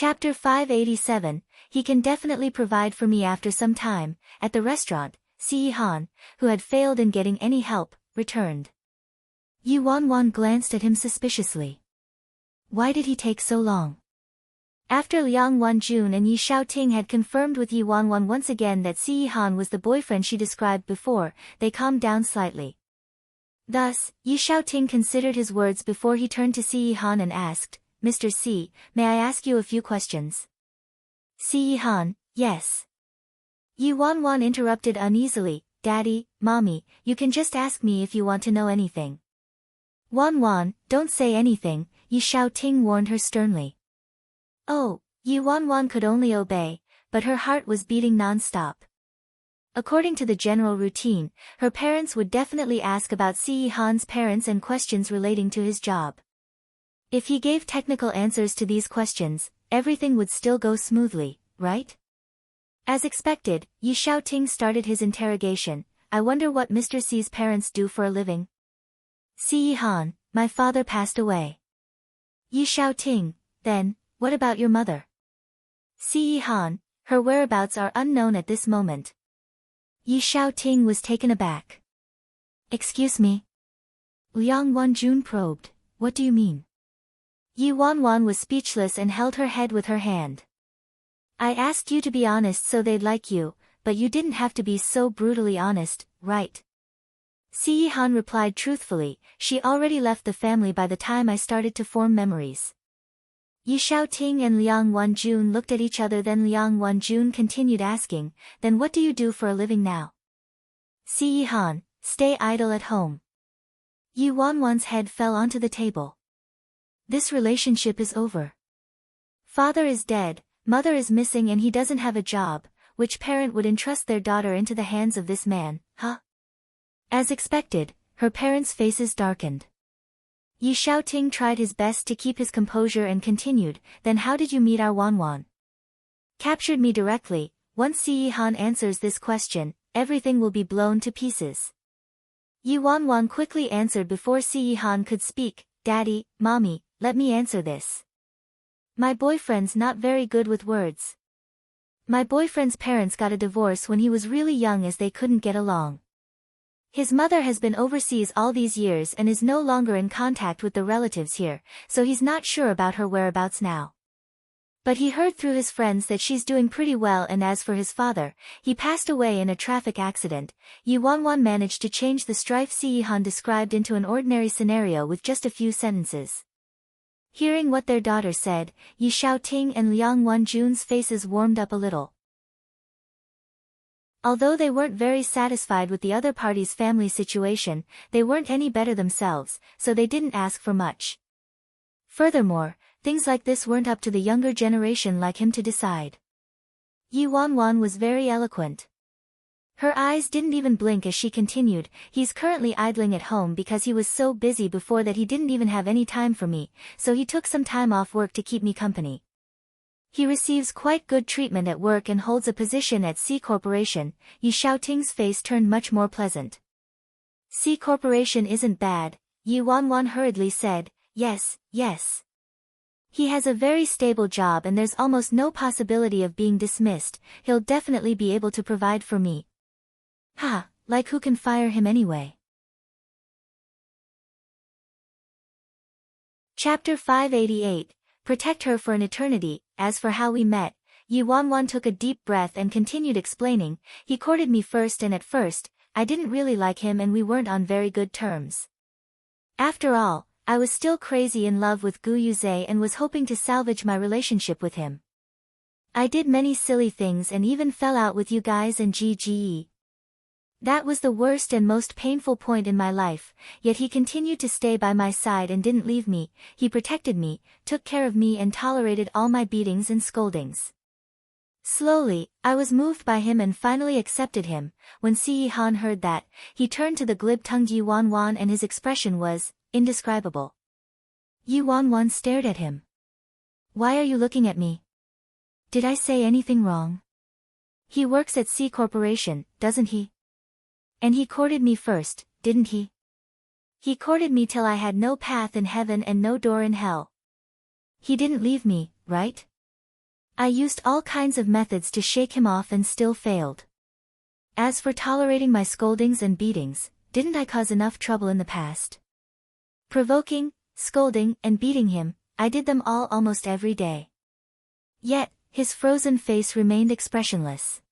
Chapter 587, He can definitely provide for me after some time. At the restaurant, Si Han, who had failed in getting any help, returned. Yi Wanwan glanced at him suspiciously. Why did he take so long? After Liang Wanjun and Yi Xiaoting had confirmed with Yi Wanwan once again that Si Han was the boyfriend she described before, they calmed down slightly. Thus, Yi Xiaoting considered his words before he turned to Si Han and asked, Mr. Si, may I ask you a few questions? Si Han, yes. Yi Wanwan interrupted uneasily, Daddy, Mommy, you can just ask me if you want to know anything. Wanwan, don't say anything, Yi Xiaoting warned her sternly. Oh, Yi Wanwan could only obey, but her heart was beating non-stop. According to the general routine, her parents would definitely ask about Si Han's parents and questions relating to his job. If he gave technical answers to these questions, everything would still go smoothly, right? As expected, Yi Xiaoting started his interrogation. I wonder what Mr. Si's parents do for a living. Si Han, my father passed away. Yi Xiaoting, then, what about your mother? Si Han, her whereabouts are unknown at this moment. Yi Xiaoting was taken aback. Excuse me? Liang Wanjun probed, what do you mean? Yi Wanwan was speechless and held her head with her hand. I asked you to be honest so they'd like you, but you didn't have to be so brutally honest, right? Si Han replied truthfully, she already left the family by the time I started to form memories. Yi Xiaoting and Liang Wanjun looked at each other, then Liang Wanjun continued asking, then what do you do for a living now? Si Han, stay idle at home. Yi Wanwan's head fell onto the table. This relationship is over. Father is dead, mother is missing and he doesn't have a job. Which parent would entrust their daughter into the hands of this man, huh? As expected, her parents' faces darkened. Yi Xiaoting tried his best to keep his composure and continued, then how did you meet our Wanwan? Captured me directly. Once Si Han answers this question, everything will be blown to pieces. Yi Wanwan quickly answered before Si Han could speak, Daddy, Mommy, let me answer this. My boyfriend's not very good with words. My boyfriend's parents got a divorce when he was really young as they couldn't get along. His mother has been overseas all these years and is no longer in contact with the relatives here, so he's not sure about her whereabouts now. But he heard through his friends that she's doing pretty well, and as for his father, he passed away in a traffic accident. Yi Wanwan managed to change the strife Si Han described into an ordinary scenario with just a few sentences. Hearing what their daughter said, Yi Xiaoting and Liang Wanjun's faces warmed up a little. Although they weren't very satisfied with the other party's family situation, they weren't any better themselves, so they didn't ask for much. Furthermore, things like this weren't up to the younger generation like him to decide. Yi Wanwan was very eloquent. Her eyes didn't even blink as she continued, he's currently idling at home because he was so busy before that he didn't even have any time for me, so he took some time off work to keep me company. He receives quite good treatment at work and holds a position at C Corporation. Yi Xiaoting's face turned much more pleasant. C Corporation isn't bad, Yi Wanwan hurriedly said, yes. He has a very stable job and there's almost no possibility of being dismissed, he'll definitely be able to provide for me. Ha, like who can fire him anyway? Chapter 588, Protect Her for an Eternity. As for how we met, Yi Wanwan took a deep breath and continued explaining, he courted me first and at first, I didn't really like him and we weren't on very good terms. After all, I was still crazy in love with Gu Yuze and was hoping to salvage my relationship with him. I did many silly things and even fell out with you guys and GGE. That was the worst and most painful point in my life, yet he continued to stay by my side and didn't leave me. He protected me, took care of me and tolerated all my beatings and scoldings. Slowly, I was moved by him and finally accepted him. When Si Han heard that, he turned to the glib-tongued Yi Wanwan and his expression was indescribable. Yi Wanwan stared at him. Why are you looking at me? Did I say anything wrong? He works at C Corporation, doesn't he? And he courted me first, didn't he? He courted me till I had no path in heaven and no door in hell. He didn't leave me, right? I used all kinds of methods to shake him off and still failed. As for tolerating my scoldings and beatings, didn't I cause enough trouble in the past? Provoking, scolding, and beating him, I did them all almost every day. Yet, his frozen face remained expressionless.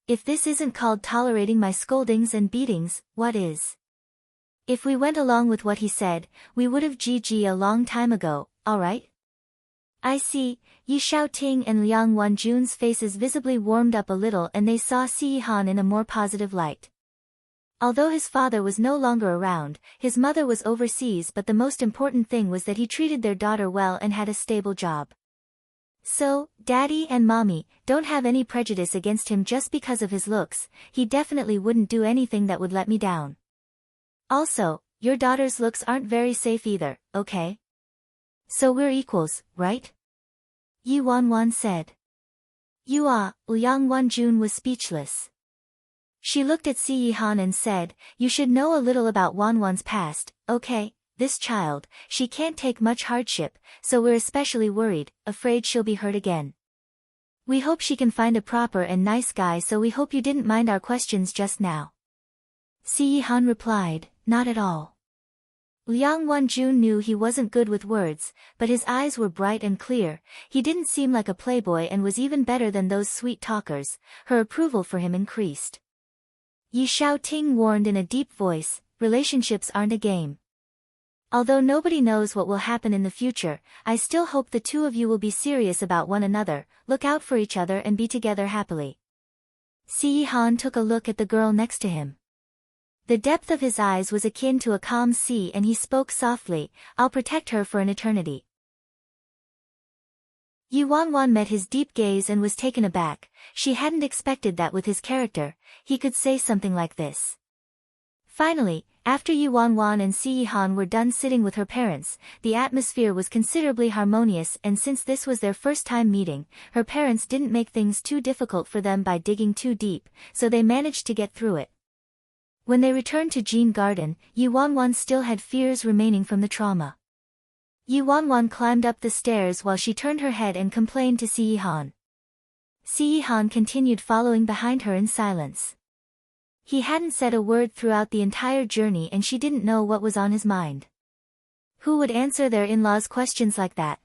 If this isn't called tolerating my scoldings and beatings, what is? If we went along with what he said, we would have GG a long time ago, alright? I see. Yi Xiaoting and Liang Wanjun's faces visibly warmed up a little and they saw Si Han in a more positive light. Although his father was no longer around, his mother was overseas, but the most important thing was that he treated their daughter well and had a stable job. So, Daddy and Mommy, don't have any prejudice against him just because of his looks. He definitely wouldn't do anything that would let me down. Also, your daughter's looks aren't very safe either, okay? So we're equals, right? Yi Wanwan said. Liang Wanjun was speechless. She looked at Si Han and said, you should know a little about Wanwan's past, okay? This child, she can't take much hardship, so we're especially worried, afraid she'll be hurt again. We hope she can find a proper and nice guy, so we hope you didn't mind our questions just now. Si Han replied, not at all. Liang Wanjun knew he wasn't good with words, but his eyes were bright and clear. He didn't seem like a playboy and was even better than those sweet talkers. Her approval for him increased. Yi Xiaoting warned in a deep voice, relationships aren't a game. Although nobody knows what will happen in the future, I still hope the two of you will be serious about one another, look out for each other and be together happily. Si Han took a look at the girl next to him. The depth of his eyes was akin to a calm sea and he spoke softly, I'll protect her for an eternity. Yi Wanwan met his deep gaze and was taken aback. She hadn't expected that with his character, he could say something like this. Finally, after Yi Wanwan and Si Han were done sitting with her parents, the atmosphere was considerably harmonious, and since this was their first time meeting, her parents didn't make things too difficult for them by digging too deep, so they managed to get through it. When they returned to Jean Garden, Yi Wanwan still had fears remaining from the trauma. Yi Wanwan climbed up the stairs while she turned her head and complained to Si Han. Si Han continued following behind her in silence. He hadn't said a word throughout the entire journey and she didn't know what was on his mind. Who would answer their in-laws questions like that?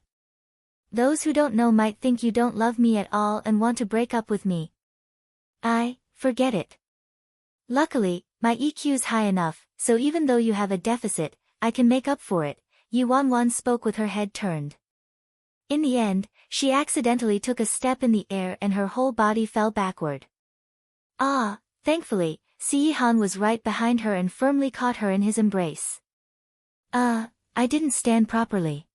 Those who don't know might think you don't love me at all and want to break up with me. Forget it. Luckily, my EQ's high enough, so even though you have a deficit, I can make up for it, Yi Wanwan spoke with her head turned. In the end, she accidentally took a step in the air and her whole body fell backward. Thankfully, Si Han was right behind her and firmly caught her in his embrace. I didn't stand properly.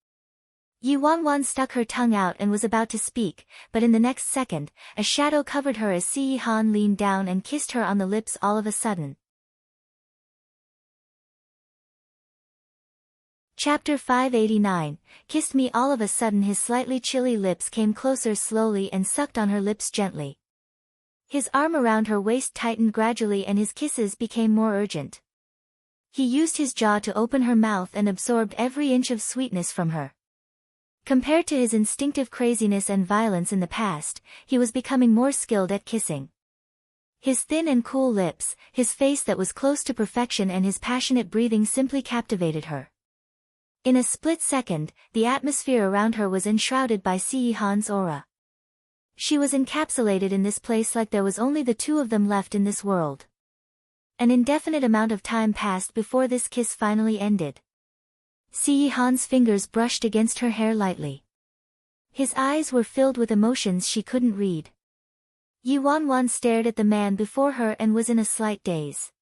Yi Wanwan stuck her tongue out and was about to speak, but in the next second, a shadow covered her as Si Han leaned down and kissed her on the lips all of a sudden. Chapter 589, Kissed Me all of a sudden. His slightly chilly lips came closer slowly and sucked on her lips gently. His arm around her waist tightened gradually and his kisses became more urgent. He used his jaw to open her mouth and absorbed every inch of sweetness from her. Compared to his instinctive craziness and violence in the past, he was becoming more skilled at kissing. His thin and cool lips, his face that was close to perfection and his passionate breathing simply captivated her. In a split second, the atmosphere around her was enshrouded by Si Han's aura. She was encapsulated in this place like there was only the two of them left in this world. An indefinite amount of time passed before this kiss finally ended. Si Han's fingers brushed against her hair lightly. His eyes were filled with emotions she couldn't read. Yi Wanwan stared at the man before her and was in a slight daze.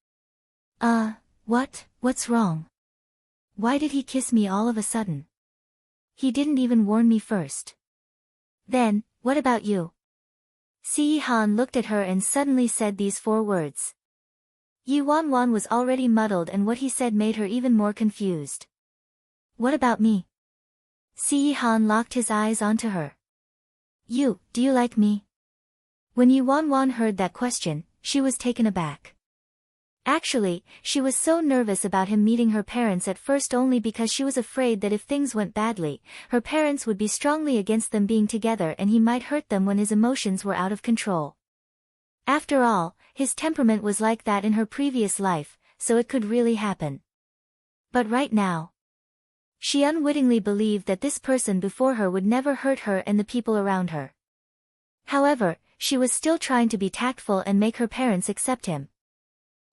What's wrong? Why did he kiss me all of a sudden? He didn't even warn me first. Then, what about you? Si Han looked at her and suddenly said these 4 words. Yi Wanwan was already muddled and what he said made her even more confused. What about me? Si Han locked his eyes onto her. Do you like me? When Yi Wanwan heard that question, she was taken aback. Actually, she was so nervous about him meeting her parents at first only because she was afraid that if things went badly, her parents would be strongly against them being together and he might hurt them when his emotions were out of control. After all, his temperament was like that in her previous life, so it could really happen. But right now, she unwittingly believed that this person before her would never hurt her and the people around her. However, she was still trying to be tactful and make her parents accept him.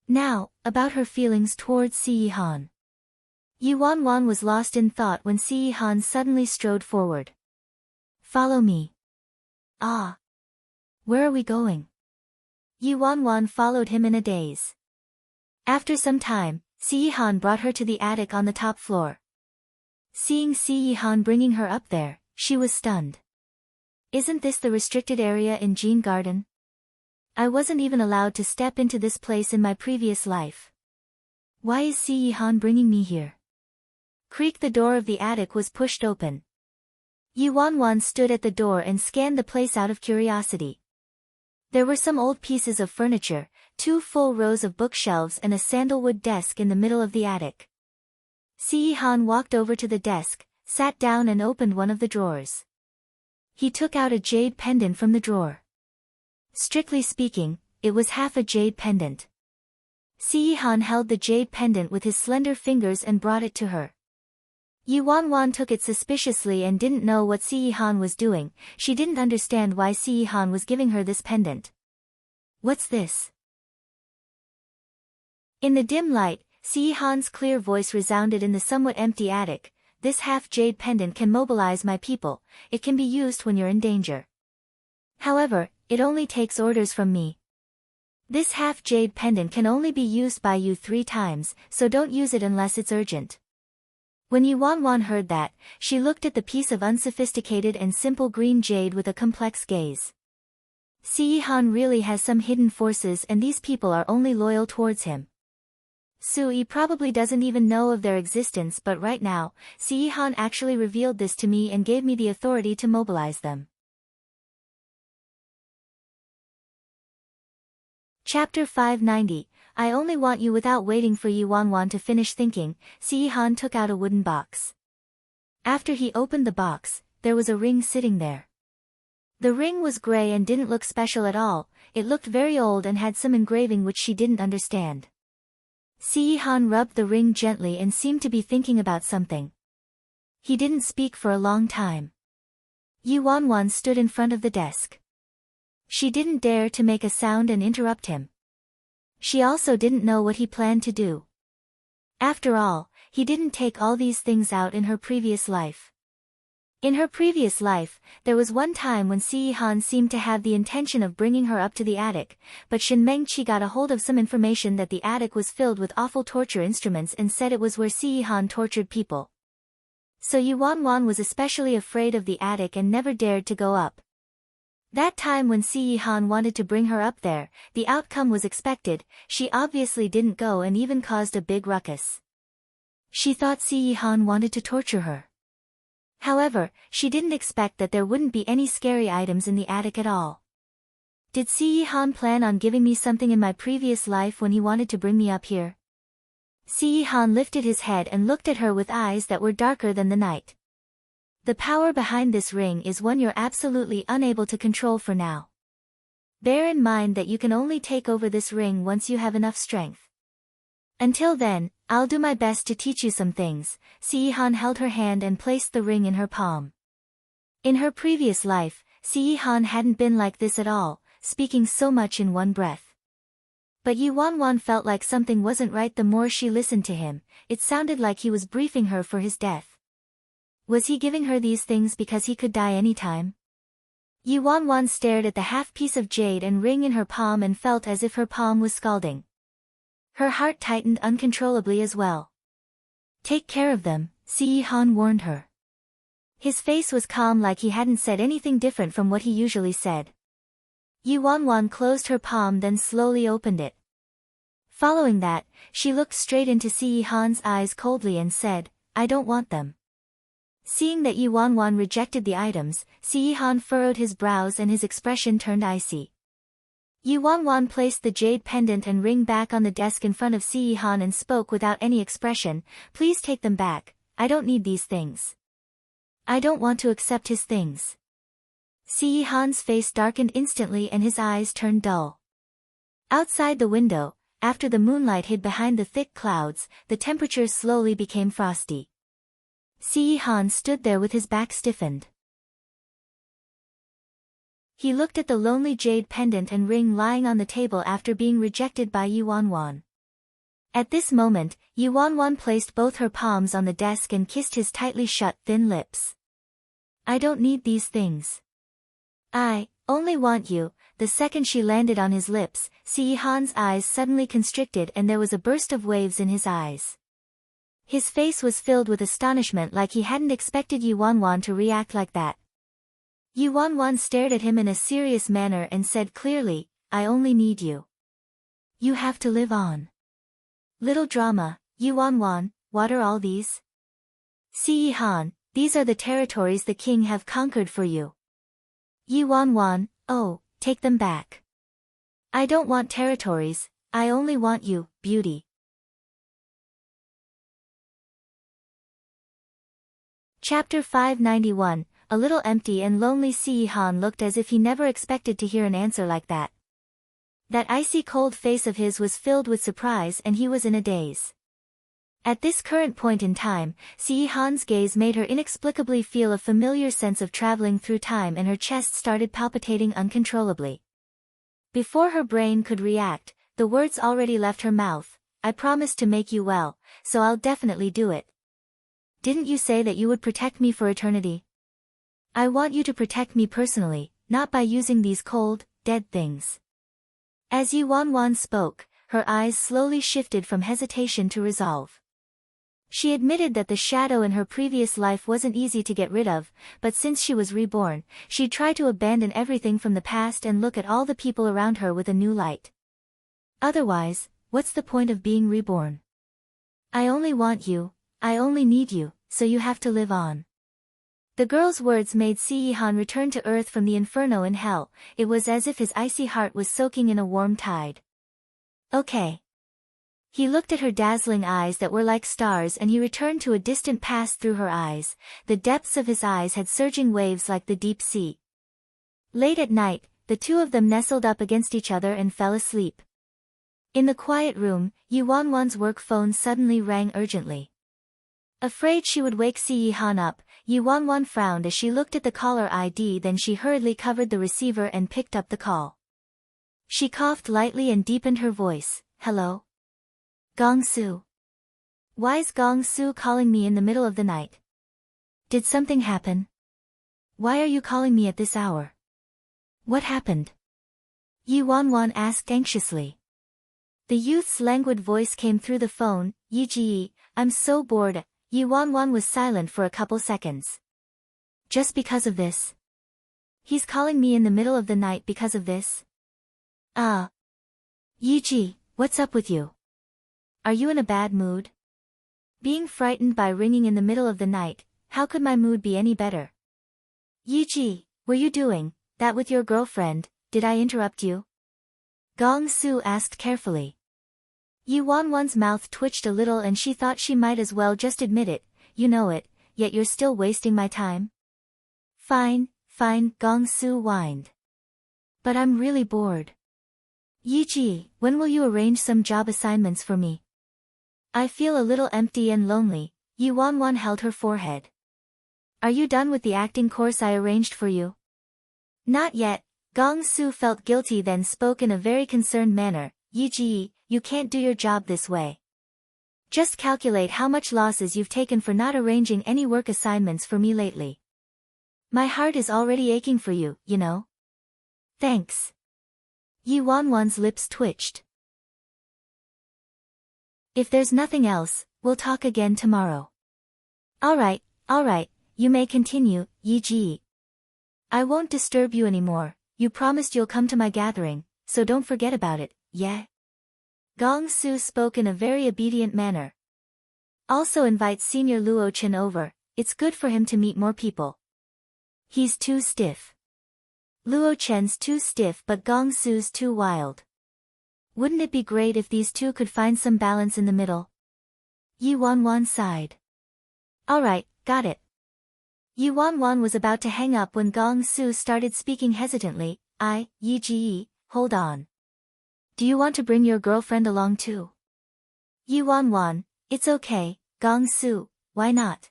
Now, about her feelings towards Si-han. Yu Wanwan was lost in thought when Si-han suddenly strode forward. "Follow me." "Ah. Where are we going?" Yu Wanwan followed him in a daze. After some time, Si-han brought her to the attic on the top floor. Seeing Si-han bringing her up there, she was stunned. "Isn't this the restricted area in Jean Garden? I wasn't even allowed to step into this place in my previous life. Why is Si-han bringing me here?" Creak, the door of the attic was pushed open. Yu Wanwan stood at the door and scanned the place out of curiosity. There were some old pieces of furniture, 2 full rows of bookshelves and a sandalwood desk in the middle of the attic. Si-han walked over to the desk, sat down and opened one of the drawers. He took out a jade pendant from the drawer. Strictly speaking, it was half a jade pendant. Si-han held the jade pendant with his slender fingers and brought it to her. Yu Wanwan took it suspiciously and didn't know what Si-han was doing. She didn't understand why Si-han was giving her this pendant. "What's this?" In the dim light, Si-han's clear voice resounded in the somewhat empty attic. "This half-jade pendant can mobilize my people. It can be used when you're in danger. However, it only takes orders from me. This half-jade pendant can only be used by you 3 times, so don't use it unless it's urgent." When Yu Wanwan heard that, she looked at the piece of unsophisticated and simple green jade with a complex gaze. Si-han really has some hidden forces and these people are only loyal towards him. Sui probably doesn't even know of their existence, but right now, Si-han actually revealed this to me and gave me the authority to mobilize them. Chapter 590, I only want you. Without waiting for Yu Wanwan to finish thinking, Si-han took out a wooden box. After he opened the box, there was a ring sitting there. The ring was gray and didn't look special at all. It looked very old and had some engraving which she didn't understand. Si-han rubbed the ring gently and seemed to be thinking about something. He didn't speak for a long time. Yu Wanwan stood in front of the desk. She didn't dare to make a sound and interrupt him. She also didn't know what he planned to do. After all, he didn't take all these things out in her previous life. In her previous life, there was one time when Si-han seemed to have the intention of bringing her up to the attic, but Shin Meng-chi got a hold of some information that the attic was filled with awful torture instruments and said it was where Si-han tortured people. So Yu Wanwan was especially afraid of the attic and never dared to go up. That time when Si-han wanted to bring her up there, the outcome was expected. She obviously didn't go and even caused a big ruckus. She thought Si-han wanted to torture her. However, she didn't expect that there wouldn't be any scary items in the attic at all. Did Si-han plan on giving me something in my previous life when he wanted to bring me up here? Si-han lifted his head and looked at her with eyes that were darker than the night. The power behind this ring is one you're absolutely unable to control for now. Bear in mind that you can only take over this ring once you have enough strength. Until then, I'll do my best to teach you some things. Si-han held her hand and placed the ring in her palm. In her previous life, Si-han hadn't been like this at all, speaking so much in one breath. But Yu Wanwan felt like something wasn't right the more she listened to him. It sounded like he was briefing her for his death. Was he giving her these things because he could die any time? Yu Wanwan stared at the half-piece of jade and ring in her palm and felt as if her palm was scalding. Her heart tightened uncontrollably as well. "Take care of them," Si-han warned her. His face was calm, like he hadn't said anything different from what he usually said. Yu Wanwan closed her palm, then slowly opened it. Following that, she looked straight into Si-han's eyes coldly and said, "I don't want them." Seeing that Yu Wanwan rejected the items, Si-han furrowed his brows and his expression turned icy. Yu Wanwan placed the jade pendant and ring back on the desk in front of Si Han and spoke without any expression, "Please take them back, I don't need these things. I don't want to accept his things." Si Han's face darkened instantly and his eyes turned dull. Outside the window, after the moonlight hid behind the thick clouds, the temperature slowly became frosty. Si Han stood there with his back stiffened. He looked at the lonely jade pendant and ring lying on the table after being rejected by Yu Wanwan. At this moment, Yu Wanwan placed both her palms on the desk and kissed his tightly shut thin lips. "I don't need these things. I only want you." The second she landed on his lips, Si Han's eyes suddenly constricted and there was a burst of waves in his eyes. His face was filled with astonishment, like he hadn't expected Yu Wanwan to react like that. Yu Wanwan stared at him in a serious manner and said clearly, "I only need you. You have to live on." "Little drama, Yu Wanwan, what are all these?" "Si Han, these are the territories the king have conquered for you." Yu Wanwan, "Oh, take them back. I don't want territories, I only want you, beauty." Chapter 591, a little empty and lonely. Si Han looked as if he never expected to hear an answer like that. That icy cold face of his was filled with surprise and he was in a daze. At this current point in time, Si Han's gaze made her inexplicably feel a familiar sense of traveling through time and her chest started palpitating uncontrollably. Before her brain could react, the words already left her mouth, "I promised to make you well, so I'll definitely do it. Didn't you say that you would protect me for eternity? I want you to protect me personally, not by using these cold, dead things." As Yu Wanwan spoke, her eyes slowly shifted from hesitation to resolve. She admitted that the shadow in her previous life wasn't easy to get rid of, but since she was reborn, she'd try to abandon everything from the past and look at all the people around her with a new light. Otherwise, what's the point of being reborn? "I only want you, I only need you, so you have to live on." The girl's words made Si Han return to earth from the inferno in hell. It was as if his icy heart was soaking in a warm tide. "Okay." He looked at her dazzling eyes that were like stars and he returned to a distant past through her eyes. The depths of his eyes had surging waves like the deep sea. Late at night, the two of them nestled up against each other and fell asleep. In the quiet room, Yu Wanwan's work phone suddenly rang urgently. Afraid she would wake Si Han up, Yu Wanwan frowned as she looked at the caller ID, then she hurriedly covered the receiver and picked up the call. She coughed lightly and deepened her voice, "Hello? Gong Su. Why's Gong Su calling me in the middle of the night? Did something happen? Why are you calling me at this hour? What happened?" Yu Wanwan asked anxiously. The youth's languid voice came through the phone, "Yi, I'm so bored." Yu Wanwan was silent for a couple seconds. "Just because of this? He's calling me in the middle of the night because of this? Yi, what's up with you? Are you in a bad mood?" Being frightened by ringing in the middle of the night, how could my mood be any better? "Yi, were you doing that with your girlfriend? Did I interrupt you?" Gong Su asked carefully. Yu Wanwan's mouth twitched a little and she thought she might as well just admit it. "You know it, yet you're still wasting my time." Fine, Gong Su whined. "But I'm really bored. Yi, when will you arrange some job assignments for me? I feel a little empty and lonely." Yu Wanwan held her forehead. "Are you done with the acting course I arranged for you?" "Not yet." Gong Su felt guilty then spoke in a very concerned manner. "Yi, you can't do your job this way. Just calculate how much losses you've taken for not arranging any work assignments for me lately. My heart is already aching for you, you know." "Thanks." Yu Wanwan's lips twitched. "If there's nothing else, we'll talk again tomorrow." All right, you may continue, Yi. "I won't disturb you anymore, you promised you'll come to my gathering, so don't forget about it, yeah?" Gong Su spoke in a very obedient manner. "Also invite Senior Luo Chen over, it's good for him to meet more people. He's too stiff." Luo Chen's too stiff but Gong Su's too wild. Wouldn't it be great if these two could find some balance in the middle? Yi Wanwan sighed. Alright, got it. Yi Wanwan was about to hang up when Gong Su started speaking hesitantly. Yi Ji, hold on. Do you want to bring your girlfriend along too? Yi Wanwan, it's okay, Gong Su, why not?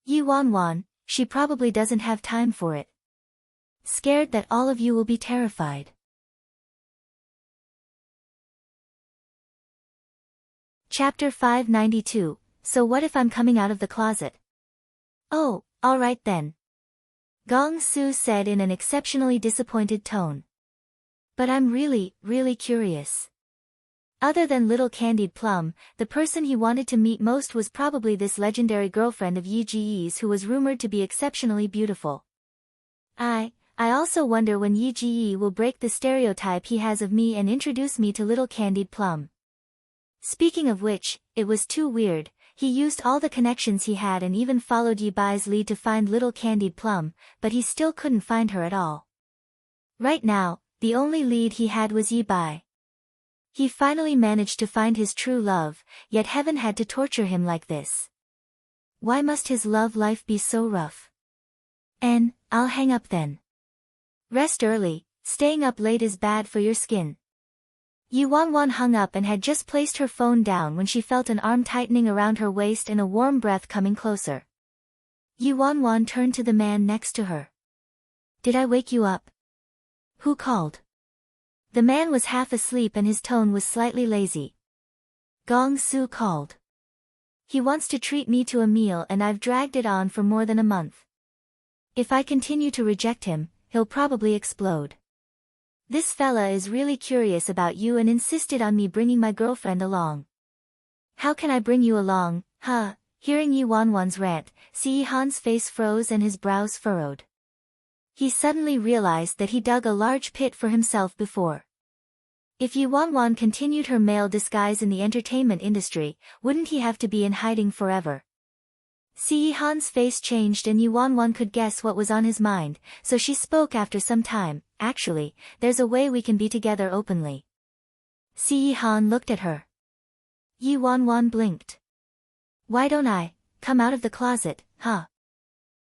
Yi Wanwan, she probably doesn't have time for it. Scared that all of you will be terrified. Chapter 592, So what if I'm coming out of the closet? Oh, alright then. Gong Su said in an exceptionally disappointed tone. But I'm really curious. Other than Little Candied Plum, the person he wanted to meet most was probably this legendary girlfriend of Yi Ji's who was rumored to be exceptionally beautiful. I also wonder when Yi Ji will break the stereotype he has of me and introduce me to Little Candied Plum. Speaking of which, it was too weird, he used all the connections he had and even followed Yi Bai's lead to find Little Candied Plum, but he still couldn't find her at all. Right now, the only lead he had was Yi Bai. He finally managed to find his true love, yet heaven had to torture him like this. Why must his love life be so rough? I'll hang up then. Rest early, staying up late is bad for your skin. Yi Wanwan hung up and had just placed her phone down when she felt an arm tightening around her waist and a warm breath coming closer. Yi Wanwan turned to the man next to her. Did I wake you up? Who called? The man was half asleep and his tone was slightly lazy. Gong Su called. He wants to treat me to a meal and I've dragged it on for more than a month. If I continue to reject him, he'll probably explode. This fella is really curious about you and insisted on me bringing my girlfriend along. How can I bring you along, huh? Hearing Yi Wanwan's rant, Si Han's face froze and his brows furrowed. He suddenly realized that he dug a large pit for himself before. If Yi Wanwan continued her male disguise in the entertainment industry, wouldn't he have to be in hiding forever? Si Han's face changed and Yi Wanwan could guess what was on his mind, so she spoke after some time. Actually, there's a way we can be together openly. Si Han looked at her. Yi Wanwan blinked. Why don't I come out of the closet, huh?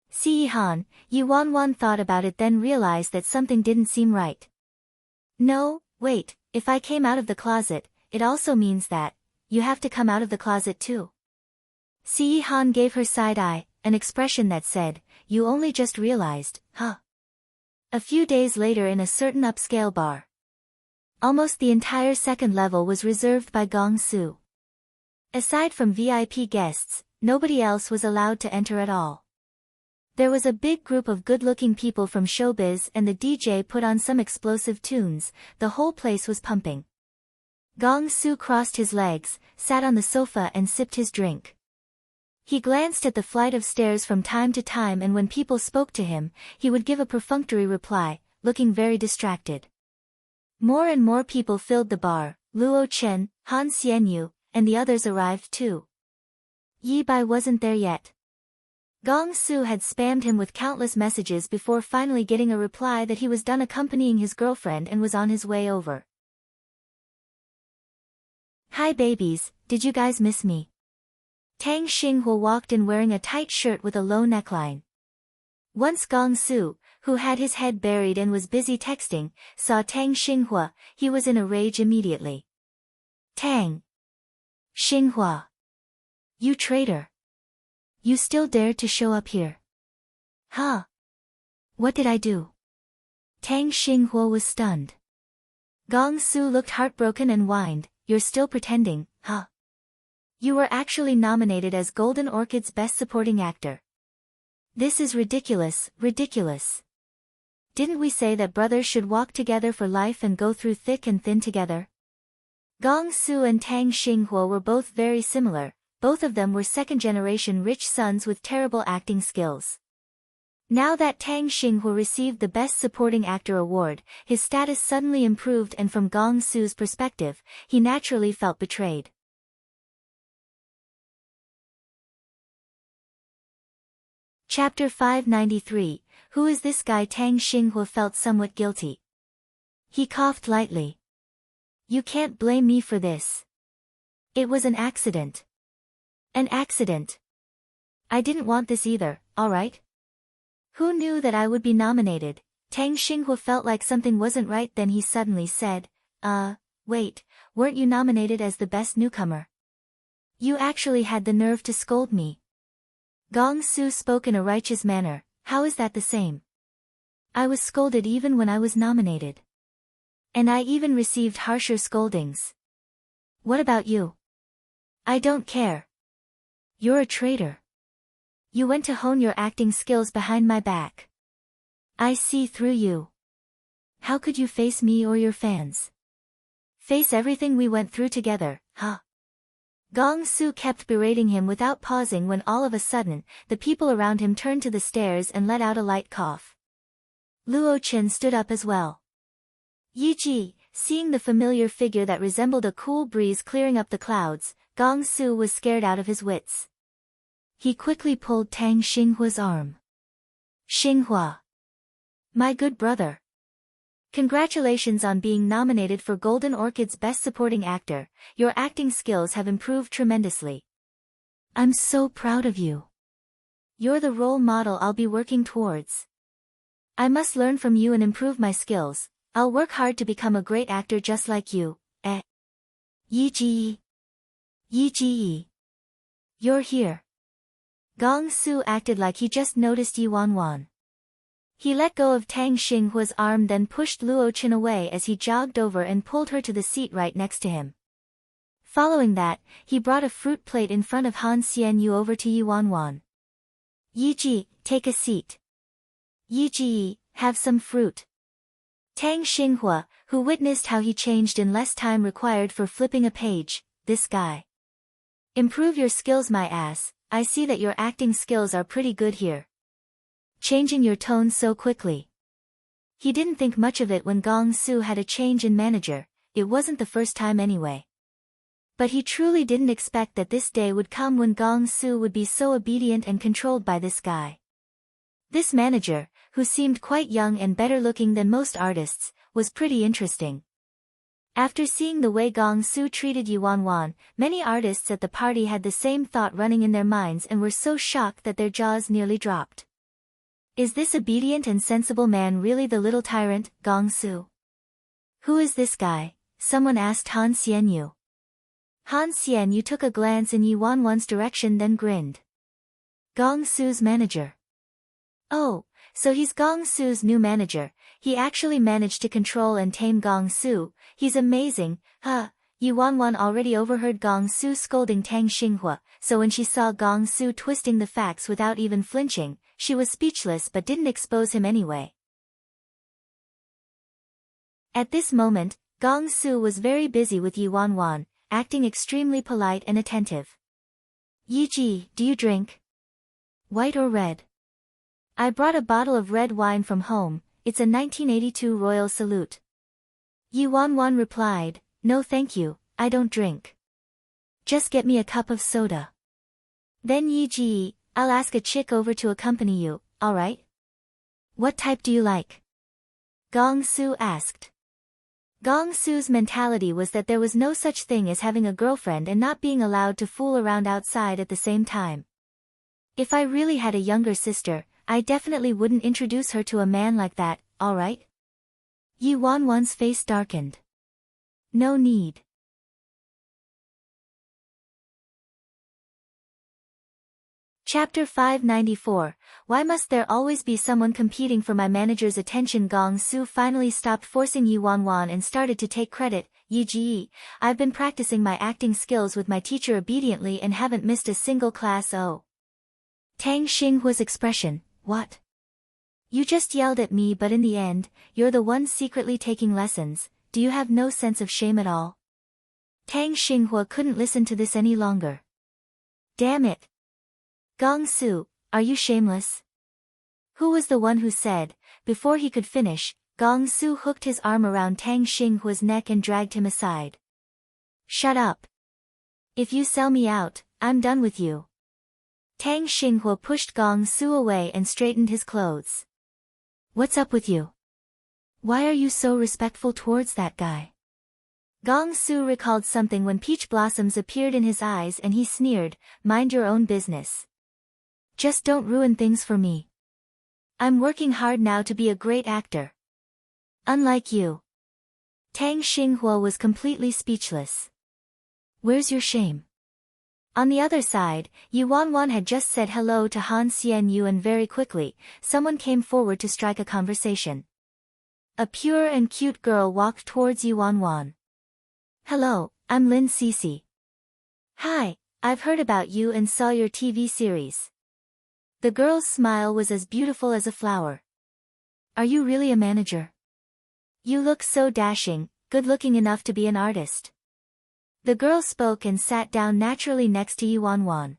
Si Han, Yi Wanwan thought about it then realized that something didn't seem right. No, wait, if I came out of the closet, it also means that you have to come out of the closet too. Si Han gave her side eye, an expression that said, you only just realized, huh? A few days later in a certain upscale bar. Almost the entire second level was reserved by Gong Su. Aside from VIP guests, nobody else was allowed to enter at all. There was a big group of good-looking people from showbiz and the DJ put on some explosive tunes, the whole place was pumping. Gong Su crossed his legs, sat on the sofa and sipped his drink. He glanced at the flight of stairs from time to time and when people spoke to him, he would give a perfunctory reply, looking very distracted. More and more people filled the bar, Luo Chen, Han Xianyu, and the others arrived too. Yi Bai wasn't there yet. Gong Su had spammed him with countless messages before finally getting a reply that he was done accompanying his girlfriend and was on his way over. Hi babies, did you guys miss me? Tang Xinghua walked in wearing a tight shirt with a low neckline. Once Gong Su, who had his head buried and was busy texting, saw Tang Xinghua, he was in a rage immediately. Tang Xinghua. You traitor. You still dared to show up here. Huh? What did I do? Tang Xinghua was stunned. Gong Su looked heartbroken and whined, you're still pretending, huh? You were actually nominated as Golden Orchid's Best Supporting Actor. This is ridiculous, ridiculous. Didn't we say that brothers should walk together for life and go through thick and thin together? Gong Su and Tang Xinghua were both very similar. Both of them were second-generation rich sons with terrible acting skills. Now that Tang Xinghua received the Best Supporting Actor award, his status suddenly improved and from Gong Su's perspective, he naturally felt betrayed. Chapter 593, who is this guy? Tang Xinghua felt somewhat guilty. He coughed lightly. You can't blame me for this. It was an accident. An accident. I didn't want this either, alright? Who knew that I would be nominated? Tang Xinghua felt like something wasn't right, then he suddenly said, wait, weren't you nominated as the best newcomer? You actually had the nerve to scold me. Gong Su spoke in a righteous manner. How is that the same? I was scolded even when I was nominated. And I even received harsher scoldings. What about you? I don't care. You're a traitor. You went to hone your acting skills behind my back. I see through you. How could you face me or your fans? Face everything we went through together, huh? Gong Su kept berating him without pausing when all of a sudden, the people around him turned to the stairs and let out a light cough. Luo Chen stood up as well. Yi Ji, seeing the familiar figure that resembled a cool breeze clearing up the clouds, Gong Su was scared out of his wits. He quickly pulled Tang Xinghua's arm. Xinghua. My good brother. Congratulations on being nominated for Golden Orchid's Best Supporting Actor. Your acting skills have improved tremendously. I'm so proud of you. You're the role model I'll be working towards. I must learn from you and improve my skills. I'll work hard to become a great actor just like you. Yi Ji. Yi Ji. You're here. Gong Su acted like he just noticed Yi Wanwan. He let go of Tang Xinghua's arm, then pushed Luo Chen away as he jogged over and pulled her to the seat right next to him. Following that, he brought a fruit plate in front of Han Xianyu over to Yi Wanwan. Yi Ji, take a seat. Yi Ji, have some fruit. Tang Xinghua, who witnessed how he changed in less time required for flipping a page, this guy. Improve your skills, my ass. I see that your acting skills are pretty good here. Changing your tone so quickly. He didn't think much of it when Gong Su had a change in manager, it wasn't the first time anyway. But he truly didn't expect that this day would come when Gong Su would be so obedient and controlled by this guy. This manager, who seemed quite young and better looking than most artists, was pretty interesting. After seeing the way Gong Su treated Yi Wanwan, many artists at the party had the same thought running in their minds and were so shocked that their jaws nearly dropped. Is this obedient and sensible man really the little tyrant, Gong Su? Who is this guy? Someone asked Han Xianyu. Han Xianyu took a glance in Yi Wanwan's direction, then grinned. Gong Su's manager. Oh, so he's Gong Su's new manager. He actually managed to control and tame Gong Su. He's amazing, huh? Yi Wanwan already overheard Gong Su scolding Tang Xinghua, so when she saw Gong Su twisting the facts without even flinching, she was speechless but didn't expose him anyway. At this moment, Gong Su was very busy with Yi Wanwan, acting extremely polite and attentive. Yi Ji, do you drink? White or red? I brought a bottle of red wine from home, it's a 1982 Royal Salute. Yi Wanwan replied, no thank you, I don't drink. Just get me a cup of soda. Then Yi Ji, I'll ask a chick over to accompany you, alright? What type do you like? Gong Su asked. Gong Su's mentality was that there was no such thing as having a girlfriend and not being allowed to fool around outside at the same time. If I really had a younger sister, I definitely wouldn't introduce her to a man like that, alright? Yi Wanwan's face darkened. No need. Chapter 594, Why must there always be someone competing for my manager's attention? Gong Su finally stopped forcing Yi Wanwan and started to take credit. Yi Ji, I've been practicing my acting skills with my teacher obediently and haven't missed a single class. Oh. Tang Xinghua's expression, what? You just yelled at me, but in the end, you're the one secretly taking lessons. Do you have no sense of shame at all? Tang Xinghua couldn't listen to this any longer. Damn it. Gong Su, are you shameless? Who was the one who said? Before he could finish, Gong Su hooked his arm around Tang Xinghua's neck and dragged him aside. Shut up. If you sell me out, I'm done with you. Tang Xinghua pushed Gong Su away and straightened his clothes. What's up with you? Why are you so respectful towards that guy? Gong Su recalled something when peach blossoms appeared in his eyes and he sneered, mind your own business. Just don't ruin things for me. I'm working hard now to be a great actor. Unlike you. Tang Xinghua was completely speechless. Where's your shame? On the other side, Yu Wanwan had just said hello to Han Xianyu and very quickly, someone came forward to strike a conversation. A pure and cute girl walked towards Yu Wanwan. Hello, I'm Lin Cece. Hi, I've heard about you and saw your TV series. The girl's smile was as beautiful as a flower. Are you really a manager? You look so dashing, good-looking enough to be an artist. The girl spoke and sat down naturally next to Yu Wanwan.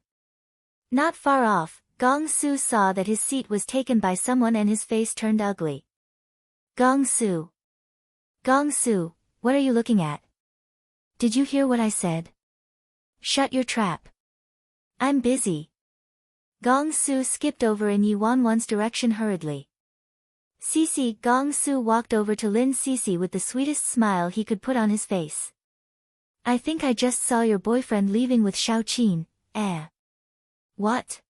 Not far off, Gong Su saw that his seat was taken by someone and his face turned ugly. Gong Su. Gong Su, what are you looking at? Did you hear what I said? Shut your trap. I'm busy. Gong Su skipped over in Yu Wanwan's direction hurriedly. Cece. Gong Su walked over to Lin Cece with the sweetest smile he could put on his face. I think I just saw your boyfriend leaving with Xiao Qin. What?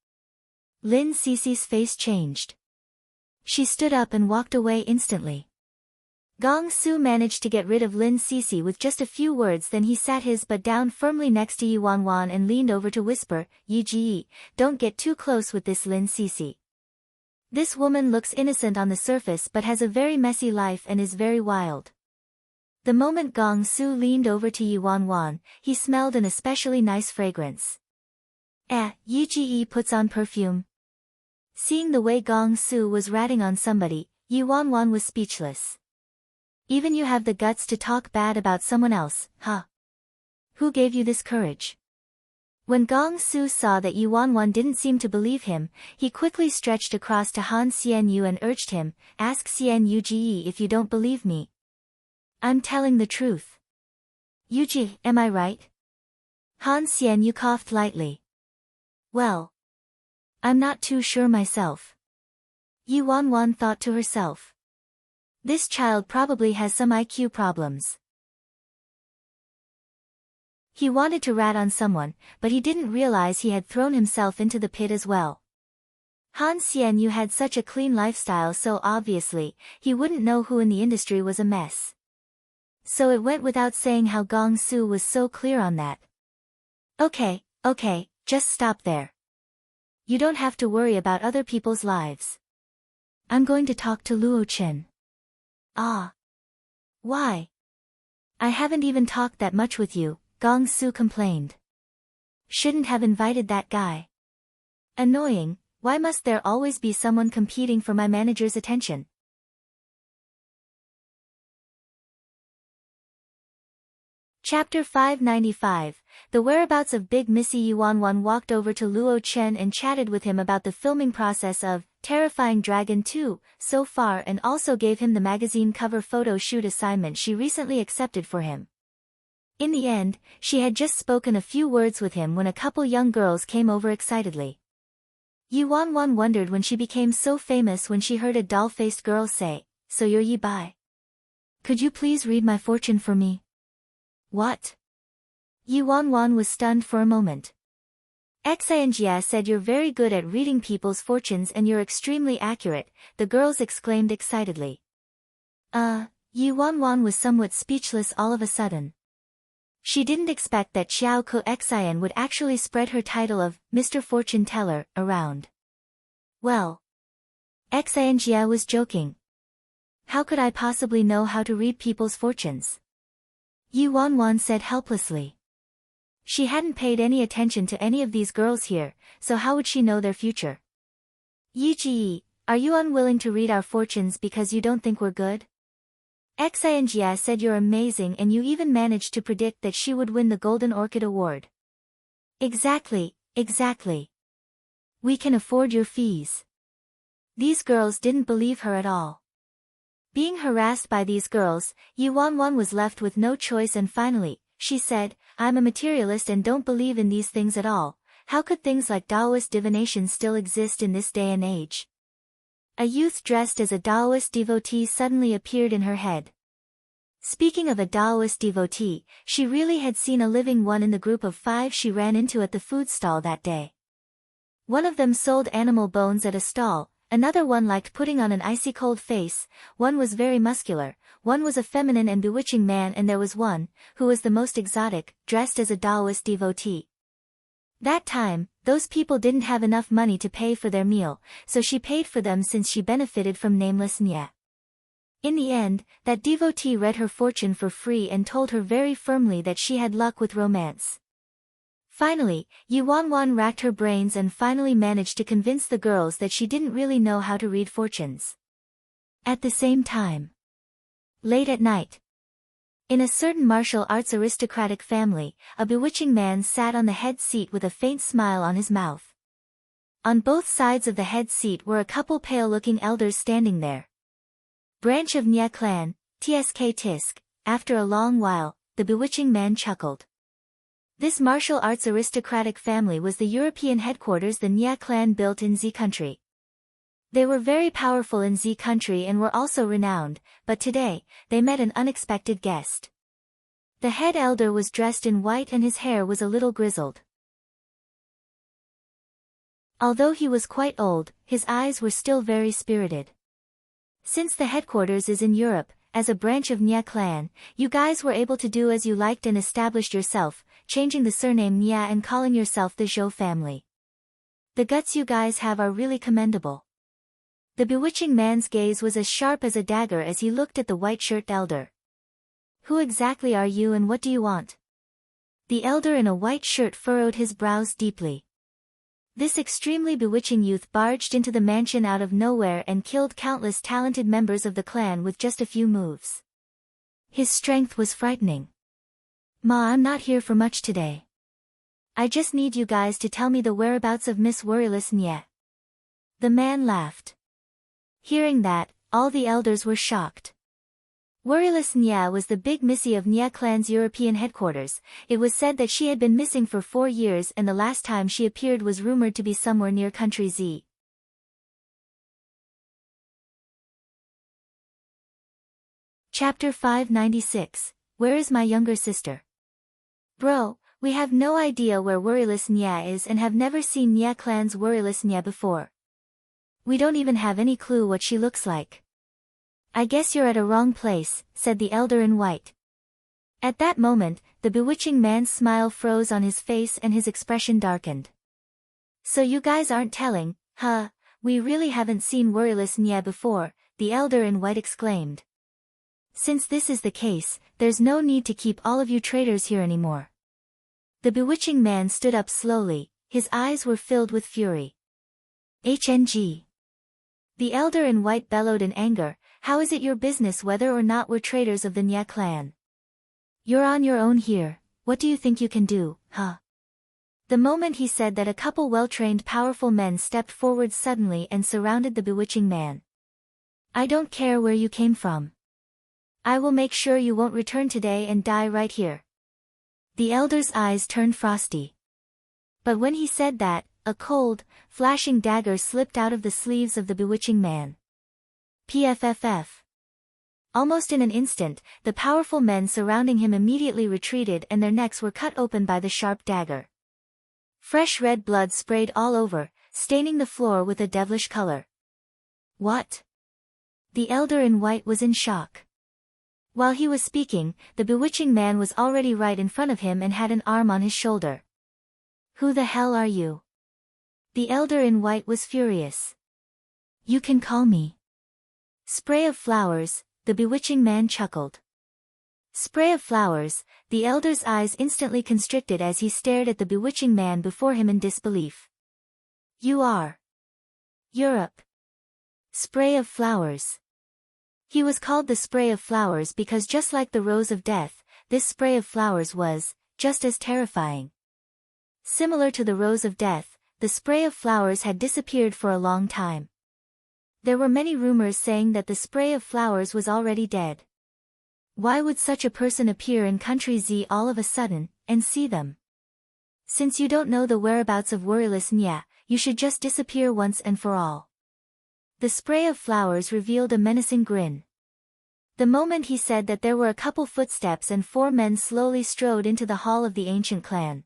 Lin Cece's face changed. She stood up and walked away instantly. Gong Su managed to get rid of Lin Cece with just a few words, then he sat his butt down firmly next to Yu Wanwan and leaned over to whisper, Yi Ji, don't get too close with this Lin Cece. This woman looks innocent on the surface but has a very messy life and is very wild. The moment Gong Su leaned over to Yu Wanwan, he smelled an especially nice fragrance. Yi Ji puts on perfume. Seeing the way Gong Su was ratting on somebody, Yu Wanwan was speechless. Even you have the guts to talk bad about someone else, huh? Who gave you this courage? When Gong Su saw that Yu Wanwan didn't seem to believe him, he quickly stretched across to Han Xianyu and urged him, ask Xianyu Ji if you don't believe me. I'm telling the truth. Yuji, am I right? Han Xianyu coughed lightly. Well, I'm not too sure myself. Yu Wanwan thought to herself. This child probably has some IQ problems. He wanted to rat on someone, but he didn't realize he had thrown himself into the pit as well. Han Xianyu had such a clean lifestyle, so obviously, he wouldn't know who in the industry was a mess. So it went without saying how Gong Su was so clear on that. Okay, just stop there. You don't have to worry about other people's lives. I'm going to talk to Luo Chen. Ah. Why? I haven't even talked that much with you, Gong Su complained. Shouldn't have invited that guy. Annoying, why must there always be someone competing for my manager's attention? Chapter 595, The Whereabouts of Big Missy. Yu Wanwan walked over to Luo Chen and chatted with him about the filming process of Terrifying Dragon 2 so far, and also gave him the magazine cover photo shoot assignment she recently accepted for him. In the end, she had just spoken a few words with him when a couple young girls came over excitedly. Yu Wanwan wondered when she became so famous when she heard a doll-faced girl say, So you're Yi Bai. Could you please read my fortune for me? What? Yu Wanwan was stunned for a moment. Xinjia said you're very good at reading people's fortunes and you're extremely accurate, the girls exclaimed excitedly. Yu Wanwan was somewhat speechless all of a sudden. She didn't expect that Xiao Ke Xian would actually spread her title of Mr. Fortune Teller around. Well, Xinjia was joking. How could I possibly know how to read people's fortunes? Yu Wanwan said helplessly. She hadn't paid any attention to any of these girls here, so how would she know their future? Yi Ji, are you unwilling to read our fortunes because you don't think we're good? Xinjia said you're amazing and you even managed to predict that she would win the Golden Orchid Award. Exactly. We can afford your fees. These girls didn't believe her at all. Being harassed by these girls, Yu Wanwan was left with no choice and finally, she said, I'm a materialist and don't believe in these things at all. How could things like Taoist divination still exist in this day and age? A youth dressed as a Taoist devotee suddenly appeared in her head. Speaking of a Taoist devotee, she really had seen a living one in the group of 5 she ran into at the food stall that day. One of them sold animal bones at a stall, another one liked putting on an icy cold face, one was very muscular, one was a feminine and bewitching man, and there was one, who was the most exotic, dressed as a Taoist devotee. That time, those people didn't have enough money to pay for their meal, so she paid for them since she benefited from nameless Nya. In the end, that devotee read her fortune for free and told her very firmly that she had luck with romance. Finally, Yuan racked her brains and finally managed to convince the girls that she didn't really know how to read fortunes. At the same time, late at night, in a certain martial arts aristocratic family, a bewitching man sat on the head seat with a faint smile on his mouth. On both sides of the head seat were a couple pale-looking elders standing there. Branch of Nya clan, Tsk Tisk. After a long while, the bewitching man chuckled. This martial arts aristocratic family was the European headquarters the Nya clan built in Z country. They were very powerful in Z country and were also renowned, but today, they met an unexpected guest. The head elder was dressed in white and his hair was a little grizzled. Although he was quite old, his eyes were still very spirited. Since the headquarters is in Europe, as a branch of Nya clan, you guys were able to do as you liked and established yourself, changing the surname Nya and calling yourself the Zhou family. The guts you guys have are really commendable. The bewitching man's gaze was as sharp as a dagger as he looked at the white-shirted elder. Who exactly are you and what do you want? The elder in a white shirt furrowed his brows deeply. This extremely bewitching youth barged into the mansion out of nowhere and killed countless talented members of the clan with just a few moves. His strength was frightening. Ma, I'm not here for much today. I just need you guys to tell me the whereabouts of Miss Worryless Nya. The man laughed. Hearing that, all the elders were shocked. Worryless Nya was the big missy of Nya clan's European headquarters. It was said that she had been missing for 4 years and the last time she appeared was rumored to be somewhere near country Z. Chapter 596, Where is my younger sister? Bro, we have no idea where Worryless Nya is and have never seen Nya clan's Worryless Nya before. We don't even have any clue what she looks like. I guess you're at a wrong place, said the elder in white. At that moment, the bewitching man's smile froze on his face and his expression darkened. So you guys aren't telling, huh? We really haven't seen Worryless Nya before, the elder in white exclaimed. Since this is the case, there's no need to keep all of you traitors here anymore. The bewitching man stood up slowly, his eyes were filled with fury. HNG. The elder in white bellowed in anger, how is it your business whether or not we're traitors of the Nya clan? You're on your own here, what do you think you can do, huh? The moment he said that a couple well-trained powerful men stepped forward suddenly and surrounded the bewitching man. I don't care where you came from. I will make sure you won't return today and die right here. The elder's eyes turned frosty. But when he said that, a cold, flashing dagger slipped out of the sleeves of the bewitching man. PFFF. Almost in an instant, the powerful men surrounding him immediately retreated and their necks were cut open by the sharp dagger. Fresh red blood sprayed all over, staining the floor with a devilish color. What? The elder in white was in shock. While he was speaking, the bewitching man was already right in front of him and had an arm on his shoulder. Who the hell are you? The elder in white was furious. You can call me Spray of Flowers, the bewitching man chuckled. Spray of Flowers, the elder's eyes instantly constricted as he stared at the bewitching man before him in disbelief. You are Europe. Spray of Flowers. He was called the Spray of Flowers because just like the Rose of Death, this Spray of Flowers was, just as terrifying. Similar to the Rose of Death, the Spray of Flowers had disappeared for a long time. There were many rumors saying that the Spray of Flowers was already dead. Why would such a person appear in Country Z all of a sudden, and see them? Since you don't know the whereabouts of Worryless Nya, you should just disappear once and for all. The spray of flowers revealed a menacing grin. The moment he said that, there were a couple footsteps and 4 men slowly strode into the hall of the ancient clan.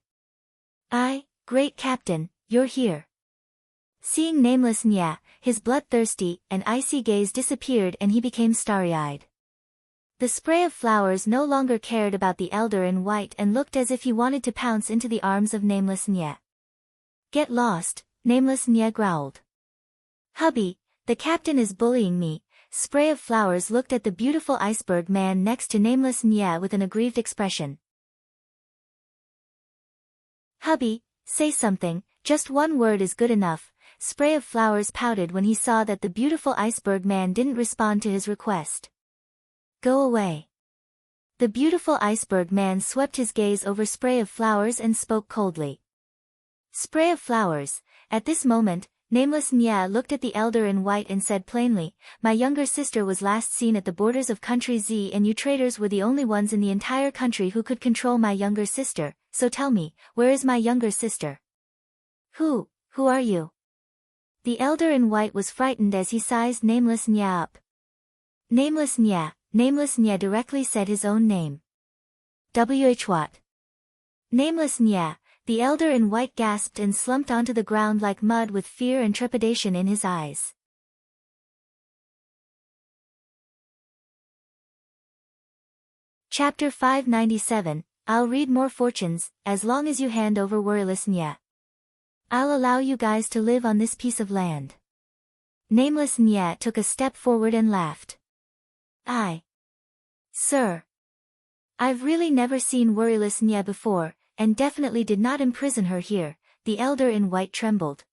Great Captain, you're here. Seeing nameless Nya, his bloodthirsty and icy gaze disappeared and he became starry-eyed. The spray of flowers no longer cared about the elder in white and looked as if he wanted to pounce into the arms of nameless Nya. Get lost, nameless Nya growled. Hubby, the captain is bullying me. Spray of flowers looked at the beautiful iceberg man next to nameless Nya with an aggrieved expression. Hubby, say something, just one word is good enough. Spray of flowers pouted when he saw that the beautiful iceberg man didn't respond to his request. Go away. The beautiful iceberg man swept his gaze over Spray of flowers and spoke coldly. Spray of flowers, at this moment, nameless Nya looked at the elder in white and said plainly, my younger sister was last seen at the borders of country Z and you traitors were the only ones in the entire country who could control my younger sister, so tell me, where is my younger sister? Who are you? The elder in white was frightened as he sized nameless Nya up. Nameless Nya directly said his own name. What? Nameless Nya, the elder in white gasped and slumped onto the ground like mud with fear and trepidation in his eyes. Chapter 597, I'll read more fortunes, as long as you hand over worryless Nya. I'll allow you guys to live on this piece of land. Nameless Nya took a step forward and laughed. Sir. I've really never seen worryless Nya before, and definitely did not imprison her here. The elder in white trembled.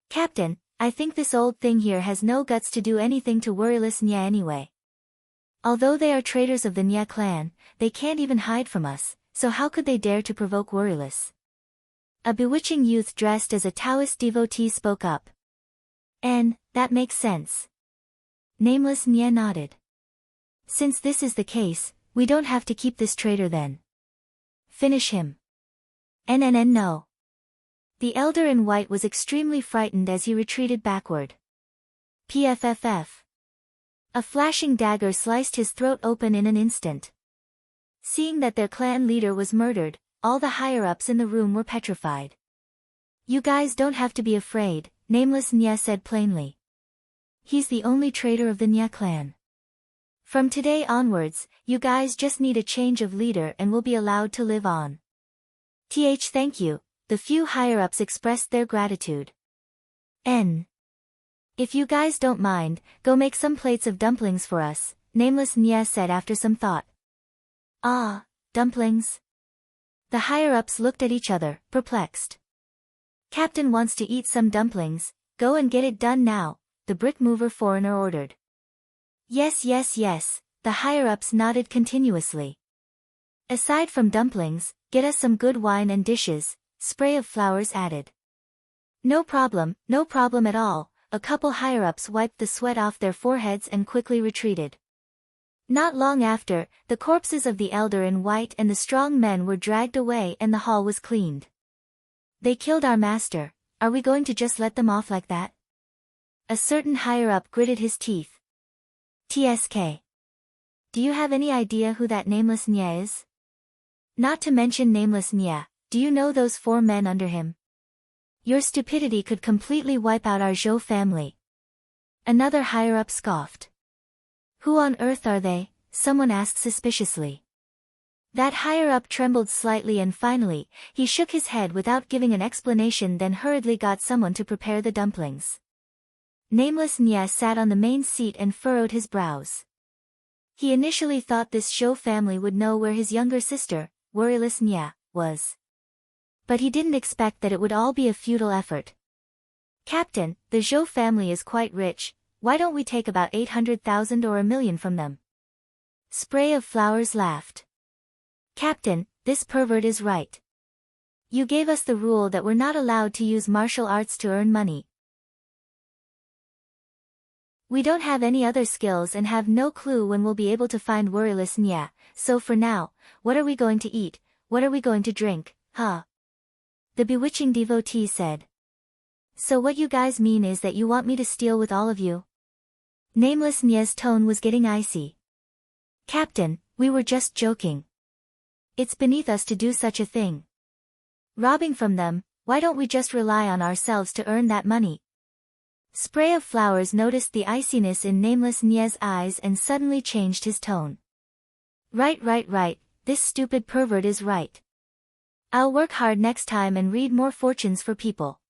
Captain, I think this old thing here has no guts to do anything to worryless Nya anyway. Although they are traitors of the Nya clan, they can't even hide from us, so how could they dare to provoke worryless? A bewitching youth dressed as a Taoist devotee spoke up. That makes sense. Nameless Nya nodded. Since this is the case, we don't have to keep this traitor then. Finish him. No. The elder in white was extremely frightened as he retreated backward. PFFF. A flashing dagger sliced his throat open in an instant. Seeing that their clan leader was murdered, all the higher-ups in the room were petrified. You guys don't have to be afraid, nameless Nya said plainly. He's the only traitor of the Nya clan. From today onwards, you guys just need a change of leader and will be allowed to live on. Thank you, the few higher-ups expressed their gratitude. If you guys don't mind, go make some plates of dumplings for us, nameless Nya said after some thought. Dumplings? The higher-ups looked at each other, perplexed. Captain wants to eat some dumplings, go and get it done now, the brick mover foreigner ordered. Yes, the higher-ups nodded continuously. Aside from dumplings, get us some good wine and dishes, Spray of flowers added. No problem at all, a couple higher-ups wiped the sweat off their foreheads and quickly retreated. Not long after, the corpses of the elder in white and the strong men were dragged away and the hall was cleaned. They killed our master, are we going to just let them off like that? A certain higher-up gritted his teeth. TSK. Do you have any idea who that nameless Nya is? Not to mention nameless Nya, do you know those 4 men under him? Your stupidity could completely wipe out our Zhou family. Another higher-up scoffed. Who on earth are they? Someone asked suspiciously. That higher-up trembled slightly and finally, he shook his head without giving an explanation, then hurriedly got someone to prepare the dumplings. Nameless Nya sat on the main seat and furrowed his brows. He initially thought this Zhou family would know where his younger sister, worryless Nya, was. But he didn't expect that it would all be a futile effort. Captain, the Zhou family is quite rich, why don't we take about 800,000 or 1,000,000 from them? Spray of flowers laughed. Captain, this pervert is right. You gave us the rule that we're not allowed to use martial arts to earn money. We don't have any other skills and have no clue when we'll be able to find worryless Nya, so for now, what are we going to eat, what are we going to drink, huh? The bewitching devotee said. So what you guys mean is that you want me to steal with all of you? Nameless Nye's tone was getting icy. Captain, we were just joking. It's beneath us to do such a thing. Robbing from them, why don't we just rely on ourselves to earn that money? Spray of Flowers noticed the iciness in Nameless Nye's eyes and suddenly changed his tone. Right, this stupid pervert is right. I'll work hard next time and read more fortunes for people.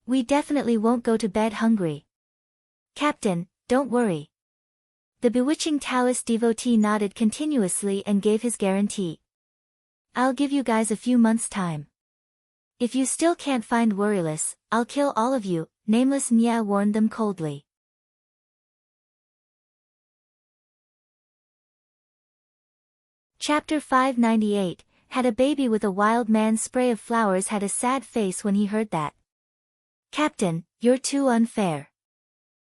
We definitely won't go to bed hungry. Captain, don't worry. The bewitching Taoist devotee nodded continuously and gave his guarantee. I'll give you guys a few months' time. If you still can't find Worryless, I'll kill all of you, Nameless Nye warned them coldly. Chapter 598, Had a baby with a wild man. Spray of Flowers had a sad face when he heard that. Captain, you're too unfair.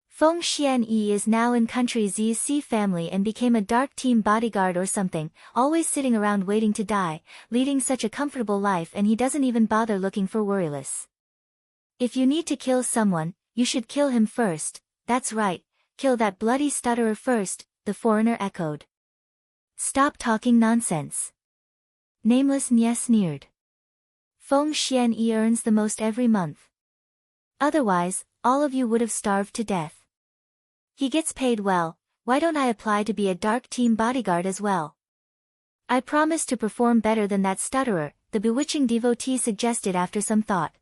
Feng Xianyi is now in Country Z's C family and became a dark team bodyguard or something, always sitting around waiting to die, leading such a comfortable life, and he doesn't even bother looking for Worryless. If you need to kill someone, you should kill him first. That's right, kill that bloody stutterer first, the foreigner echoed. Stop talking nonsense. Nameless Nye sneered. Feng Xianyi earns the most every month. Otherwise, all of you would have starved to death. He gets paid well, why don't I apply to be a dark team bodyguard as well? I promise to perform better than that stutterer, the bewitching devotee suggested after some thought.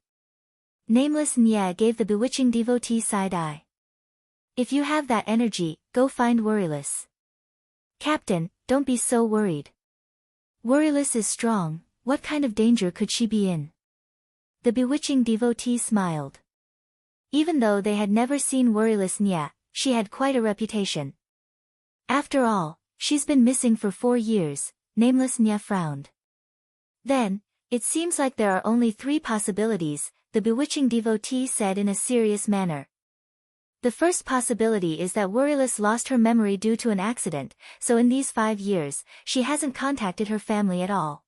Nameless Nye gave the bewitching devotee side-eye. If you have that energy, go find Worryless. Captain, don't be so worried. Worryless is strong, what kind of danger could she be in? The bewitching devotee smiled. Even though they had never seen Worryless Nye, she had quite a reputation. After all, she's been missing for 4 years, Nameless Nye frowned. Then, it seems like there are only 3 possibilities, the bewitching devotee said in a serious manner. The first possibility is that Worryless lost her memory due to an accident, so in these 5 years, she hasn't contacted her family at all.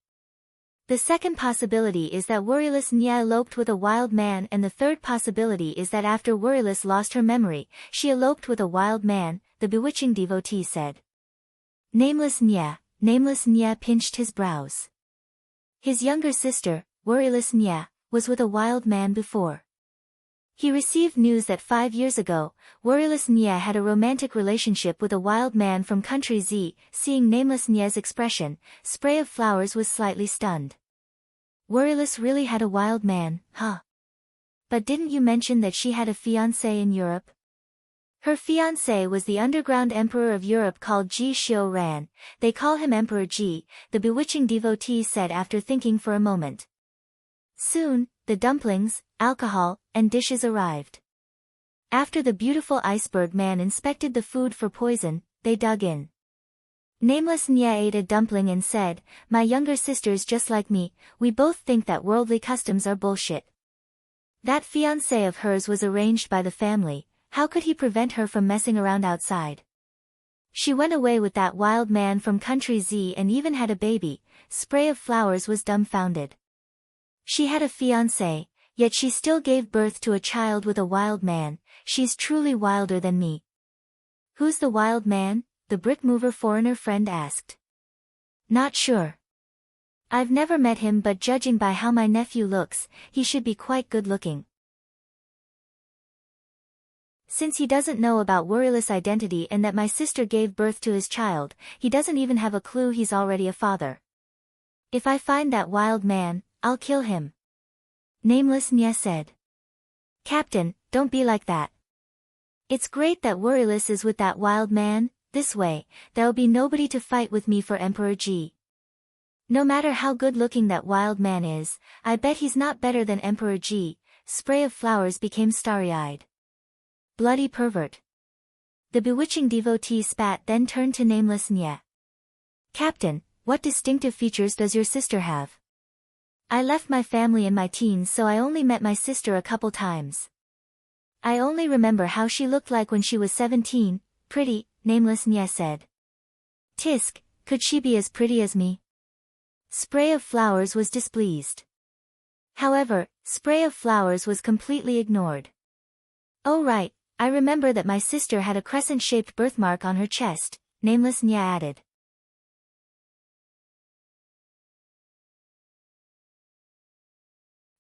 The second possibility is that Worryless Nye eloped with a wild man, and the third possibility is that after Worryless lost her memory, she eloped with a wild man, the bewitching devotee said. Nameless Nye pinched his brows. His younger sister, Worryless Nye, was with a wild man before. He received news that 5 years ago, Worryless Nye had a romantic relationship with a wild man from Country Z. Seeing Nameless Nye's expression, Spray of Flowers was slightly stunned. Worryless really had a wild man, huh? But didn't you mention that she had a fiancé in Europe? Her fiancé was the underground emperor of Europe called Ji Xiu Ran, they call him Emperor Ji, the bewitching devotee said after thinking for a moment. Soon, the dumplings, alcohol, and dishes arrived. After the beautiful iceberg man inspected the food for poison, they dug in. Nameless Nye ate a dumpling and said, "My younger sister's just like me, we both think that worldly customs are bullshit. That fiancé of hers was arranged by the family, how could he prevent her from messing around outside? She went away with that wild man from Country Z and even had a baby." Spray of Flowers was dumbfounded. She had a fiancé, yet she still gave birth to a child with a wild man, she's truly wilder than me. Who's the wild man? The brick mover foreigner friend asked. Not sure. I've never met him, but judging by how my nephew looks, he should be quite good looking. Since he doesn't know about Worryless' identity and that my sister gave birth to his child, he doesn't even have a clue he's already a father. If I find that wild man, I'll kill him. Nameless Nye said. Captain, don't be like that. It's great that Worryless is with that wild man, this way, there'll be nobody to fight with me for Emperor Ji. No matter how good-looking that wild man is, I bet he's not better than Emperor Ji. Spray of Flowers became starry-eyed. Bloody pervert. The bewitching devotee spat, then turned to Nameless Nye. Captain, what distinctive features does your sister have? I left my family in my teens, so I only met my sister a couple times. I only remember how she looked like when she was 17, pretty, Nameless Nye said. Tisk, could she be as pretty as me? Spray of Flowers was displeased. However, Spray of Flowers was completely ignored. "Oh right, I remember that my sister had a crescent-shaped birthmark on her chest," Nameless Nya added.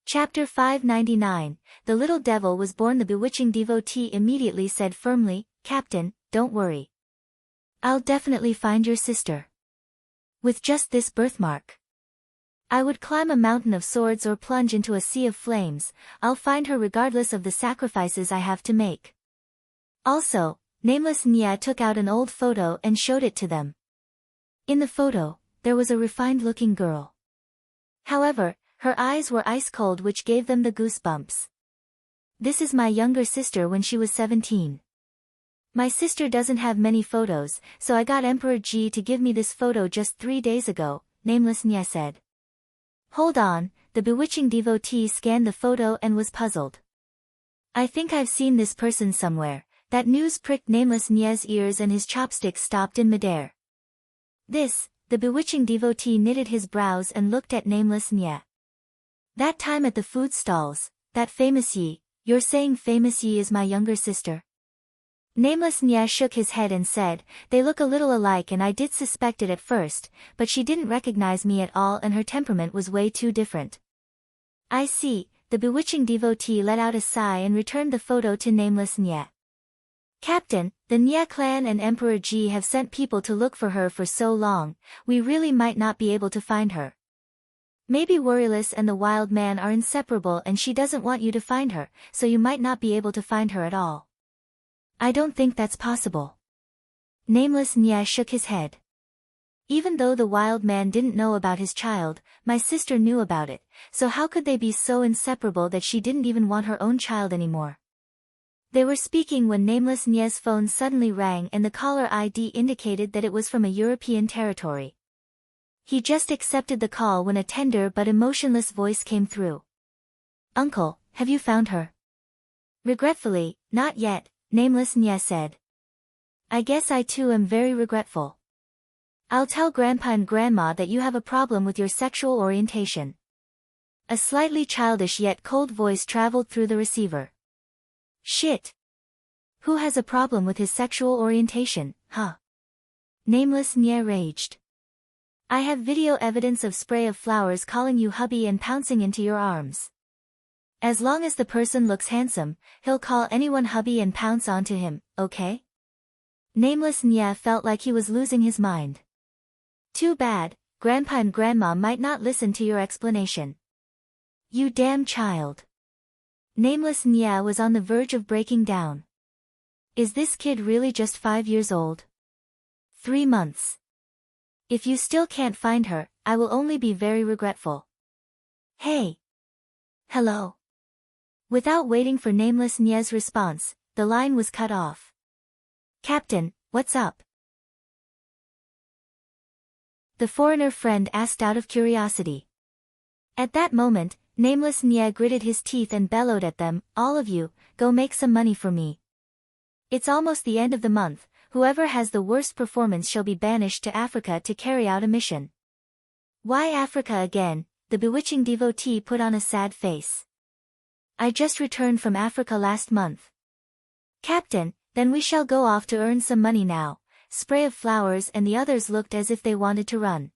Chapter 599, The Little Devil Was Born. The bewitching devotee immediately said firmly, "Captain, don't worry. I'll definitely find your sister. With just this birthmark. I would climb a mountain of swords or plunge into a sea of flames, I'll find her regardless of the sacrifices I have to make." Also, Nameless Nya took out an old photo and showed it to them. In the photo, there was a refined-looking girl. However, her eyes were ice cold, which gave them the goosebumps. "This is my younger sister when she was 17. My sister doesn't have many photos, so I got Emperor Ji to give me this photo just 3 days ago," Nameless Nya said. "Hold on," the bewitching devotee scanned the photo and was puzzled. "I think I've seen this person somewhere." That news pricked Nameless Nya's ears and his chopsticks stopped in midair. The bewitching devotee knitted his brows and looked at Nameless Nya. "That time at the food stalls, that famous Yi, you're saying famous Yi is my younger sister?" Nameless Nya shook his head and said, "They look a little alike and I did suspect it at first, but she didn't recognize me at all and her temperament was way too different." "I see," the bewitching devotee let out a sigh and returned the photo to Nameless Nya. "Captain, the Nya clan and Emperor Ji have sent people to look for her for so long, we really might not be able to find her. Maybe Worryless and the Wild Man are inseparable and she doesn't want you to find her, so you might not be able to find her at all." "I don't think that's possible." Nameless Nya shook his head. "Even though the Wild Man didn't know about his child, my sister knew about it, so how could they be so inseparable that she didn't even want her own child anymore?" They were speaking when Nameless Nya's phone suddenly rang and the caller ID indicated that it was from a European territory. He just accepted the call when a tender but emotionless voice came through. "Uncle, have you found her?" "Regretfully, not yet," Nameless Nya said. "I guess I too am very regretful. I'll tell Grandpa and Grandma that you have a problem with your sexual orientation." A slightly childish yet cold voice traveled through the receiver. "Shit. Who has a problem with his sexual orientation, huh?" Nameless Nya raged. "I have video evidence of Spray of Flowers calling you hubby and pouncing into your arms. As long as the person looks handsome, he'll call anyone hubby and pounce onto him, okay?" Nameless Nya felt like he was losing his mind. "Too bad, Grandpa and Grandma might not listen to your explanation." "You damn child." Nameless Nya was on the verge of breaking down. Is this kid really just 5 years old? 3 months. If you still can't find her, I will only be very regretful. Hey. Hello. Without waiting for Nameless Nya's response, the line was cut off. "Captain, what's up?" the foreigner friend asked out of curiosity. At that moment, Nameless Nya gritted his teeth and bellowed at them, "All of you, go make some money for me. It's almost the end of the month, whoever has the worst performance shall be banished to Africa to carry out a mission." "Why Africa again?" the bewitching devotee put on a sad face. "I just returned from Africa last month." "Captain, then we shall go off to earn some money now." Spray of Flowers and the others looked as if they wanted to run.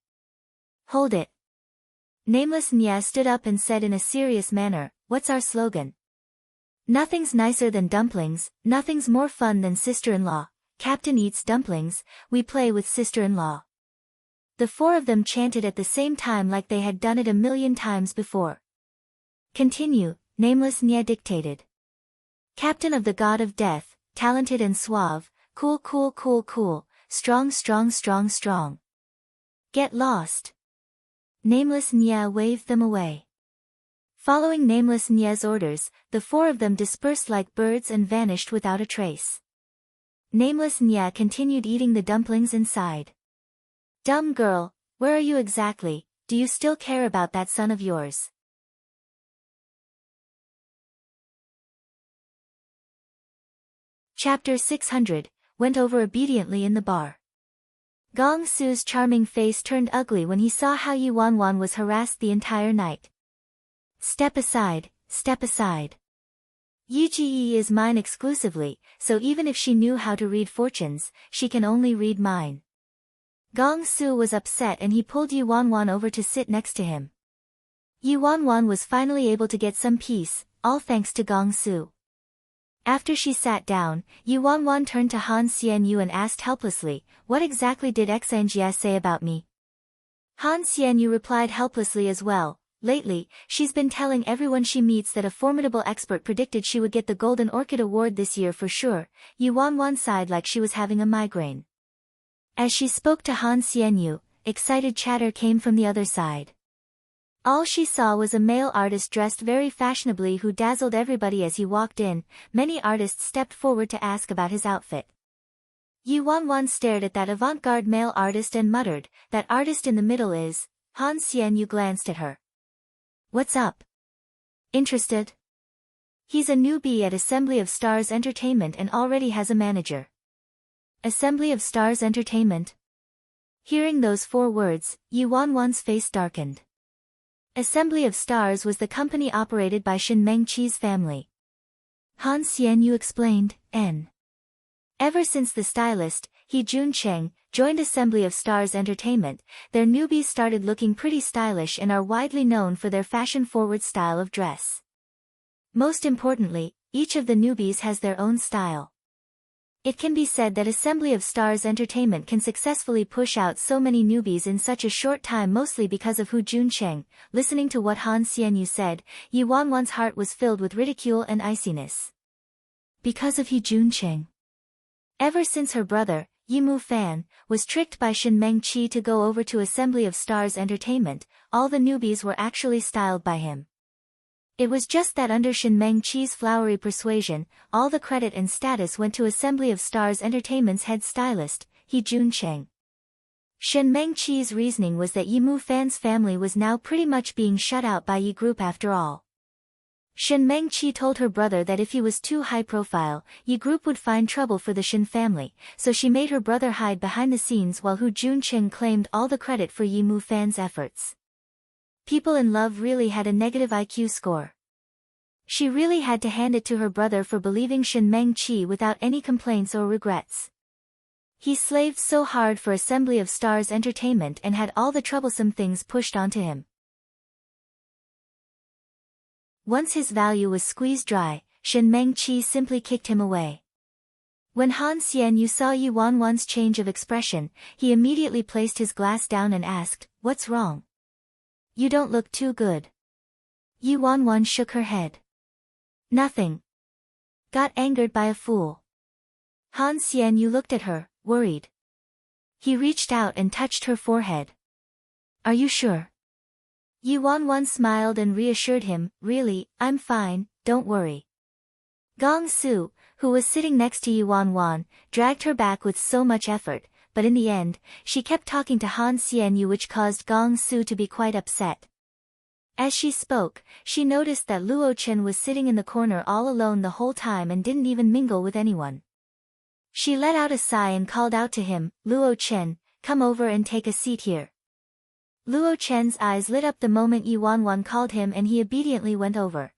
"Hold it." Nameless Nya stood up and said in a serious manner, "What's our slogan?" "Nothing's nicer than dumplings, nothing's more fun than sister-in-law. Captain eats dumplings, we play with sister-in-law." The 4 of them chanted at the same time like they had done it a million times before. "Continue," Nameless Nya dictated. "Captain of the God of Death, talented and suave, cool cool cool cool, strong strong strong strong. Get lost." Nameless Nya waved them away. Following Nameless Nya's orders, the 4 of them dispersed like birds and vanished without a trace. Nameless Nya continued eating the dumplings inside. "Dumb girl, where are you exactly? Do you still care about that son of yours?" Chapter 600, Went over obediently in the bar. Gong Su's charming face turned ugly when he saw how Yi Wanwan was harassed the entire night. Step aside, step aside. Yuji is mine exclusively, so even if she knew how to read fortunes, she can only read mine. Gong Su was upset and he pulled Yu Wanwan over to sit next to him. Yu Wanwan was finally able to get some peace, all thanks to Gong Su. After she sat down, Yu Wanwan turned to Han Xianyu and asked helplessly, "What exactly did Xanjia say about me?" Han Xianyu replied helplessly as well, "Lately, she's been telling everyone she meets that a formidable expert predicted she would get the Golden Orchid Award this year for sure." Yu Wanwan sighed like she was having a migraine. As she spoke to Han Xianyu, excited chatter came from the other side. All she saw was a male artist dressed very fashionably who dazzled everybody as he walked in. Many artists stepped forward to ask about his outfit. Yu Wanwan stared at that avant-garde male artist and muttered, "That artist in the middle is..." Han Xianyu glanced at her. "What's up? Interested?" "He's a newbie at Assembly of Stars Entertainment and already has a manager." Assembly of Stars Entertainment? Hearing those 4 words, Yu Wanwan's face darkened. Assembly of Stars was the company operated by Shin Mengqi's family. Han Xianyu explained, Ever since the stylist, He Juncheng, joined Assembly of Stars Entertainment, their newbies started looking pretty stylish and are widely known for their fashion-forward style of dress. Most importantly, each of the newbies has their own style. It can be said that Assembly of Stars Entertainment can successfully push out so many newbies in such a short time mostly because of Hu Juncheng. Listening to what Han Xianyu said, Yu Wanwan's heart was filled with ridicule and iciness. Because of Hu Juncheng. Ever since her brother, Yimu Fan, was tricked by Shin Mengqi to go over to Assembly of Stars Entertainment, all the newbies were actually styled by him. It was just that under Shin Mengqi's flowery persuasion, all the credit and status went to Assembly of Stars Entertainment's head stylist, He Juncheng. Shin Mengqi's reasoning was that Yimu Fan's family was now pretty much being shut out by Yi Group after all. Shin Mengqi told her brother that if he was too high-profile, Yi Group would find trouble for the Shin family, so she made her brother hide behind the scenes while Hu Juncheng claimed all the credit for Yimu Fan's efforts. People in love really had a negative IQ score. She really had to hand it to her brother for believing Shin Mengqi without any complaints or regrets. He slaved so hard for Assembly of Stars Entertainment and had all the troublesome things pushed onto him. Once his value was squeezed dry, Shin Mengqi simply kicked him away. When Han Xianyu saw Yu Wanwan's change of expression, he immediately placed his glass down and asked, "What's wrong? You don't look too good." Yu Wanwan shook her head. "Nothing. Got angered by a fool." Han Xianyu looked at her, worried. He reached out and touched her forehead. "Are you sure?" Yu Wanwan smiled and reassured him, "Really, I'm fine, don't worry." Gong Su, who was sitting next to Yu Wanwan, dragged her back with so much effort, but in the end, she kept talking to Han Xianyu which caused Gong Su to be quite upset. As she spoke, she noticed that Luo Chen was sitting in the corner all alone the whole time and didn't even mingle with anyone. She let out a sigh and called out to him, "Luo Chen, come over and take a seat here." Luo Chen's eyes lit up the moment Yu Wanwan called him and he obediently went over.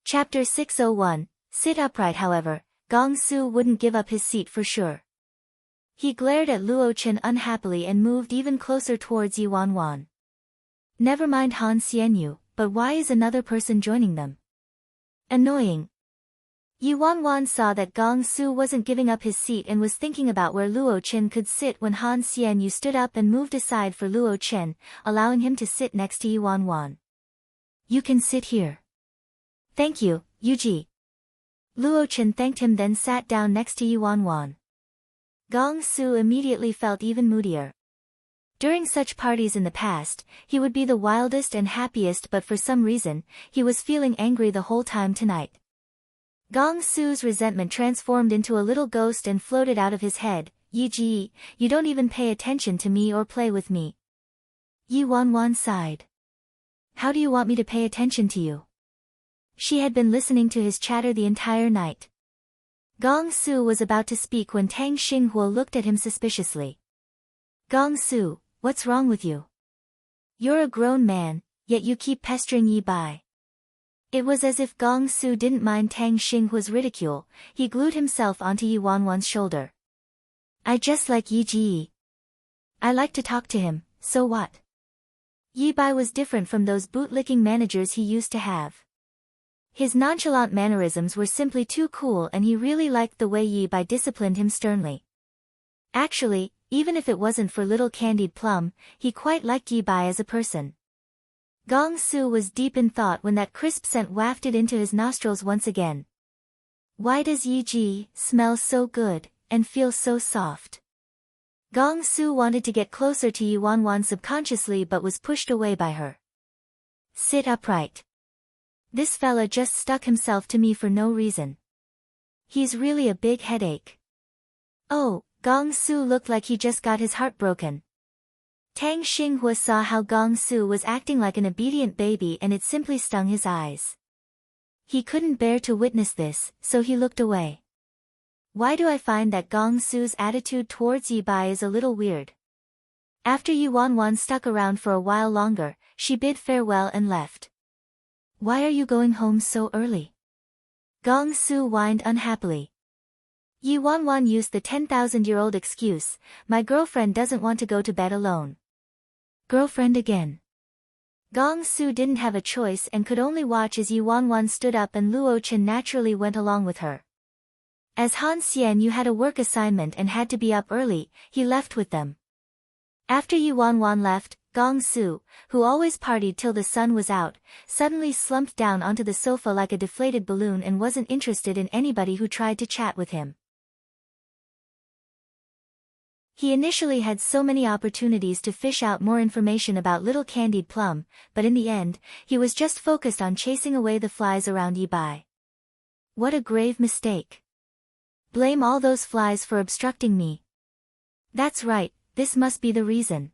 Chapter 601, Sit upright. However, Gong Su wouldn't give up his seat for sure. He glared at Luo Chen unhappily and moved even closer towards Yu Wanwan. "Never mind Han Xianyu, but why is another person joining them? Annoying." Yu Wanwan saw that Gong Su wasn't giving up his seat and was thinking about where Luo Chen could sit when Han Xianyu stood up and moved aside for Luo Chen, allowing him to sit next to Yu Wanwan. "You can sit here." "Thank you, Yuji." Luo Chen thanked him then sat down next to Yu Wanwan. Gong Su immediately felt even moodier. During such parties in the past, he would be the wildest and happiest, but for some reason, he was feeling angry the whole time tonight. Gong Su's resentment transformed into a little ghost and floated out of his head. "Yi, you don't even pay attention to me or play with me." Yu Wanwan sighed. "How do you want me to pay attention to you?" She had been listening to his chatter the entire night. Gong Su was about to speak when Tang Xinghua looked at him suspiciously. Gong Su, what's wrong with you? You're a grown man, yet you keep pestering Yi Bai. It was as if Gong Su didn't mind Tang Xinghua's ridicule. He glued himself onto Yi Wanwan's shoulder. I just like Yi Ji. I like to talk to him, so what? Yi Bai was different from those bootlicking managers he used to have. His nonchalant mannerisms were simply too cool, and he really liked the way Yi Bai disciplined him sternly. Actually, even if it wasn't for little Candied Plum, he quite liked Yi Bai as a person. Gong Su was deep in thought when that crisp scent wafted into his nostrils once again. Why does Yi Ji smell so good, and feel so soft? Gong Su wanted to get closer to Yi Wanwan subconsciously but was pushed away by her. Sit upright. This fella just stuck himself to me for no reason. He's really a big headache. Oh, Gong Su looked like he just got his heart broken. Tang Xinghua saw how Gong Su was acting like an obedient baby, and it simply stung his eyes. He couldn't bear to witness this, so he looked away. Why do I find that Gong Su's attitude towards Yi Bai is a little weird? After Yi Wanwan stuck around for a while longer, she bid farewell and left. Why are you going home so early? Gong Su whined unhappily. Yi Wanwan used the 10,000-year-old excuse, my girlfriend doesn't want to go to bed alone. Girlfriend again. Gong Su didn't have a choice and could only watch as Yi Wanwan stood up, and Luo Chen naturally went along with her. As Han Xian Yu had a work assignment and had to be up early, he left with them. After Yi Wanwan left, Gong Su, who always partied till the sun was out, suddenly slumped down onto the sofa like a deflated balloon and wasn't interested in anybody who tried to chat with him. He initially had so many opportunities to fish out more information about little Candied Plum, but in the end, he was just focused on chasing away the flies around Yi Bai. What a grave mistake. Blame all those flies for obstructing me. That's right, this must be the reason.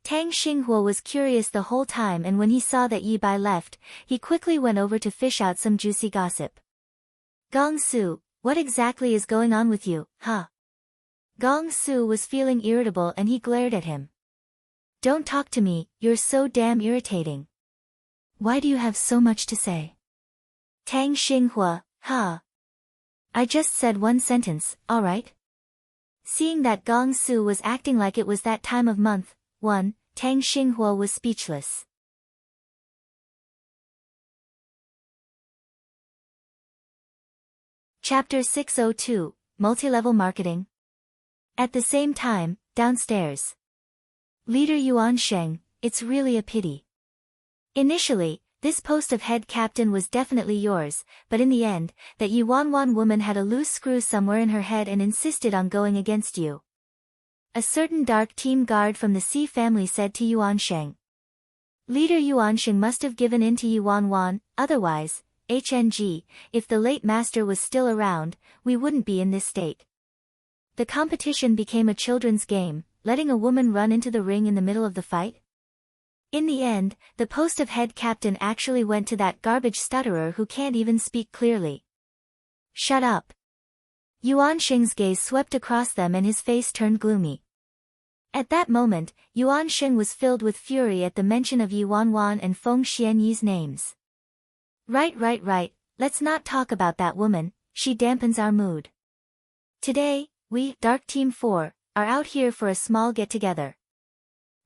Tang Xinghua was curious the whole time, and when he saw that Yi Bai left, he quickly went over to fish out some juicy gossip. Gong Su, what exactly is going on with you, huh? Gong Su was feeling irritable and he glared at him. Don't talk to me, you're so damn irritating. Why do you have so much to say? Tang Xinghua, huh? I just said one sentence, alright? Seeing that Gong Su was acting like it was that time of month, Tang Xinghua was speechless. Chapter 602, Multi-Level Marketing. At the same time, downstairs. Leader Yuan Sheng, it's really a pity. Initially, this post of head captain was definitely yours, but in the end, that Yi Wanwan woman had a loose screw somewhere in her head and insisted on going against you. A certain dark team guard from the Xi family said to Yuan Sheng. Leader Yuan Sheng must have given in to Yi Wanwan, otherwise, HNG, if the late master was still around, we wouldn't be in this state. The competition became a children's game, letting a woman run into the ring in the middle of the fight. In the end, the post of head captain actually went to that garbage stutterer who can't even speak clearly. Shut up. Yuan Sheng's gaze swept across them and his face turned gloomy. At that moment, Yuan Sheng was filled with fury at the mention of Yi Wanwan and Feng Xianyi's names. Right, let's not talk about that woman, she dampens our mood. Today, we, Dark Team 4, are out here for a small get-together.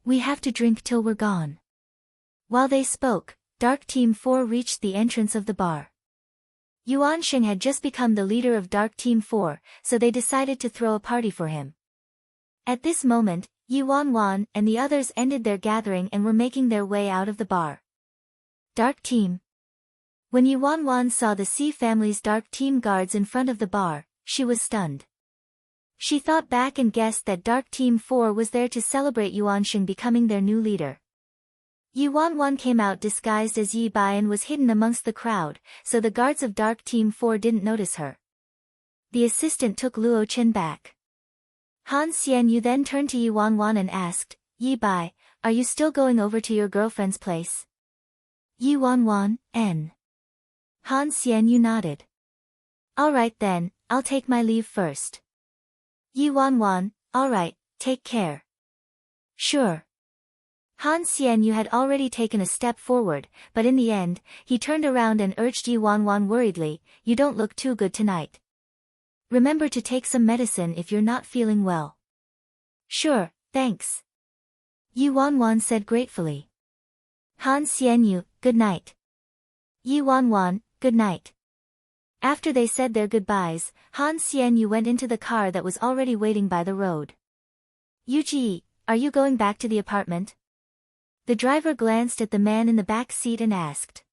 We have to drink till we're gone. While they spoke, Dark Team 4 reached the entrance of the bar. Yuan Sheng had just become the leader of Dark Team 4, so they decided to throw a party for him. At this moment, Yi Wanwan and the others ended their gathering and were making their way out of the bar. Dark Team. When Yi Wanwan saw the Xi family's Dark Team guards in front of the bar, she was stunned. She thought back and guessed that Dark Team 4 was there to celebrate Yuan Sheng becoming their new leader. Yi Wanwan came out disguised as Yi Bai and was hidden amongst the crowd, so the guards of Dark Team 4 didn't notice her. The assistant took Luo Chen back. Han Xian Yu then turned to Yi Wanwan and asked, Yi Bai, are you still going over to your girlfriend's place? Yi Wanwan, N. Han Xian Yu nodded. Alright then, I'll take my leave first. Yi Wanwan, alright, take care. Sure. Han Xianyu had already taken a step forward, but in the end, he turned around and urged Yi Wanwan worriedly, "You don't look too good tonight. Remember to take some medicine if you're not feeling well." "Sure, thanks," Yi Wanwan said gratefully. Han Xianyu, good night. Yi Wanwan, good night. After they said their goodbyes, Han Xianyu went into the car that was already waiting by the road. "Yuji, are you going back to the apartment?" The driver glanced at the man in the back seat and asked.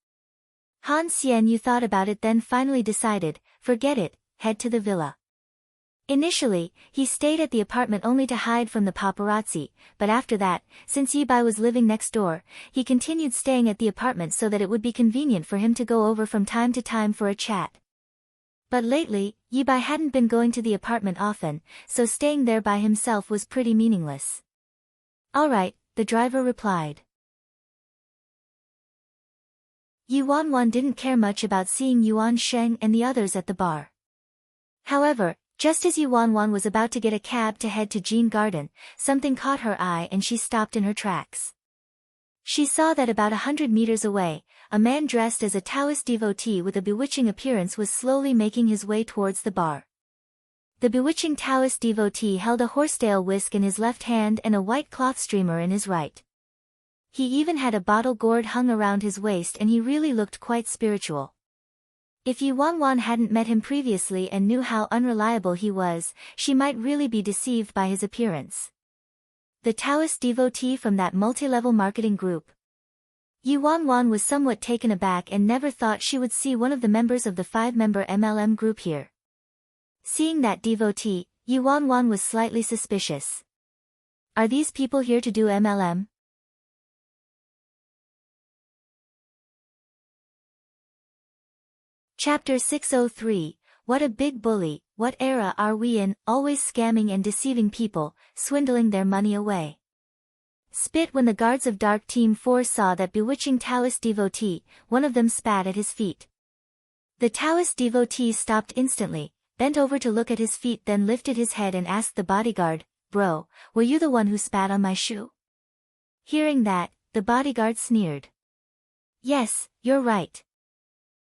Han Xianyu thought about it, then finally decided, forget it, head to the villa. Initially, he stayed at the apartment only to hide from the paparazzi, but after that, since Yi Bai was living next door, he continued staying at the apartment so that it would be convenient for him to go over from time to time for a chat. But lately, Yi Bai hadn't been going to the apartment often, so staying there by himself was pretty meaningless. "Alright," the driver replied. Yi Wanwan didn't care much about seeing Yuan Sheng and the others at the bar. However, just as Yi Wanwan was about to get a cab to head to Jean Garden, something caught her eye and she stopped in her tracks. She saw that about 100 meters away, a man dressed as a Taoist devotee with a bewitching appearance was slowly making his way towards the bar. The bewitching Taoist devotee held a horsetail whisk in his left hand and a white cloth streamer in his right. He even had a bottle gourd hung around his waist and he really looked quite spiritual. If Yi Wanwan hadn't met him previously and knew how unreliable he was, she might really be deceived by his appearance. The Taoist devotee from that multi-level marketing group. Yi Wanwan was somewhat taken aback and never thought she would see one of the members of the 5-member MLM group here. Seeing that devotee, Yi Wanwan was slightly suspicious. Are these people here to do MLM? Chapter 603, What a big bully, what era are we in, always scamming and deceiving people, swindling their money away. Spit. When the guards of Dark Team 4 saw that bewitching Taoist devotee, one of them spat at his feet. The Taoist devotee stopped instantly, bent over to look at his feet, then lifted his head and asked the bodyguard, "Bro, were you the one who spat on my shoe?" Hearing that, the bodyguard sneered. "Yes, you're right.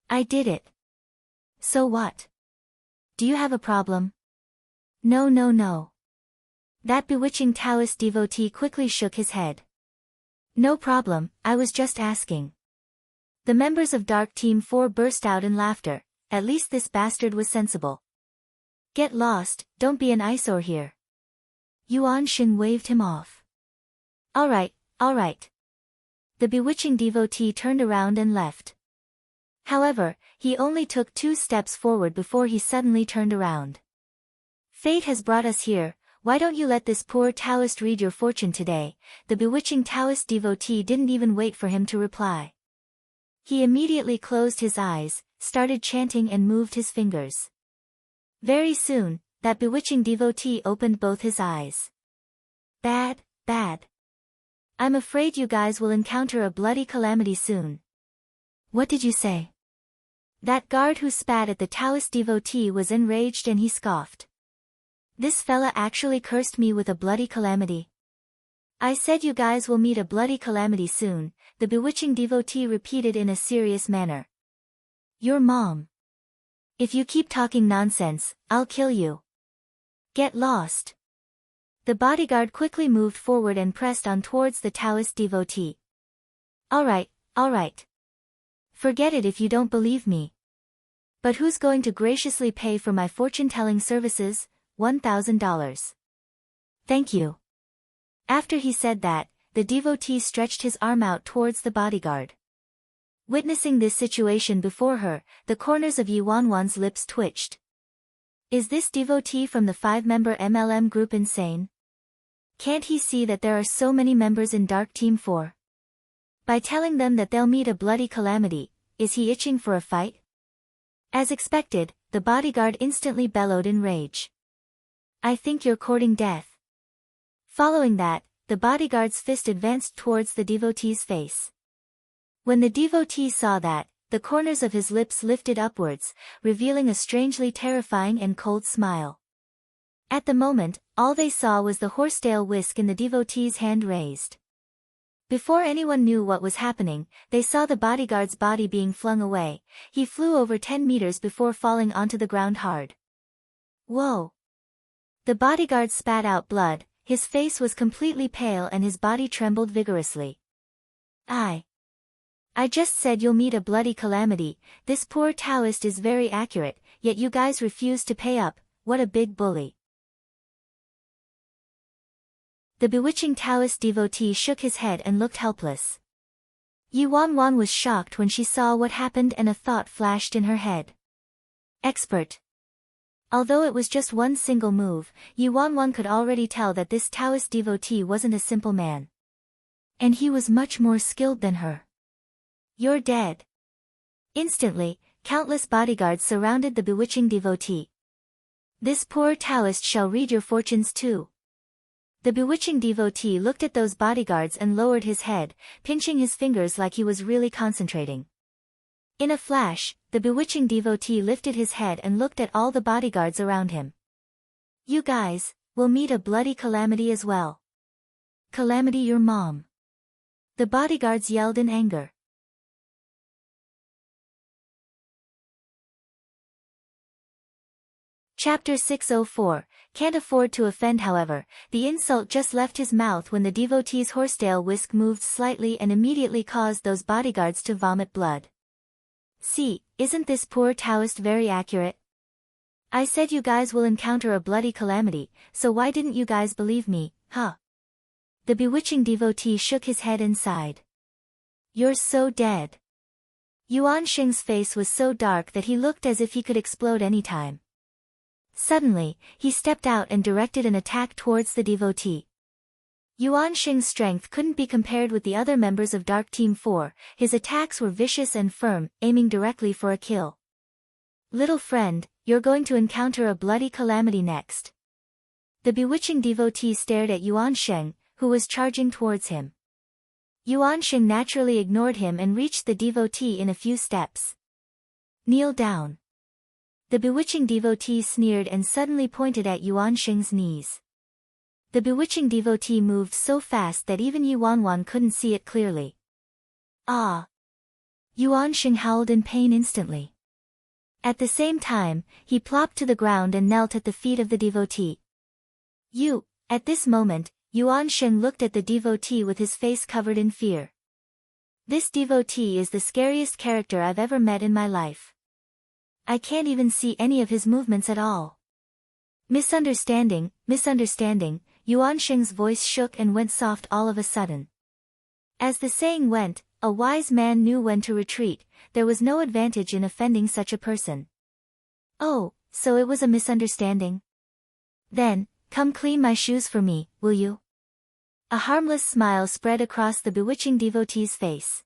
I did it." "So what? Do you have a problem?" No. That bewitching Taoist devotee quickly shook his head. "No problem, I was just asking." The members of Dark Team 4 burst out in laughter. At least this bastard was sensible. "Get lost, don't be an eyesore here." Yuan Sheng waved him off. Alright. The bewitching devotee turned around and left. However, he only took 2 steps forward before he suddenly turned around. "Fate has brought us here, why don't you let this poor Taoist read your fortune today?" The bewitching Taoist devotee didn't even wait for him to reply. He immediately closed his eyes, started chanting and moved his fingers. Very soon, that bewitching devotee opened both his eyes. Bad. I'm afraid you guys will encounter a bloody calamity soon." "What did you say?" That guard who spat at the Taoist devotee was enraged and he scoffed. "This fella actually cursed me with a bloody calamity." "I said you guys will meet a bloody calamity soon," the bewitching devotee repeated in a serious manner. "Your mom. If you keep talking nonsense, I'll kill you. Get lost." The bodyguard quickly moved forward and pressed on towards the Taoist devotee. Alright. Forget it if you don't believe me. But who's going to graciously pay for my fortune-telling services? $1,000. Thank you." After he said that, the devotee stretched his arm out towards the bodyguard. Witnessing this situation before her, the corners of Yi Wanwan's lips twitched. Is this devotee from the 5-member MLM group insane? Can't he see that there are so many members in Dark Team 4? By telling them that they'll meet a bloody calamity, is he itching for a fight? As expected, the bodyguard instantly bellowed in rage. "I think you're courting death." Following that, the bodyguard's fist advanced towards the devotee's face. When the devotee saw that, the corners of his lips lifted upwards, revealing a strangely terrifying and cold smile. At the moment, all they saw was the horsetail whisk in the devotee's hand raised. Before anyone knew what was happening, they saw the bodyguard's body being flung away. He flew over 10 meters before falling onto the ground hard. Whoa! The bodyguard spat out blood, his face was completely pale and his body trembled vigorously. I just said you'll meet a bloody calamity. This poor Taoist is very accurate, yet you guys refuse to pay up. What a big bully. The bewitching Taoist devotee shook his head and looked helpless. Yuan Wan was shocked when she saw what happened and a thought flashed in her head. Expert. Although it was just one single move, Yuan Wan could already tell that this Taoist devotee wasn't a simple man. And he was much more skilled than her. You're dead. Instantly, countless bodyguards surrounded the bewitching devotee. This poor Taoist shall read your fortunes too. The bewitching devotee looked at those bodyguards and lowered his head, pinching his fingers like he was really concentrating. In a flash, the bewitching devotee lifted his head and looked at all the bodyguards around him. You guys will meet a bloody calamity as well. Calamity your mom. The bodyguards yelled in anger. Chapter 604, Can't afford to offend. However, the insult just left his mouth when the devotee's horsetail whisk moved slightly and immediately caused those bodyguards to vomit blood. See, isn't this poor Taoist very accurate? I said you guys will encounter a bloody calamity, so why didn't you guys believe me, huh? The bewitching devotee shook his head and sighed. You're so dead. Yuan Xing's face was so dark that he looked as if he could explode any time. Suddenly, he stepped out and directed an attack towards the devotee. Yuan Xing's strength couldn't be compared with the other members of Dark Team 4, his attacks were vicious and firm, aiming directly for a kill. Little friend, you're going to encounter a bloody calamity next. The bewitching devotee stared at Yuan Xing, who was charging towards him. Yuan Xing naturally ignored him and reached the devotee in a few steps. Kneel down. The bewitching devotee sneered and suddenly pointed at Yuan Xing's knees. The bewitching devotee moved so fast that even Yuan Wan couldn't see it clearly. Ah! Yuan Xing howled in pain instantly. At the same time, he plopped to the ground and knelt at the feet of the devotee. At this moment, Yuan Xing looked at the devotee with his face covered in fear. This devotee is the scariest character I've ever met in my life. I can't even see any of his movements at all. Misunderstanding, Yuan Xing's voice shook and went soft all of a sudden. As the saying went, a wise man knew when to retreat, there was no advantage in offending such a person. Oh, so it was a misunderstanding? Then, come clean my shoes for me, will you? A harmless smile spread across the bewitching devotee's face.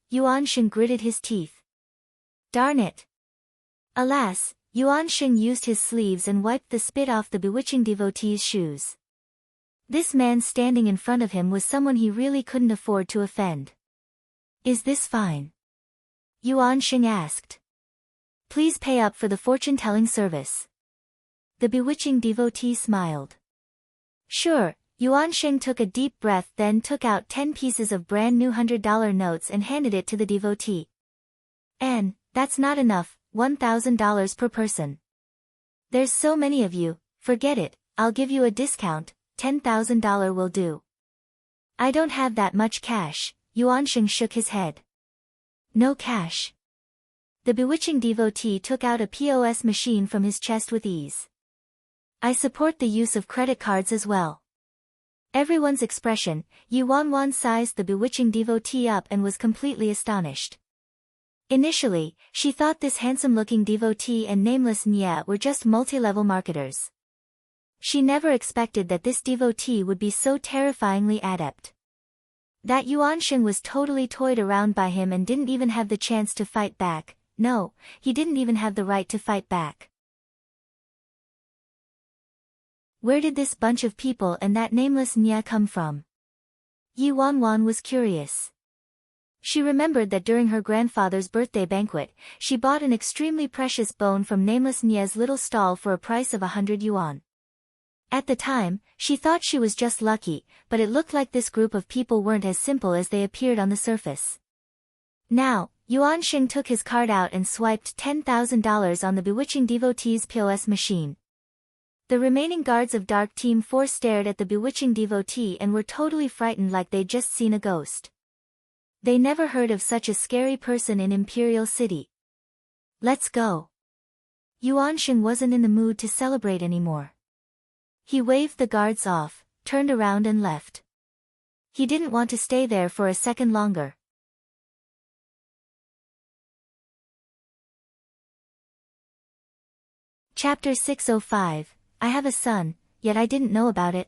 Yuan Xing gritted his teeth. Darn it! Alas, Yuan Xing used his sleeves and wiped the spit off the bewitching devotee's shoes. This man standing in front of him was someone he really couldn't afford to offend. Is this fine? Yuan Xing asked. Please pay up for the fortune-telling service. The bewitching devotee smiled. Sure. Yuan Xing took a deep breath, then took out 10 pieces of brand new $100 notes and handed it to the devotee. And, that's not enough, $1,000 per person. There's so many of you, forget it, I'll give you a discount, $10,000 will do. I don't have that much cash, Yuan Xing shook his head. No cash. The bewitching devotee took out a POS machine from his chest with ease. I support the use of credit cards as well. Everyone's expression, Yuan Wan sized the bewitching devotee up and was completely astonished. Initially, she thought this handsome-looking devotee and nameless Nya were just multi-level marketers. She never expected that this devotee would be so terrifyingly adept. That Yuan Xing was totally toyed around by him and didn't even have the chance to fight back. No, he didn't even have the right to fight back. Where did this bunch of people and that nameless Nya come from? Yuan Wan was curious. She remembered that during her grandfather's birthday banquet, she bought an extremely precious bone from nameless Nie's little stall for a price of 100 yuan. At the time, she thought she was just lucky, but it looked like this group of people weren't as simple as they appeared on the surface. Now, Yuan Xing took his card out and swiped $10,000 on the bewitching devotee's POS machine. The remaining guards of Dark Team 4 stared at the bewitching devotee and were totally frightened like they'd just seen a ghost. They never heard of such a scary person in Imperial City. Let's go. Yuan Xing wasn't in the mood to celebrate anymore. He waved the guards off, turned around and left. He didn't want to stay there for a second longer. Chapter 605, I have a son, yet I didn't know about it.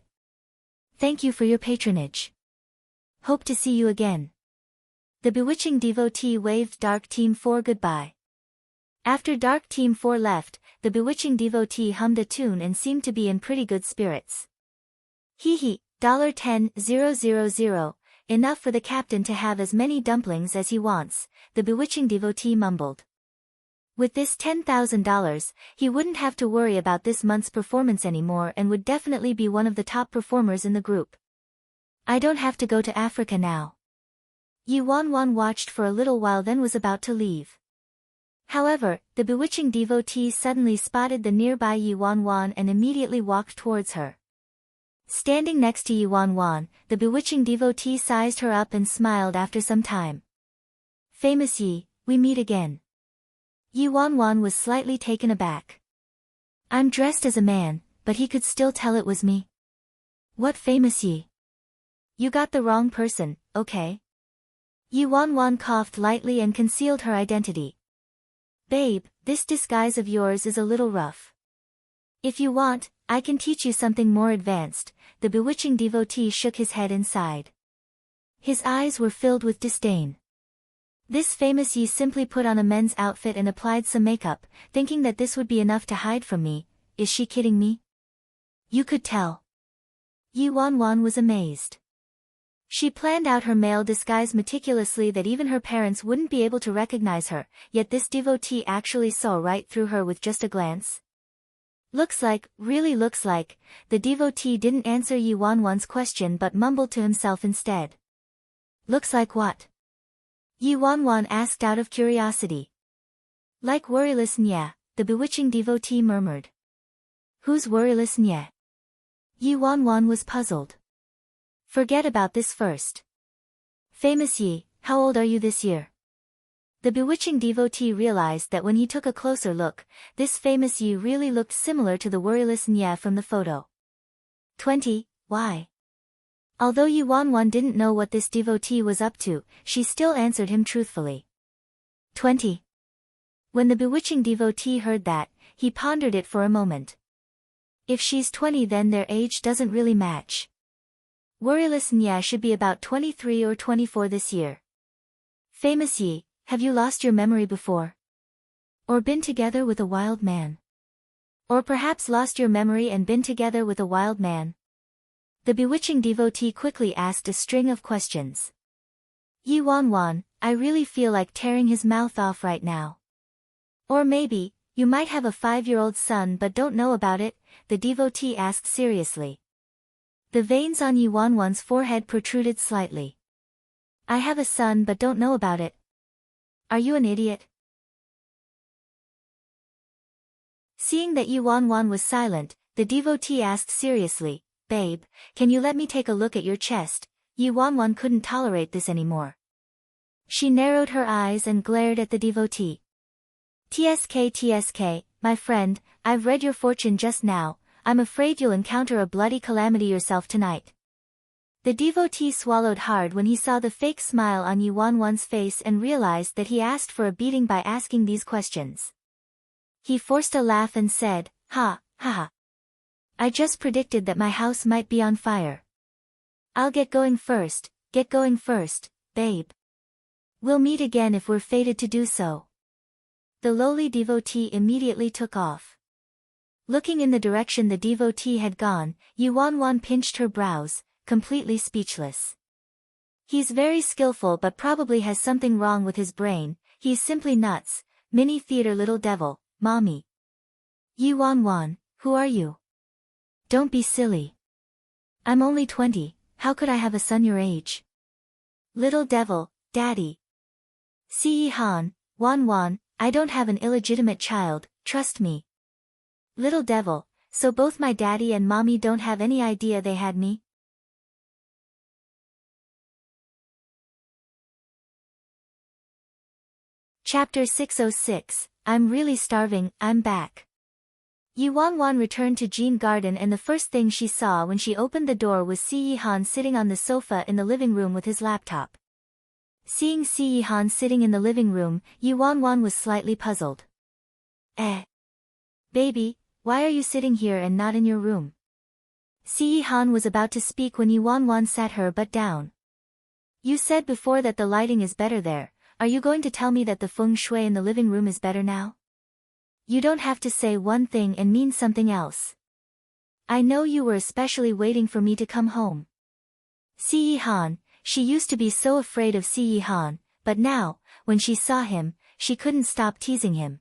Thank you for your patronage. Hope to see you again. The bewitching devotee waved Dark Team 4 goodbye. After Dark Team 4 left, the bewitching devotee hummed a tune and seemed to be in pretty good spirits. Hee hee, $10,000, enough for the captain to have as many dumplings as he wants, the bewitching devotee mumbled. With this $10,000, he wouldn't have to worry about this month's performance anymore and would definitely be one of the top performers in the group. I don't have to go to Africa now. Yi Wanwan watched for a little while then was about to leave. However, the bewitching devotee suddenly spotted the nearby Yi Wanwan and immediately walked towards her. Standing next to Yi Wanwan, the bewitching devotee sized her up and smiled after some time. Famous Yi, we meet again. Yi Wanwan was slightly taken aback. I'm dressed as a man, but he could still tell it was me. What famous Yi? You got the wrong person, okay? Yi Wanwan coughed lightly and concealed her identity. Babe, this disguise of yours is a little rough. If you want, I can teach you something more advanced. The bewitching devotee shook his head and sighed. His eyes were filled with disdain. This famous Yi simply put on a men's outfit and applied some makeup, thinking that this would be enough to hide from me. Is she kidding me? You could tell. Yi Wanwan was amazed. She planned out her male disguise meticulously that even her parents wouldn't be able to recognize her, yet this devotee actually saw right through her with just a glance. Looks like, really looks like, the devotee didn't answer Yi Wanwan's question but mumbled to himself instead. Looks like what? Yi Wanwan asked out of curiosity. Like worryless Nye, the bewitching devotee murmured. Who's worryless Nye? Yi Wanwan was puzzled. Forget about this first. Famous Yi, how old are you this year? The bewitching devotee realized that when he took a closer look, this famous Yi really looked similar to the worryless Nye from the photo. 20, why? Although Yi Wanwan didn't know what this devotee was up to, she still answered him truthfully. 20. When the bewitching devotee heard that, he pondered it for a moment. If she's 20 then their age doesn't really match. Worryless Nye should be about 23 or 24 this year. Famous Yi, have you lost your memory before? Or been together with a wild man? Or perhaps lost your memory and been together with a wild man? The bewitching devotee quickly asked a string of questions. Yi Wanwan, I really feel like tearing his mouth off right now. Or maybe, you might have a 5-year-old son but don't know about it, the devotee asked seriously. The veins on Yi Wanwan's forehead protruded slightly. I have a son but don't know about it. Are you an idiot? Seeing that Yi Wanwan was silent, the devotee asked seriously, Babe, can you let me take a look at your chest? Yi Wanwan couldn't tolerate this anymore. She narrowed her eyes and glared at the devotee. TSK, my friend, I've read your fortune just now. I'm afraid you'll encounter a bloody calamity yourself tonight. The devotee swallowed hard when he saw the fake smile on Yi Wanwan's face and realized that he asked for a beating by asking these questions. He forced a laugh and said, Ha, ha ha. I just predicted that my house might be on fire. I'll get going first, babe. We'll meet again if we're fated to do so. The lowly devotee immediately took off. Looking in the direction the devotee had gone, Yi Wanwan pinched her brows, completely speechless. He's very skillful but probably has something wrong with his brain. He's simply nuts. Mini theater little devil, mommy. Yi Wan, who are you? Don't be silly. I'm only 20, how could I have a son your age? Little devil, daddy. Si Han, Wan, I don't have an illegitimate child, trust me. Little devil, so both my daddy and mommy don't have any idea they had me? Chapter 606, I'm really starving, I'm back. Yi Wan returned to Jean Garden and the first thing she saw when she opened the door was Si Han sitting on the sofa in the living room with his laptop. Seeing Si Han sitting in the living room, Yi Wan was slightly puzzled. Baby, why are you sitting here and not in your room? Si Han was about to speak when Yi Wan sat her butt down. You said before that the lighting is better there. Are you going to tell me that the feng shui in the living room is better now? You don't have to say one thing and mean something else. I know you were especially waiting for me to come home. Si Han, she used to be so afraid of Si Han, but now, when she saw him, she couldn't stop teasing him.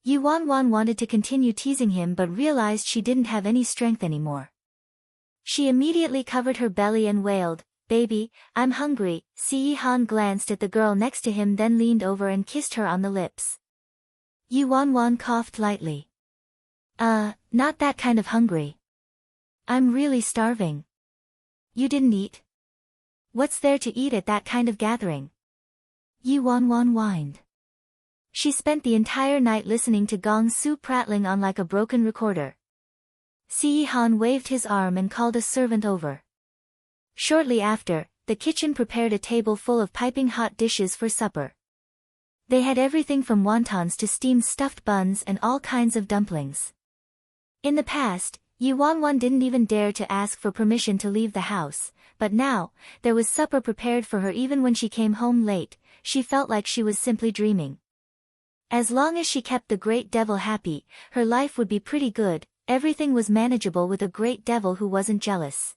Yi Wan wanted to continue teasing him but realized she didn't have any strength anymore. She immediately covered her belly and wailed, Baby, I'm hungry. Si Han glanced at the girl next to him then leaned over and kissed her on the lips. Yi Wan coughed lightly. Not that kind of hungry. I'm really starving. You didn't eat? What's there to eat at that kind of gathering? Yi Wan whined. She spent the entire night listening to Gong Su prattling on like a broken recorder. Si Han waved his arm and called a servant over. Shortly after, the kitchen prepared a table full of piping hot dishes for supper. They had everything from wontons to steamed stuffed buns and all kinds of dumplings. In the past, Yi Wan didn't even dare to ask for permission to leave the house, but now, there was supper prepared for her even when she came home late. She felt like she was simply dreaming. As long as she kept the great devil happy, her life would be pretty good. Everything was manageable with a great devil who wasn't jealous.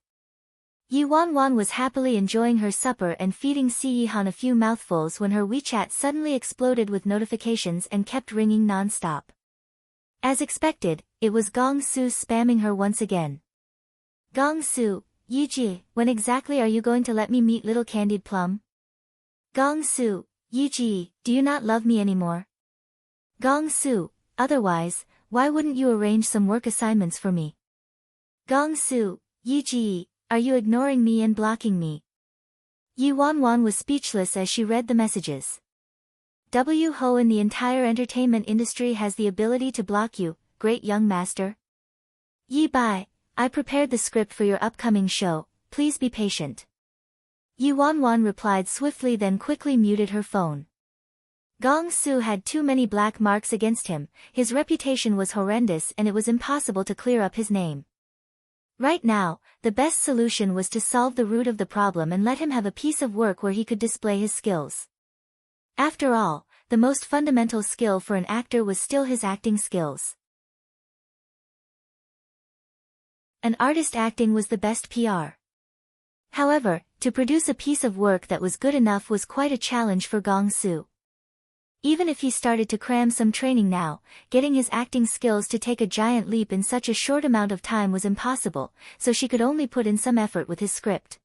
Yi Wan was happily enjoying her supper and feeding Si Han a few mouthfuls when her WeChat suddenly exploded with notifications and kept ringing non-stop. As expected, it was Gong Su spamming her once again. Gong Su, Yiji, when exactly are you going to let me meet little candied plum? Gong Su, Yiji, do you not love me anymore? Gong Su, otherwise, why wouldn't you arrange some work assignments for me? Gong Su, Yiji, are you ignoring me and blocking me? Yi Wan was speechless as she read the messages. W Ho in the entire entertainment industry has the ability to block you, great young master. Yi Bai, I prepared the script for your upcoming show, please be patient. Yi Wan replied swiftly then quickly muted her phone. Gong Su had too many black marks against him, his reputation was horrendous and it was impossible to clear up his name. Right now, the best solution was to solve the root of the problem and let him have a piece of work where he could display his skills. After all, the most fundamental skill for an actor was still his acting skills. An artist acting was the best PR. However, to produce a piece of work that was good enough was quite a challenge for Gong Su. Even if he started to cram some training now, getting his acting skills to take a giant leap in such a short amount of time was impossible, so she could only put in some effort with his script.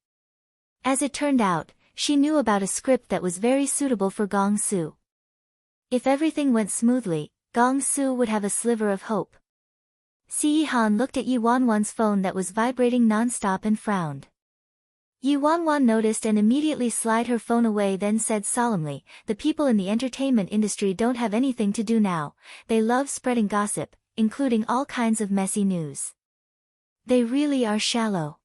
As it turned out, she knew about a script that was very suitable for Gong Su. If everything went smoothly, Gong Su would have a sliver of hope. Si Han looked at Yi Wan's phone that was vibrating non-stop and frowned. Yi Wan noticed and immediately slid her phone away then said solemnly, the people in the entertainment industry don't have anything to do now, they love spreading gossip, including all kinds of messy news. They really are shallow.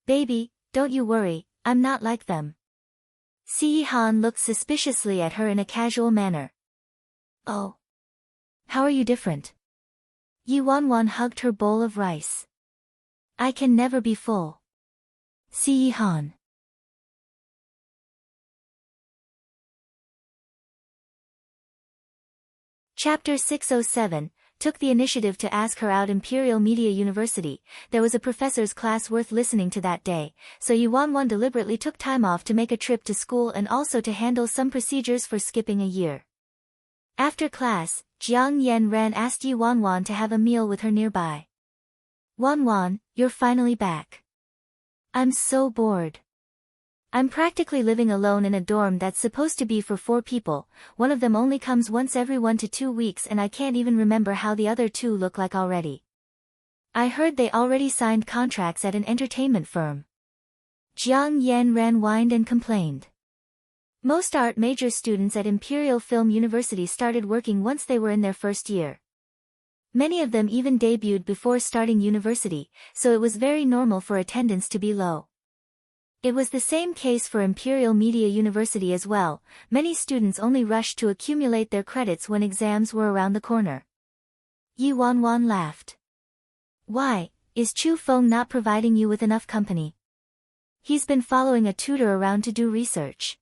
Baby, don't you worry, I'm not like them. Si Han looked suspiciously at her in a casual manner. Oh. How are you different? Yi Wan hugged her bowl of rice. I can never be full. Si Han. Chapter 607, took the initiative to ask her out Imperial Media University. There was a professor's class worth listening to that day, so Yi Wanwan deliberately took time off to make a trip to school and also to handle some procedures for skipping a year. After class, Jiang Yanran asked Yi Wanwan to have a meal with her nearby. "Wanwan, you're finally back. I'm so bored. I'm practically living alone in a dorm that's supposed to be for 4 people, one of them only comes once every 1 to 2 weeks and I can't even remember how the other 2 look like already. I heard they already signed contracts at an entertainment firm." Jiang Yanran whined and complained. Most art major students at Imperial Film University started working once they were in their first year. Many of them even debuted before starting university, so it was very normal for attendance to be low. It was the same case for Imperial Media University as well. Many students only rushed to accumulate their credits when exams were around the corner. Yi Wanwan laughed. "Why, is Chu Feng not providing you with enough company? He's been following a tutor around to do research."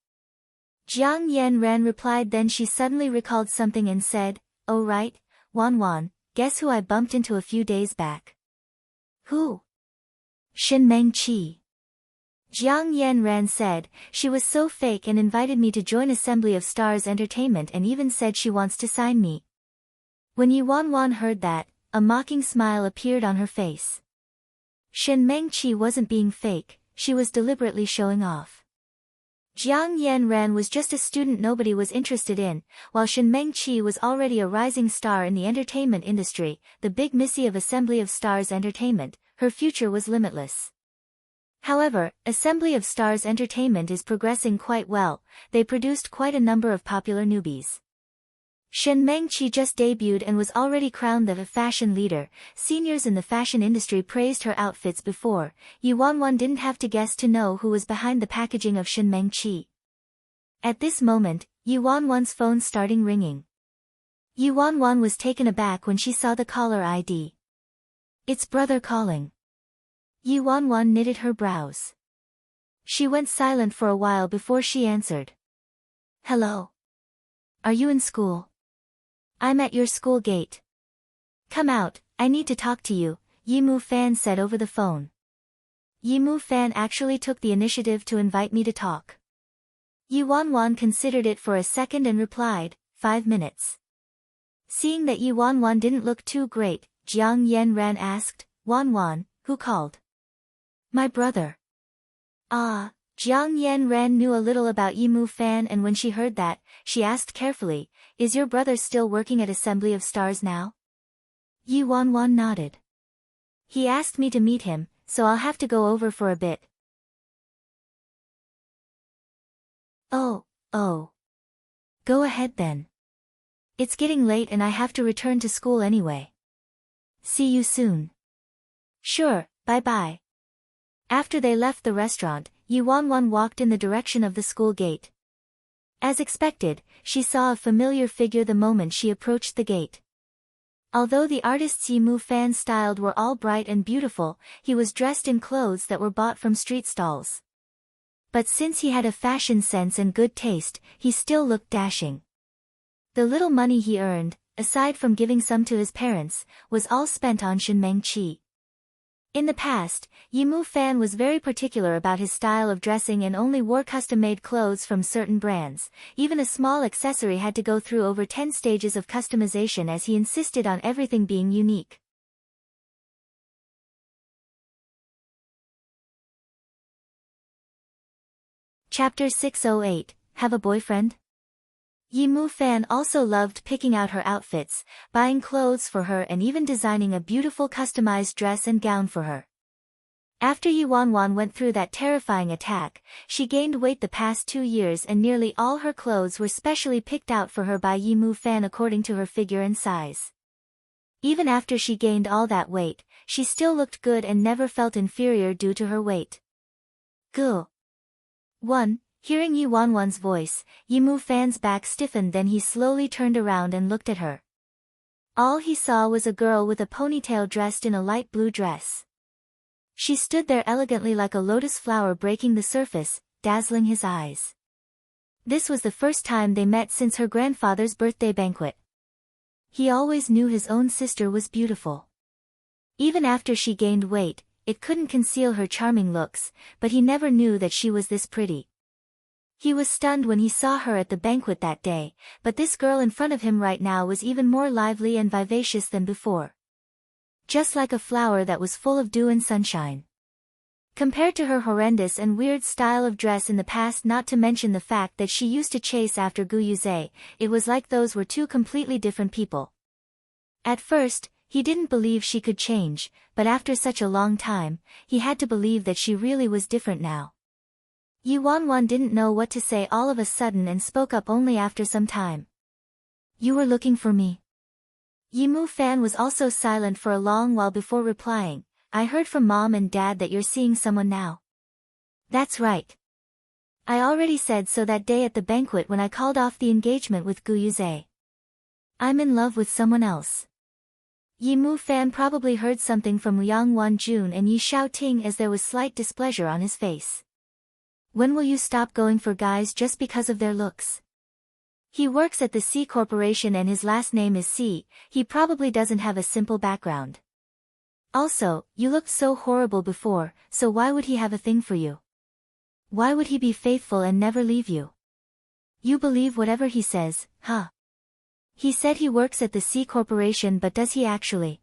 Jiang Yanran replied. Then she suddenly recalled something and said, "Oh right, Wanwan, guess who I bumped into a few days back?" "Who?" "Shinmeng Qi." Jiang Yanran said, "She was so fake and invited me to join Assembly of Stars Entertainment and even said she wants to sign me." When Yi Wanwan heard that, a mocking smile appeared on her face. Shinmeng Qi wasn't being fake, she was deliberately showing off. Jiang Yanran was just a student nobody was interested in, while Shinmeng Qi was already a rising star in the entertainment industry, the big missy of Assembly of Stars Entertainment. Her future was limitless. However, Assembly of Stars Entertainment is progressing quite well. They produced quite a number of popular newbies. Shinmeng Qi just debuted and was already crowned the fashion leader. Seniors in the fashion industry praised her outfits before. Yi Wanwan didn't have to guess to know who was behind the packaging of Shinmeng Qi. At this moment, Yi Wanwan's phone started ringing. Yi Wanwan was taken aback when she saw the caller ID. "It's brother calling." Yi Wanwan knitted her brows. She went silent for a while before she answered. "Hello. Are you in school?" "I'm at your school gate." "Come out, I need to talk to you," Yi Mu Fan said over the phone. Yi Mu Fan actually took the initiative to invite me to talk. Yi Wanwan considered it for a second and replied, 5 minutes. Seeing that Yi Wanwan didn't look too great, Jiang Yanran asked, "Wanwan, who called?" "My brother." Ah, Jiang Yanran knew a little about Yi Mu Fan, and when she heard that, she asked carefully, "Is your brother still working at Assembly of Stars now?" Yi Wanwan nodded. "He asked me to meet him, so I'll have to go over for a bit." Oh. Go ahead then. It's getting late and I have to return to school anyway. See you soon. Sure, bye-bye. After they left the restaurant, Yi Wanwan walked in the direction of the school gate. As expected, she saw a familiar figure the moment she approached the gate. Although the artists Yi Mu Fan styled were all bright and beautiful, he was dressed in clothes that were bought from street stalls. But since he had a fashion sense and good taste, he still looked dashing. The little money he earned, aside from giving some to his parents, was all spent on Shinmeng Qi. In the past, Yi Mu Fan was very particular about his style of dressing and only wore custom-made clothes from certain brands. Even a small accessory had to go through over 10 stages of customization as he insisted on everything being unique. Chapter 608, Have a Boyfriend? Yi Mu Fan also loved picking out her outfits, buying clothes for her and even designing a beautiful customized dress and gown for her. After Yi Wanwan went through that terrifying attack, she gained weight the past 2 years and nearly all her clothes were specially picked out for her by Yi Mu Fan according to her figure and size. Even after she gained all that weight, she still looked good and never felt inferior due to her weight. Go. 1. Hearing Yi Wanwan's voice, Yi Mu Fan's back stiffened, then he slowly turned around and looked at her. All he saw was a girl with a ponytail dressed in a light blue dress. She stood there elegantly like a lotus flower breaking the surface, dazzling his eyes. This was the first time they met since her grandfather's birthday banquet. He always knew his own sister was beautiful. Even after she gained weight, it couldn't conceal her charming looks, but he never knew that she was this pretty. He was stunned when he saw her at the banquet that day, but this girl in front of him right now was even more lively and vivacious than before. Just like a flower that was full of dew and sunshine. Compared to her horrendous and weird style of dress in the past, not to mention the fact that she used to chase after Gu Yuze, it was like those were two completely different people. At first, he didn't believe she could change, but after such a long time, he had to believe that she really was different now. Yi Wanwan didn't know what to say all of a sudden and spoke up only after some time. You were looking for me? Yi Mu Fan was also silent for a long while before replying. I heard from Mom and Dad that you're seeing someone now. That's right. I already said so that day at the banquet when I called off the engagement with Gu Yuze. I'm in love with someone else. Yi Mu Fan probably heard something from Liang Wanjun and Yi Xiaoting as there was slight displeasure on his face. When will you stop going for guys just because of their looks? He works at the C Corporation and his last name is C, he probably doesn't have a simple background. Also, you looked so horrible before, so why would he have a thing for you? Why would he be faithful and never leave you? You believe whatever he says, huh? He said he works at the C Corporation, but does he actually?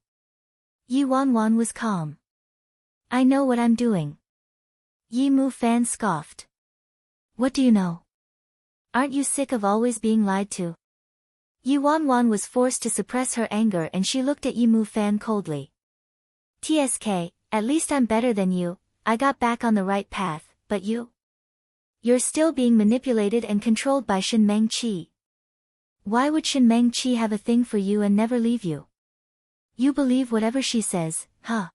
Yi Wanwan was calm. I know what I'm doing. Yi Mu Fan scoffed. What do you know? Aren't you sick of always being lied to? Yi Wanwan was forced to suppress her anger and she looked at Yi Mu Fan coldly. TSK, at least I'm better than you, I got back on the right path, but you? You're still being manipulated and controlled by Shin Meng-chi. Why would Shin Meng-chi have a thing for you and never leave you? You believe whatever she says, huh?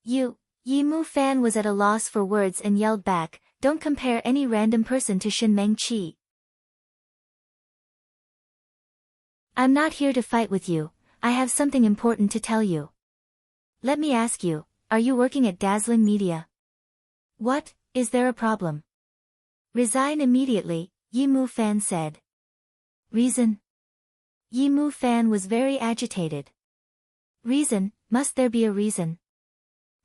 You, Yi Mu Fan was at a loss for words and yelled back, don't compare any random person to Shin Meng-chi. I'm not here to fight with you, I have something important to tell you. Let me ask you, are you working at Dazzling Media? What, is there a problem? Resign immediately, Yi Mu Fan said. Reason? Yi Mu Fan was very agitated. Reason, must there be a reason?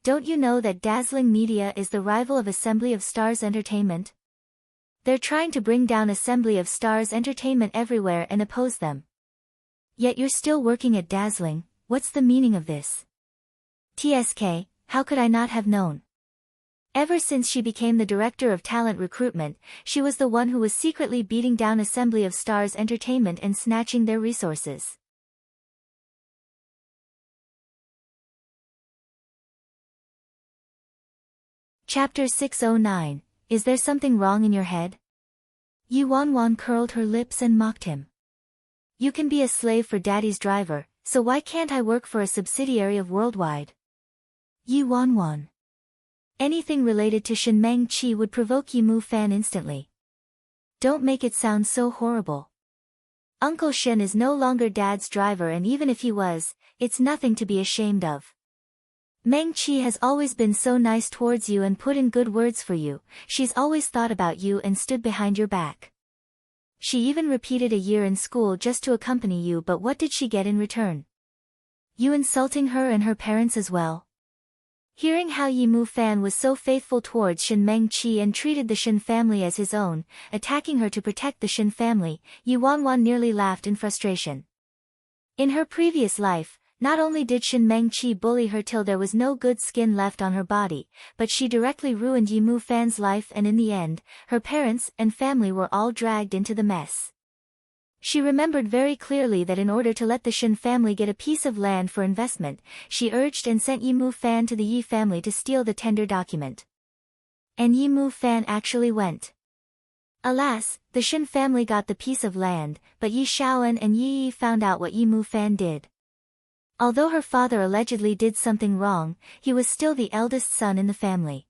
Don't you know that Dazzling Media is the rival of Assembly of Stars Entertainment? They're trying to bring down Assembly of Stars Entertainment everywhere and oppose them. Yet you're still working at Dazzling, what's the meaning of this? TSK, how could I not have known? Ever since she became the director of talent recruitment, she was the one who was secretly beating down Assembly of Stars Entertainment and snatching their resources. Chapter 609, Is there something wrong in your head? Yi Wanwan curled her lips and mocked him. You can be a slave for Daddy's driver, so why can't I work for a subsidiary of Worldwide? Yi Wanwan. Anything related to Shin Meng-chi would provoke Yi Mu Fan instantly. Don't make it sound so horrible. Uncle Shin is no longer Dad's driver, and even if he was, it's nothing to be ashamed of. Meng-chi has always been so nice towards you and put in good words for you, she's always thought about you and stood behind your back. She even repeated a year in school just to accompany you, but what did she get in return? You insulting her and her parents as well? Hearing how Yi Mu Fan was so faithful towards Shin Meng-chi and treated the Shin family as his own, attacking her to protect the Shin family, Yi Wanwan nearly laughed in frustration. In her previous life, not only did Shin Meng-chi bully her till there was no good skin left on her body, but she directly ruined Yi Mu Fan's life, and in the end, her parents and family were all dragged into the mess. She remembered very clearly that in order to let the Shin family get a piece of land for investment, she urged and sent Yi Mu Fan to the Yi family to steal the tender document. And Yi Mu Fan actually went. Alas, the Shin family got the piece of land, but Yi Xiaoan and Yi Yi found out what Yi Mu Fan did. Although her father allegedly did something wrong, he was still the eldest son in the family.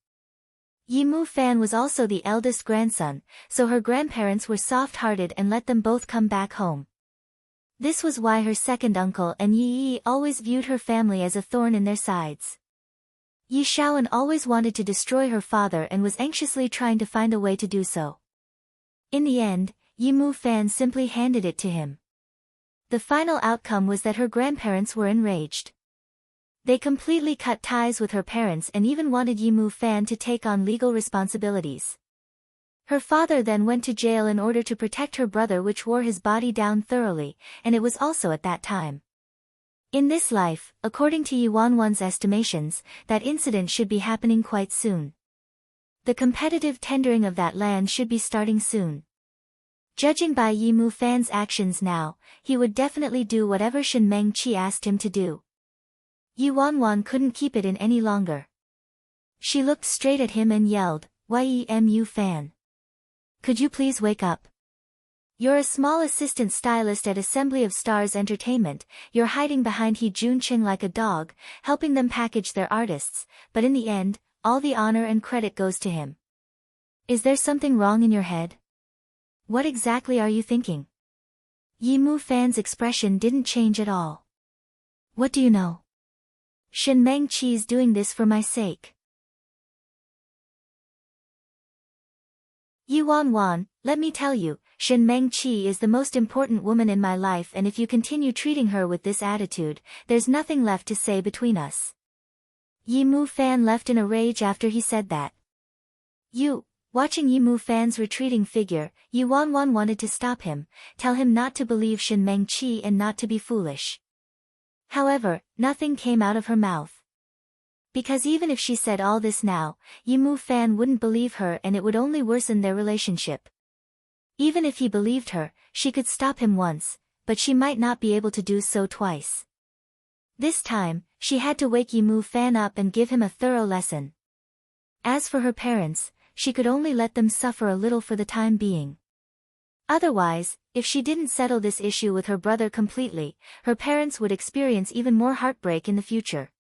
Yi Mu Fan was also the eldest grandson, so her grandparents were soft-hearted and let them both come back home. This was why her second uncle and Yi Yi always viewed her family as a thorn in their sides. Yi Xiaoan always wanted to destroy her father and was anxiously trying to find a way to do so. In the end, Yi Mu Fan simply handed it to him. The final outcome was that her grandparents were enraged. They completely cut ties with her parents and even wanted Yimu Fan to take on legal responsibilities. Her father then went to jail in order to protect her brother, which wore his body down thoroughly, and it was also at that time. In this life, according to Yi Wanwan's estimations, that incident should be happening quite soon. The competitive tendering of that land should be starting soon. Judging by Yimu Fan's actions now, he would definitely do whatever Shen Mengqi asked him to do. Yi Wanwan couldn't keep it in any longer. She looked straight at him and yelled, "Yimu Fan. Could you please wake up? You're a small assistant stylist at Assembly of Stars Entertainment, you're hiding behind He Junqing like a dog, helping them package their artists, but in the end, all the honor and credit goes to him. Is there something wrong in your head? What exactly are you thinking?" Yimu Fan's expression didn't change at all. "What do you know? Shen Mengqi's doing this for my sake." Yi Wanwan, let me tell you, Shen Mengqi is the most important woman in my life, and if you continue treating her with this attitude, there's nothing left to say between us. Yimu Fan left in a rage after he said that. Watching Yimu Fan's retreating figure, Yi Wanwan wanted to stop him, tell him not to believe Shen Mengqi and not to be foolish. However, nothing came out of her mouth. Because even if she said all this now, Yimu Fan wouldn't believe her and it would only worsen their relationship. Even if he believed her, she could stop him once, but she might not be able to do so twice. This time, she had to wake Yimu Fan up and give him a thorough lesson. As for her parents, she could only let them suffer a little for the time being. Otherwise, if she didn't settle this issue with her brother completely, her parents would experience even more heartbreak in the future.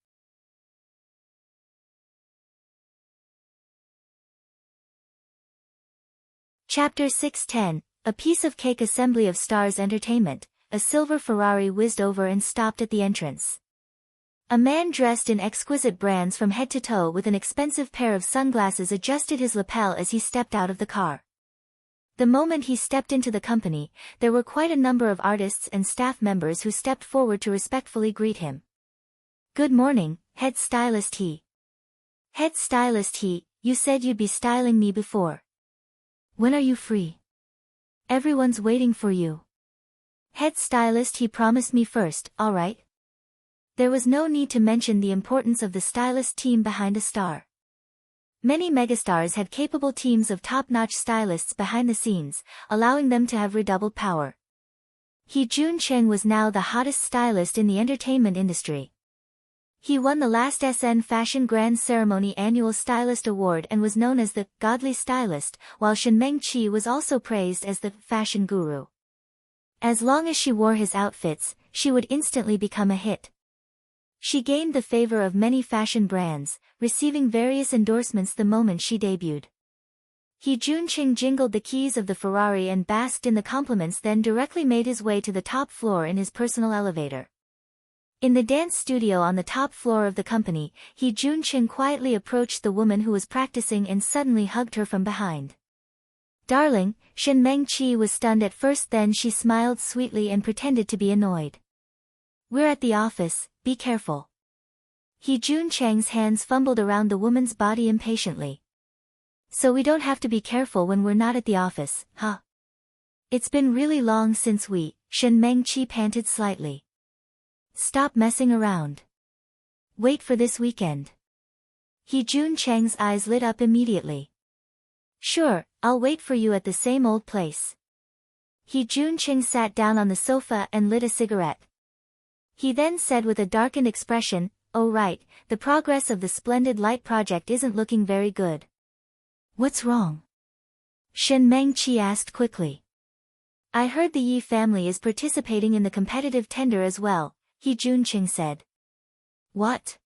Chapter 610, A Piece of Cake. Assembly of Stars Entertainment. A silver Ferrari whizzed over and stopped at the entrance. A man dressed in exquisite brands from head to toe with an expensive pair of sunglasses adjusted his lapel as he stepped out of the car. The moment he stepped into the company, there were quite a number of artists and staff members who stepped forward to respectfully greet him. "Good morning, Head Stylist He." "Head Stylist He, you said you'd be styling me before. When are you free? Everyone's waiting for you." "Head Stylist He promised me first, alright." There was no need to mention the importance of the stylist team behind a star. Many megastars had capable teams of top-notch stylists behind the scenes, allowing them to have redoubled power. He Junqing was now the hottest stylist in the entertainment industry. He won the last SN Fashion Grand Ceremony Annual Stylist Award and was known as the Godly Stylist, while Shen Mengqi was also praised as the Fashion Guru. As long as she wore his outfits, she would instantly become a hit. She gained the favor of many fashion brands, receiving various endorsements the moment she debuted. He Junqing jingled the keys of the Ferrari and basked in the compliments, then directly made his way to the top floor in his personal elevator. In the dance studio on the top floor of the company, He Junqing quietly approached the woman who was practicing and suddenly hugged her from behind. "Darling," Shen Mengqi was stunned at first, then she smiled sweetly and pretended to be annoyed. "We're at the office, be careful." He Junqing's hands fumbled around the woman's body impatiently. "So we don't have to be careful when we're not at the office, huh?" "It's been really long since Shen Mengqi panted slightly. "Stop messing around. Wait for this weekend." He Junqing's eyes lit up immediately. "Sure, I'll wait for you at the same old place." He Junqing sat down on the sofa and lit a cigarette. He then said with a darkened expression, "Oh right, the progress of the Splendid Light project isn't looking very good." "What's wrong?" Shen Mengqi asked quickly. "I heard the Yi family is participating in the competitive tender as well," He Junqing said. "What?"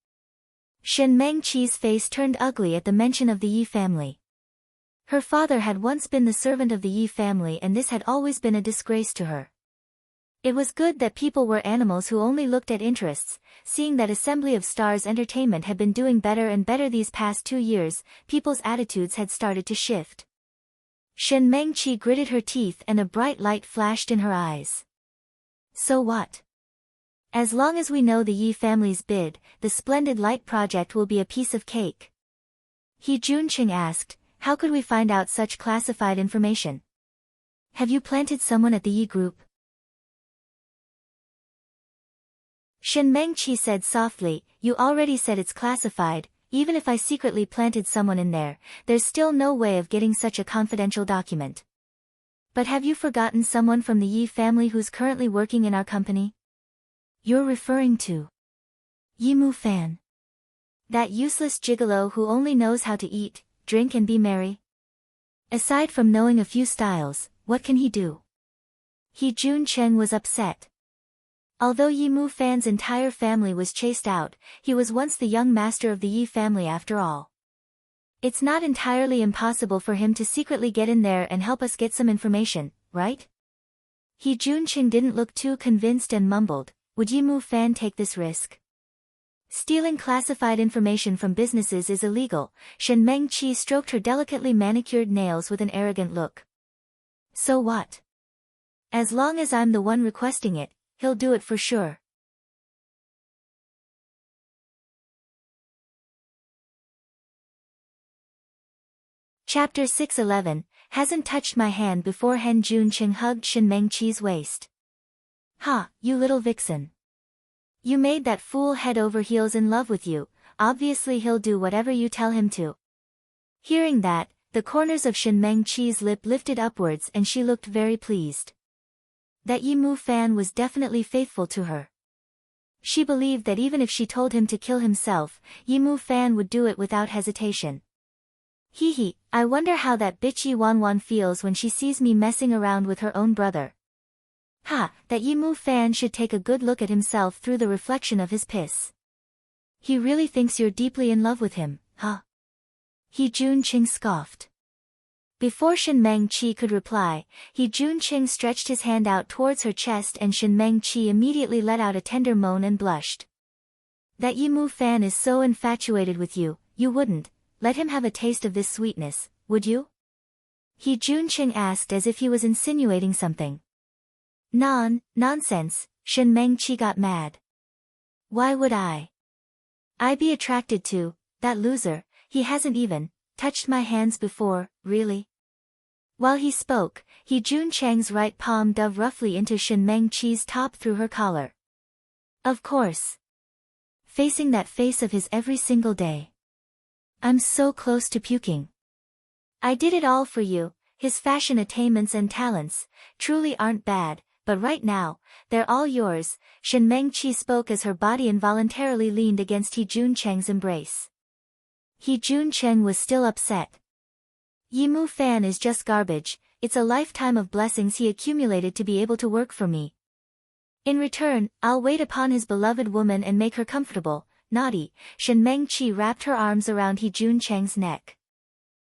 Shen Mengqi's face turned ugly at the mention of the Yi family. Her father had once been the servant of the Yi family and this had always been a disgrace to her. It was good that people were animals who only looked at interests. Seeing that Assembly of Stars Entertainment had been doing better and better these past 2 years, people's attitudes had started to shift. Shen Mengqi gritted her teeth and a bright light flashed in her eyes. So what? As long as we know the Yi family's bid, the splendid light project will be a piece of cake. He Junqing asked, how could we find out such classified information? Have you planted someone at the Yi group? Shen Mengqi said softly, you already said it's classified, even if I secretly planted someone in there, there's still no way of getting such a confidential document. But have you forgotten someone from the Yi family who's currently working in our company? You're referring to Yi Mu Fan. That useless gigolo who only knows how to eat, drink and be merry? Aside from knowing a few styles, what can he do? He Junqing was upset. Although Yi Mu Fan's entire family was chased out, he was once the young master of the Yi family after all. It's not entirely impossible for him to secretly get in there and help us get some information, right? He Junqing didn't look too convinced and mumbled, would Yi Mu Fan take this risk? Stealing classified information from businesses is illegal. Shen Mengqi stroked her delicately manicured nails with an arrogant look. So what? As long as I'm the one requesting it, he'll do it for sure. Chapter 611, hasn't touched my hand before. Hen Junqing hugged Shen Mengqi's waist. Ha, you little vixen. You made that fool head over heels in love with you, obviously he'll do whatever you tell him to. Hearing that, the corners of Shen Mengqi's lip lifted upwards and she looked very pleased. That Yi Mu Fan was definitely faithful to her. She believed that even if she told him to kill himself, Yi Mu Fan would do it without hesitation. Hee hee, I wonder how that bitch Yi Wanwan feels when she sees me messing around with her own brother. Ha, that Yi Mu Fan should take a good look at himself through the reflection of his piss. He really thinks you're deeply in love with him, huh? He Junqing scoffed. Before Shen Mengqi could reply, He Junqing stretched his hand out towards her chest and Shen Mengqi immediately let out a tender moan and blushed. That Yi Mu Fan is so infatuated with you, you wouldn't let him have a taste of this sweetness, would you? He Junqing asked as if he was insinuating something. Nonsense, Shen Mengqi got mad. Why would I be attracted to that loser? He hasn't even touched my hands before, really? While he spoke, He Junqing's right palm dove roughly into Shen Mengqi's top through her collar. Of course. Facing that face of his every single day. I'm so close to puking. I did it all for you. His fashion attainments and talents truly aren't bad, but right now, they're all yours. Shen Mengqi spoke as her body involuntarily leaned against He Junqing's embrace. He Junqing was still upset. Yi Mu Fan is just garbage, it's a lifetime of blessings he accumulated to be able to work for me. In return, I'll wait upon his beloved woman and make her comfortable. Naughty, Shen Mengqi wrapped her arms around He Junqing's neck.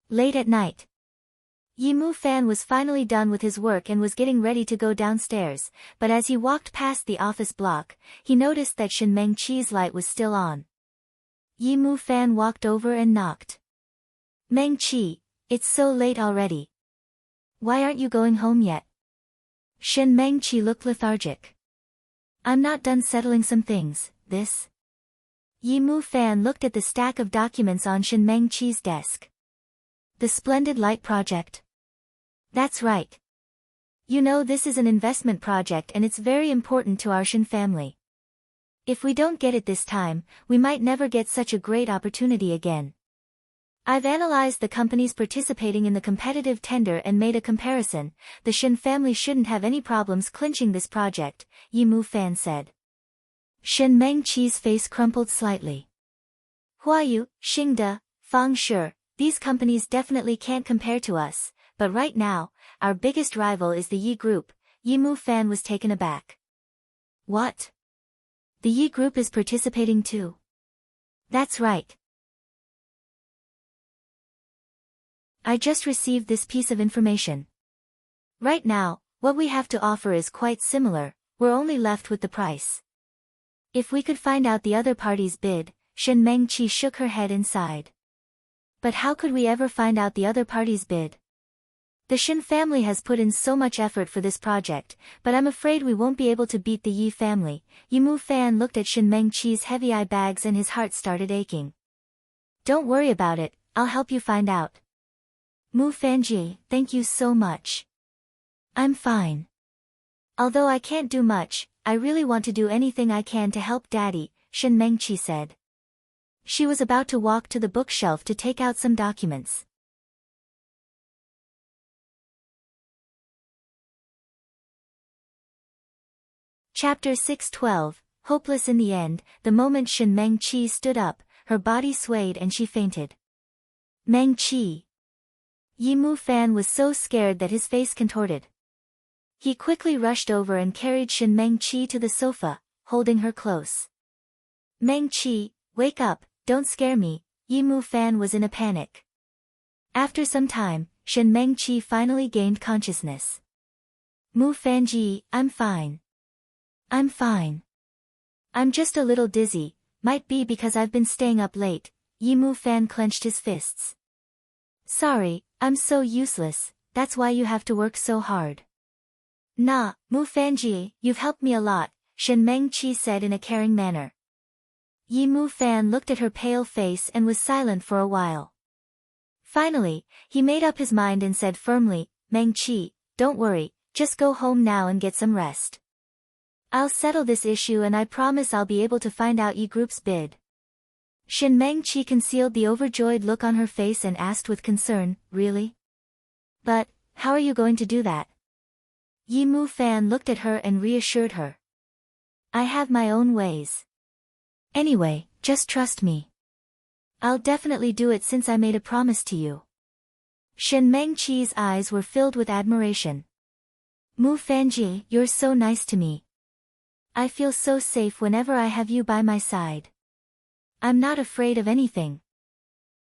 Late at night. Yi Mu Fan was finally done with his work and was getting ready to go downstairs, but as he walked past the office block, he noticed that Shen Mengqi's light was still on. Yi Mu Fan walked over and knocked. Mengqi, it's so late already. Why aren't you going home yet? Shen Mengqi looked lethargic. I'm not done settling some things, this. Yi Mu Fan looked at the stack of documents on Shen Mengqi's desk. The splendid light project. That's right. You know this is an investment project and it's very important to our Shen family. If we don't get it this time, we might never get such a great opportunity again. I've analyzed the companies participating in the competitive tender and made a comparison. The Shen family shouldn't have any problems clinching this project, Yi Mu Fan said. Shen Mengqi's face crumpled slightly. Huayu, Xingde, Fang Shi, these companies definitely can't compare to us, but right now, our biggest rival is the Yi Group. Yi Mu Fan was taken aback. What? The Yi Group is participating too? That's right. I just received this piece of information. Right now, what we have to offer is quite similar, we're only left with the price. If we could find out the other party's bid, Shen Mengqi shook her head and sighed. But how could we ever find out the other party's bid? The Shin family has put in so much effort for this project, but I'm afraid we won't be able to beat the Yi family. Yi Mu Fan looked at Shin Mengqi's heavy eye bags and his heart started aching. Don't worry about it, I'll help you find out. Mu Fanji, thank you so much. I'm fine. Although I can't do much, I really want to do anything I can to help Daddy, Shin Mengqi said. She was about to walk to the bookshelf to take out some documents. Chapter 612, Hopeless in the End. The moment Shin Mengqi stood up, her body swayed and she fainted. Mengqi. Yi Mu Fan was so scared that his face contorted. He quickly rushed over and carried Shin Mengqi to the sofa, holding her close. Mengqi, wake up, don't scare me. Yi Mu Fan was in a panic. After some time, Shin Mengqi finally gained consciousness. Mu Fanji, I'm fine. I'm fine. I'm just a little dizzy, might be because I've been staying up late. Yi Mu Fan clenched his fists. Sorry, I'm so useless, that's why you have to work so hard. Nah, Mu Fanji, you've helped me a lot, Shin Mengqi said in a caring manner. Yi Mu Fan looked at her pale face and was silent for a while. Finally, he made up his mind and said firmly, Mengqi, don't worry, just go home now and get some rest. I'll settle this issue and I promise I'll be able to find out Yi Group's bid. Shin Mengqi concealed the overjoyed look on her face and asked with concern, really? But, how are you going to do that? Yi Mu Fan looked at her and reassured her. I have my own ways. Anyway, just trust me. I'll definitely do it since I made a promise to you. Shin Mengqi's eyes were filled with admiration. Mu Fanji, you're so nice to me. I feel so safe whenever I have you by my side. I'm not afraid of anything.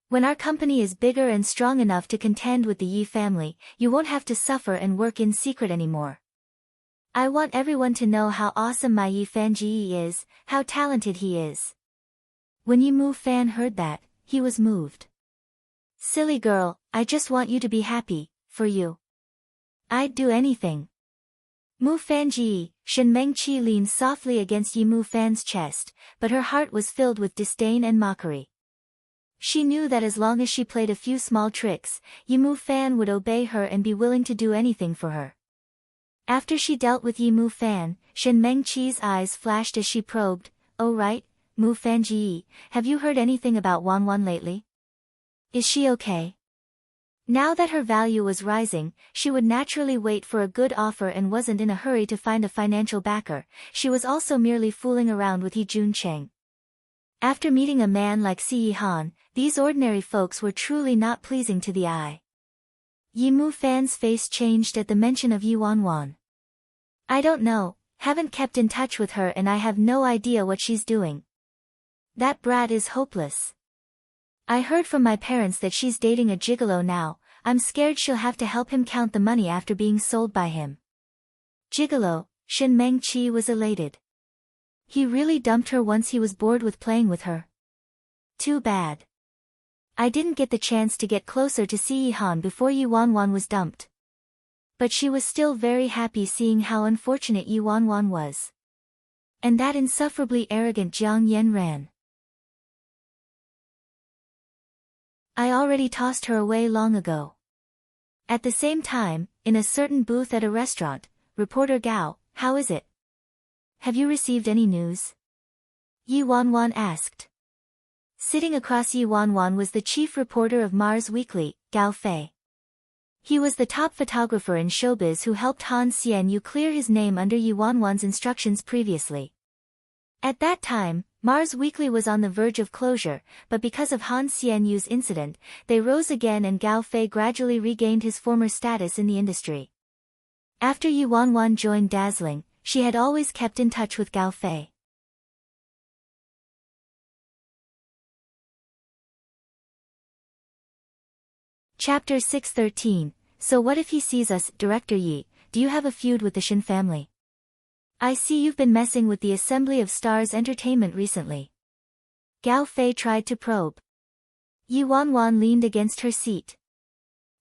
When our company is bigger and strong enough to contend with the Yi family, you won't have to suffer and work in secret anymore. I want everyone to know how awesome my Yi Fanji is, how talented he is. When Yi Mu Fan heard that, he was moved. Silly girl, I just want you to be happy, for you. I'd do anything. Mu Fanji, Shin Mengqi leaned softly against Yi Mu Fan's chest, but her heart was filled with disdain and mockery. She knew that as long as she played a few small tricks, Yi Mu Fan would obey her and be willing to do anything for her. After she dealt with Yi Mu Fan, Shin Mengqi's eyes flashed as she probed, "Oh right, Mu Fanji, have you heard anything about Wan Wan lately? Is she okay?" Now that her value was rising, she would naturally wait for a good offer and wasn't in a hurry to find a financial backer. She was also merely fooling around with Yi Jun Cheng. After meeting a man like Si Yi Han, these ordinary folks were truly not pleasing to the eye. Yi Mu Fan's face changed at the mention of Yi Wan Wan. I don't know, haven't kept in touch with her and I have no idea what she's doing. That brat is hopeless. I heard from my parents that she's dating a gigolo now. I'm scared she'll have to help him count the money after being sold by him. Gigolo, Shin Mengqi was elated. He really dumped her once he was bored with playing with her. Too bad. I didn't get the chance to get closer to Si Yi Han before Yi Wan Wan was dumped. But she was still very happy seeing how unfortunate Yi Wan Wan was. And that insufferably arrogant Jiang Yen ran. I already tossed her away long ago. At the same time, in a certain booth at a restaurant, reporter Gao, how is it? Have you received any news? Yi Wan Wan asked. Sitting across Yi Wan Wan was the chief reporter of Mars Weekly, Gao Fei. He was the top photographer in showbiz who helped Han Xianyu clear his name under Yi Wan Wan's instructions previously. At that time, Mars Weekly was on the verge of closure, but because of Han Xianyu's incident, they rose again and Gao Fei gradually regained his former status in the industry. After Yi Wan Wan joined Dazzling, she had always kept in touch with Gao Fei. Chapter 613, So what if he sees us? Director Yi, do you have a feud with the Shin family? I see you've been messing with the Assembly of Stars Entertainment recently. Gao Fei tried to probe. Yi Wan Wan leaned against her seat.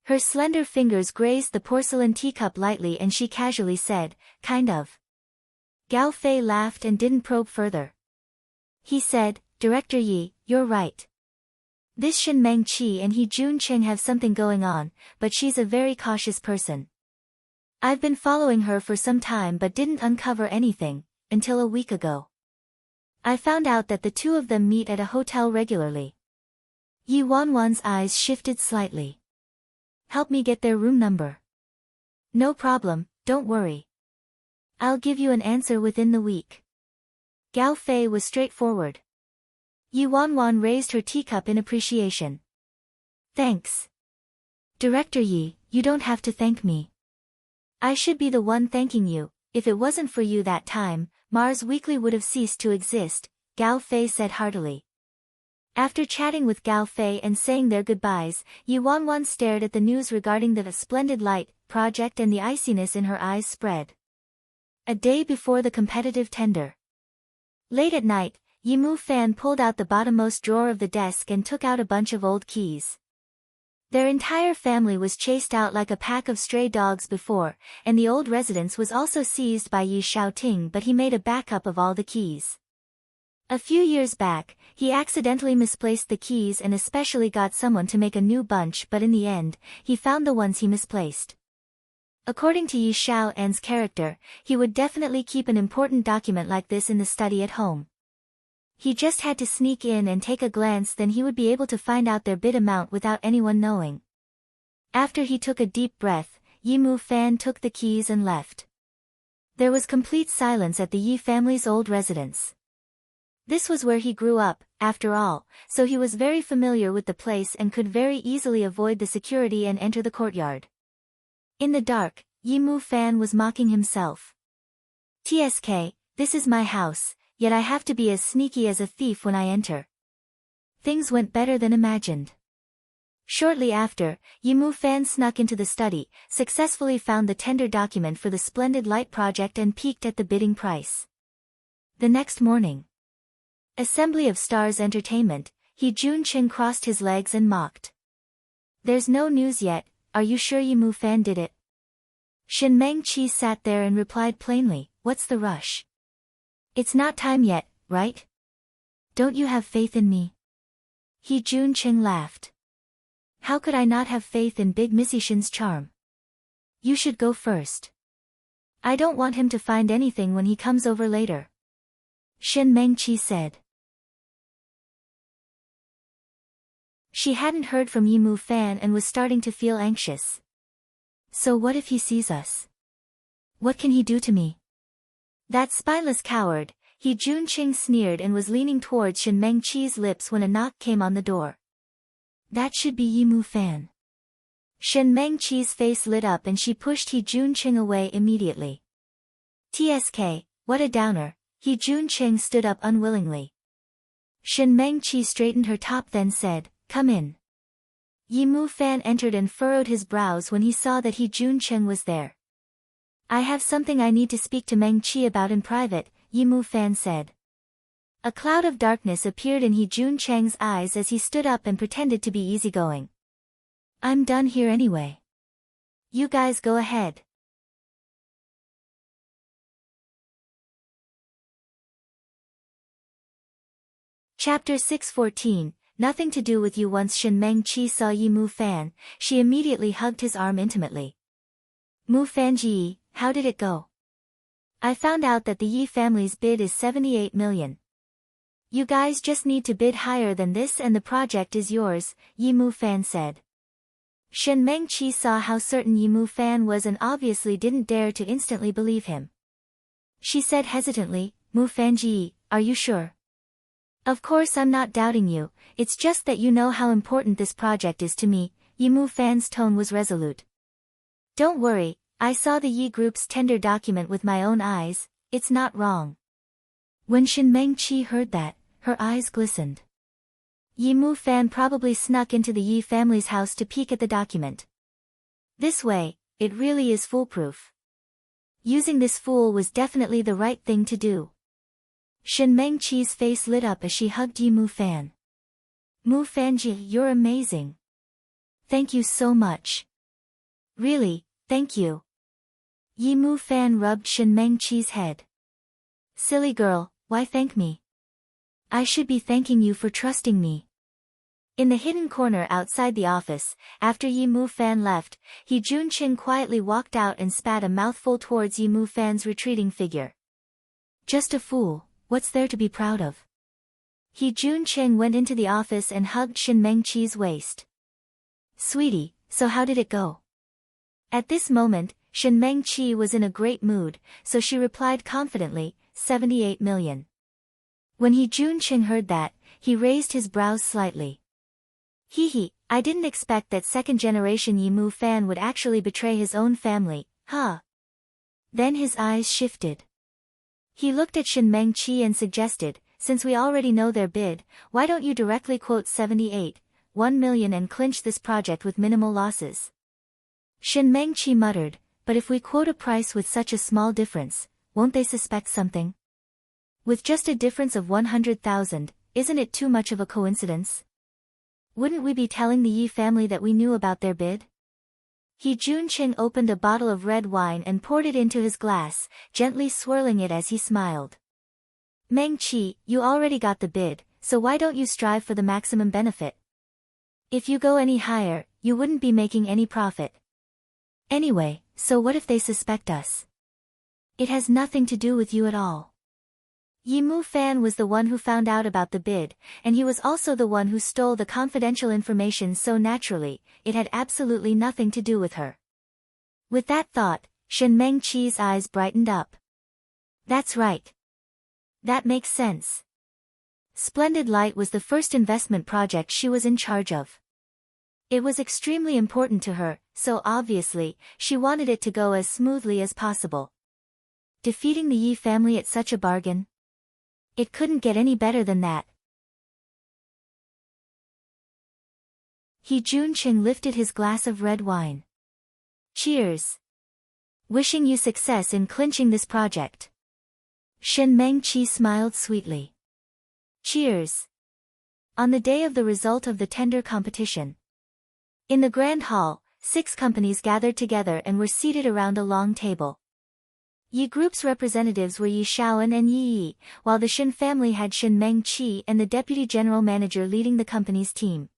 Her slender fingers grazed the porcelain teacup lightly and she casually said, kind of. Gao Fei laughed and didn't probe further. He said, Director Yi, you're right. This Shen Mengqi and He Junqing have something going on, but she's a very cautious person. I've been following her for some time but didn't uncover anything, until a week ago. I found out that the two of them meet at a hotel regularly. Yi Wanwan's eyes shifted slightly. Help me get their room number. No problem, don't worry. I'll give you an answer within the week. Gao Fei was straightforward. Yi Wanwan raised her teacup in appreciation. Thanks. Director Yi, you don't have to thank me. I should be the one thanking you. If it wasn't for you that time, Mars Weekly would have ceased to exist, Gao Fei said heartily. After chatting with Gao Fei and saying their goodbyes, Yi Wanwan stared at the news regarding the Splendid Light project and the iciness in her eyes spread. A day before the competitive tender. Late at night, Yi Mu Fan pulled out the bottommost drawer of the desk and took out a bunch of old keys. Their entire family was chased out like a pack of stray dogs before, and the old residence was also seized by Yi Xiaoting, but he made a backup of all the keys. A few years back, he accidentally misplaced the keys and especially got someone to make a new bunch, but in the end, he found the ones he misplaced. According to Yi Xiaoan's character, he would definitely keep an important document like this in the study at home. He just had to sneak in and take a glance, then he would be able to find out their bid amount without anyone knowing. After he took a deep breath, Yi Mu Fan took the keys and left. There was complete silence at the Yi family's old residence. This was where he grew up, after all, so he was very familiar with the place and could very easily avoid the security and enter the courtyard. In the dark, Yi Mu Fan was mocking himself. TSK, this is my house, yet I have to be as sneaky as a thief when I enter. Things went better than imagined. Shortly after, Yi Mu Fan snuck into the study, successfully found the tender document for the Splendid Light project and peeked at the bidding price. The next morning. Assembly of Stars Entertainment, He Junqing crossed his legs and mocked. There's no news yet, are you sure Yi Mu Fan did it? Shen Mengqi sat there and replied plainly, what's the rush? It's not time yet, right? Don't you have faith in me? He Junqing laughed. How could I not have faith in Big Missy Shin's charm? You should go first. I don't want him to find anything when he comes over later. Shen Mengqi said. She hadn't heard from Yi Mu Fan and was starting to feel anxious. So what if he sees us? What can he do to me? That spineless coward, He Junqing sneered and was leaning towards Shen Mengqi's lips when a knock came on the door. That should be Yi Mu Fan. Shen Mengqi's face lit up and she pushed He Junqing away immediately. TSK, what a downer, He Junqing stood up unwillingly. Shen Mengqi straightened her top then said, come in. Yi Mu Fan entered and furrowed his brows when he saw that He Junqing was there. I have something I need to speak to Mengqi about in private, Yi Mu Fan said. A cloud of darkness appeared in He Junqing's eyes as he stood up and pretended to be easygoing. I'm done here anyway. You guys go ahead. Chapter 614, Nothing to do with you. Once Shen Mengqi saw Yi Mu Fan, she immediately hugged his arm intimately. Mu Fanji, how did it go? I found out that the Yi family's bid is 78 million. You guys just need to bid higher than this and the project is yours, Yi Mu Fan said. Shen Mengqi saw how certain Yi Mu Fan was and obviously didn't dare to instantly believe him. She said hesitantly, Mu Fanji, are you sure? Of course I'm not doubting you, it's just that you know how important this project is to me, Yi Mu Fan's tone was resolute. Don't worry, I saw the Yi Group's tender document with my own eyes, it's not wrong. When Shen Mengqi heard that, her eyes glistened. Yi Mu Fan probably snuck into the Yi family's house to peek at the document. This way, it really is foolproof. Using this fool was definitely the right thing to do. Shen Mengqi's face lit up as she hugged Yi Mu Fan. Mu Fanji, you're amazing. Thank you so much. Really, thank you. Yi Mu Fan rubbed Shen Mengqi's head. Silly girl, why thank me? I should be thanking you for trusting me. In the hidden corner outside the office, after Yi Mu Fan left, He Junqing quietly walked out and spat a mouthful towards Yi Mu Fan's retreating figure. Just a fool, what's there to be proud of? He Junqing went into the office and hugged Shen Mengqi's waist. Sweetie, so how did it go? At this moment, Shen Mengqi was in a great mood, so she replied confidently, 78 million. When He Junqing heard that, he raised his brows slightly. Hee, I didn't expect that second-generation Yi Mu Fan would actually betray his own family, huh? Then his eyes shifted. He looked at Shen Mengqi and suggested, since we already know their bid, why don't you directly quote 1 million and clinch this project with minimal losses? Shen Mengqi muttered, but if we quote a price with such a small difference, won't they suspect something? With just a difference of 100,000, isn't it too much of a coincidence? Wouldn't we be telling the Yi family that we knew about their bid? He Junqing opened a bottle of red wine and poured it into his glass, gently swirling it as he smiled. Mengqi, you already got the bid, so why don't you strive for the maximum benefit? If you go any higher, you wouldn't be making any profit. Anyway, so what if they suspect us? It has nothing to do with you at all. Yi Mu Fan was the one who found out about the bid, and he was also the one who stole the confidential information so naturally, it had absolutely nothing to do with her. With that thought, Shen Mengqi's eyes brightened up. That's right. That makes sense. Splendid Light was the first investment project she was in charge of. It was extremely important to her, so obviously, she wanted it to go as smoothly as possible. Defeating the Yi family at such a bargain? It couldn't get any better than that. He Junqing lifted his glass of red wine. Cheers. Wishing you success in clinching this project. Shen Mengqi smiled sweetly. Cheers. On the day of the result of the tender competition. In the grand hall, 6 companies gathered together and were seated around a long table. Yi Group's representatives were Yi Shaoan and Yi Yi, while the Shen family had Shen Mengqi and the deputy general manager leading the company's team.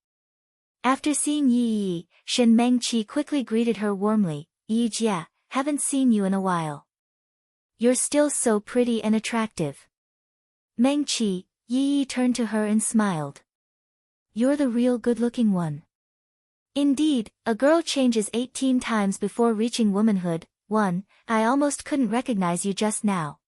After seeing Yi Yi, Shen Mengqi quickly greeted her warmly, Yi Jia, haven't seen you in a while. You're still so pretty and attractive. Mengqi, Yi Yi turned to her and smiled. You're the real good-looking one. Indeed, a girl changes 18 times before reaching womanhood. I almost couldn't recognize you just now.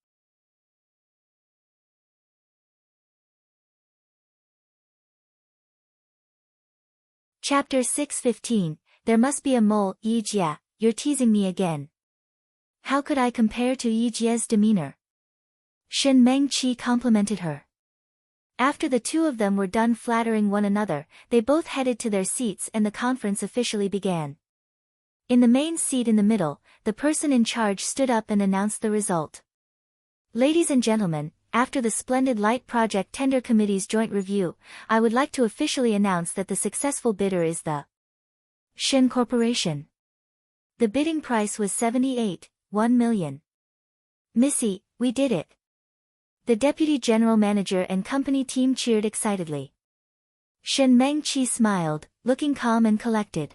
Chapter 6:15, There must be a mole. Yi Jia, you're teasing me again. How could I compare to Yi Jia's demeanor? Shen Mengqi complimented her. After the two of them were done flattering one another, they both headed to their seats and the conference officially began. In the main seat in the middle, the person in charge stood up and announced the result. Ladies and gentlemen, after the Splendid Light Project Tender Committee's joint review, I would like to officially announce that the successful bidder is the Shen Corporation. The bidding price was 1 million. Missy, we did it. The deputy general manager and company team cheered excitedly. Shen Mengqi smiled, looking calm and collected.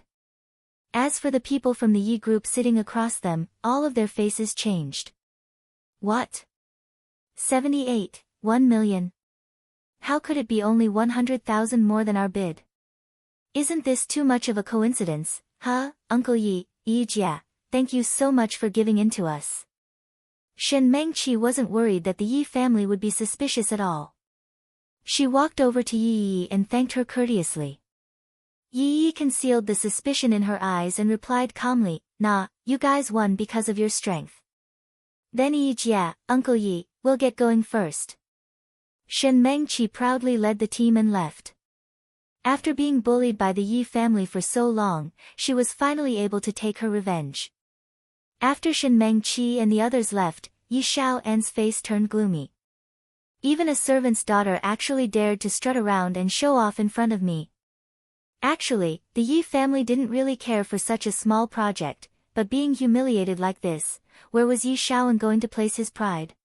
As for the people from the Yi Group sitting across them, all of their faces changed. What? 1 million? How could it be only 100,000 more than our bid? Isn't this too much of a coincidence, huh, Uncle Yi, Yi Jia, thank you so much for giving in to us. Shen Mengqi wasn't worried that the Yi family would be suspicious at all. She walked over to Yi Yi and thanked her courteously. Yi Yi concealed the suspicion in her eyes and replied calmly, Nah, you guys won because of your strength. Then Yi Jia, Uncle Yi, we'll get going first. Shen Mengqi proudly led the team and left. After being bullied by the Yi family for so long, she was finally able to take her revenge. After Shen Mengqi and the others left, Yi Shaoan's face turned gloomy. Even a servant's daughter actually dared to strut around and show off in front of me. Actually, the Yi family didn't really care for such a small project, but being humiliated like this, where was Yi Shaoan going to place his pride?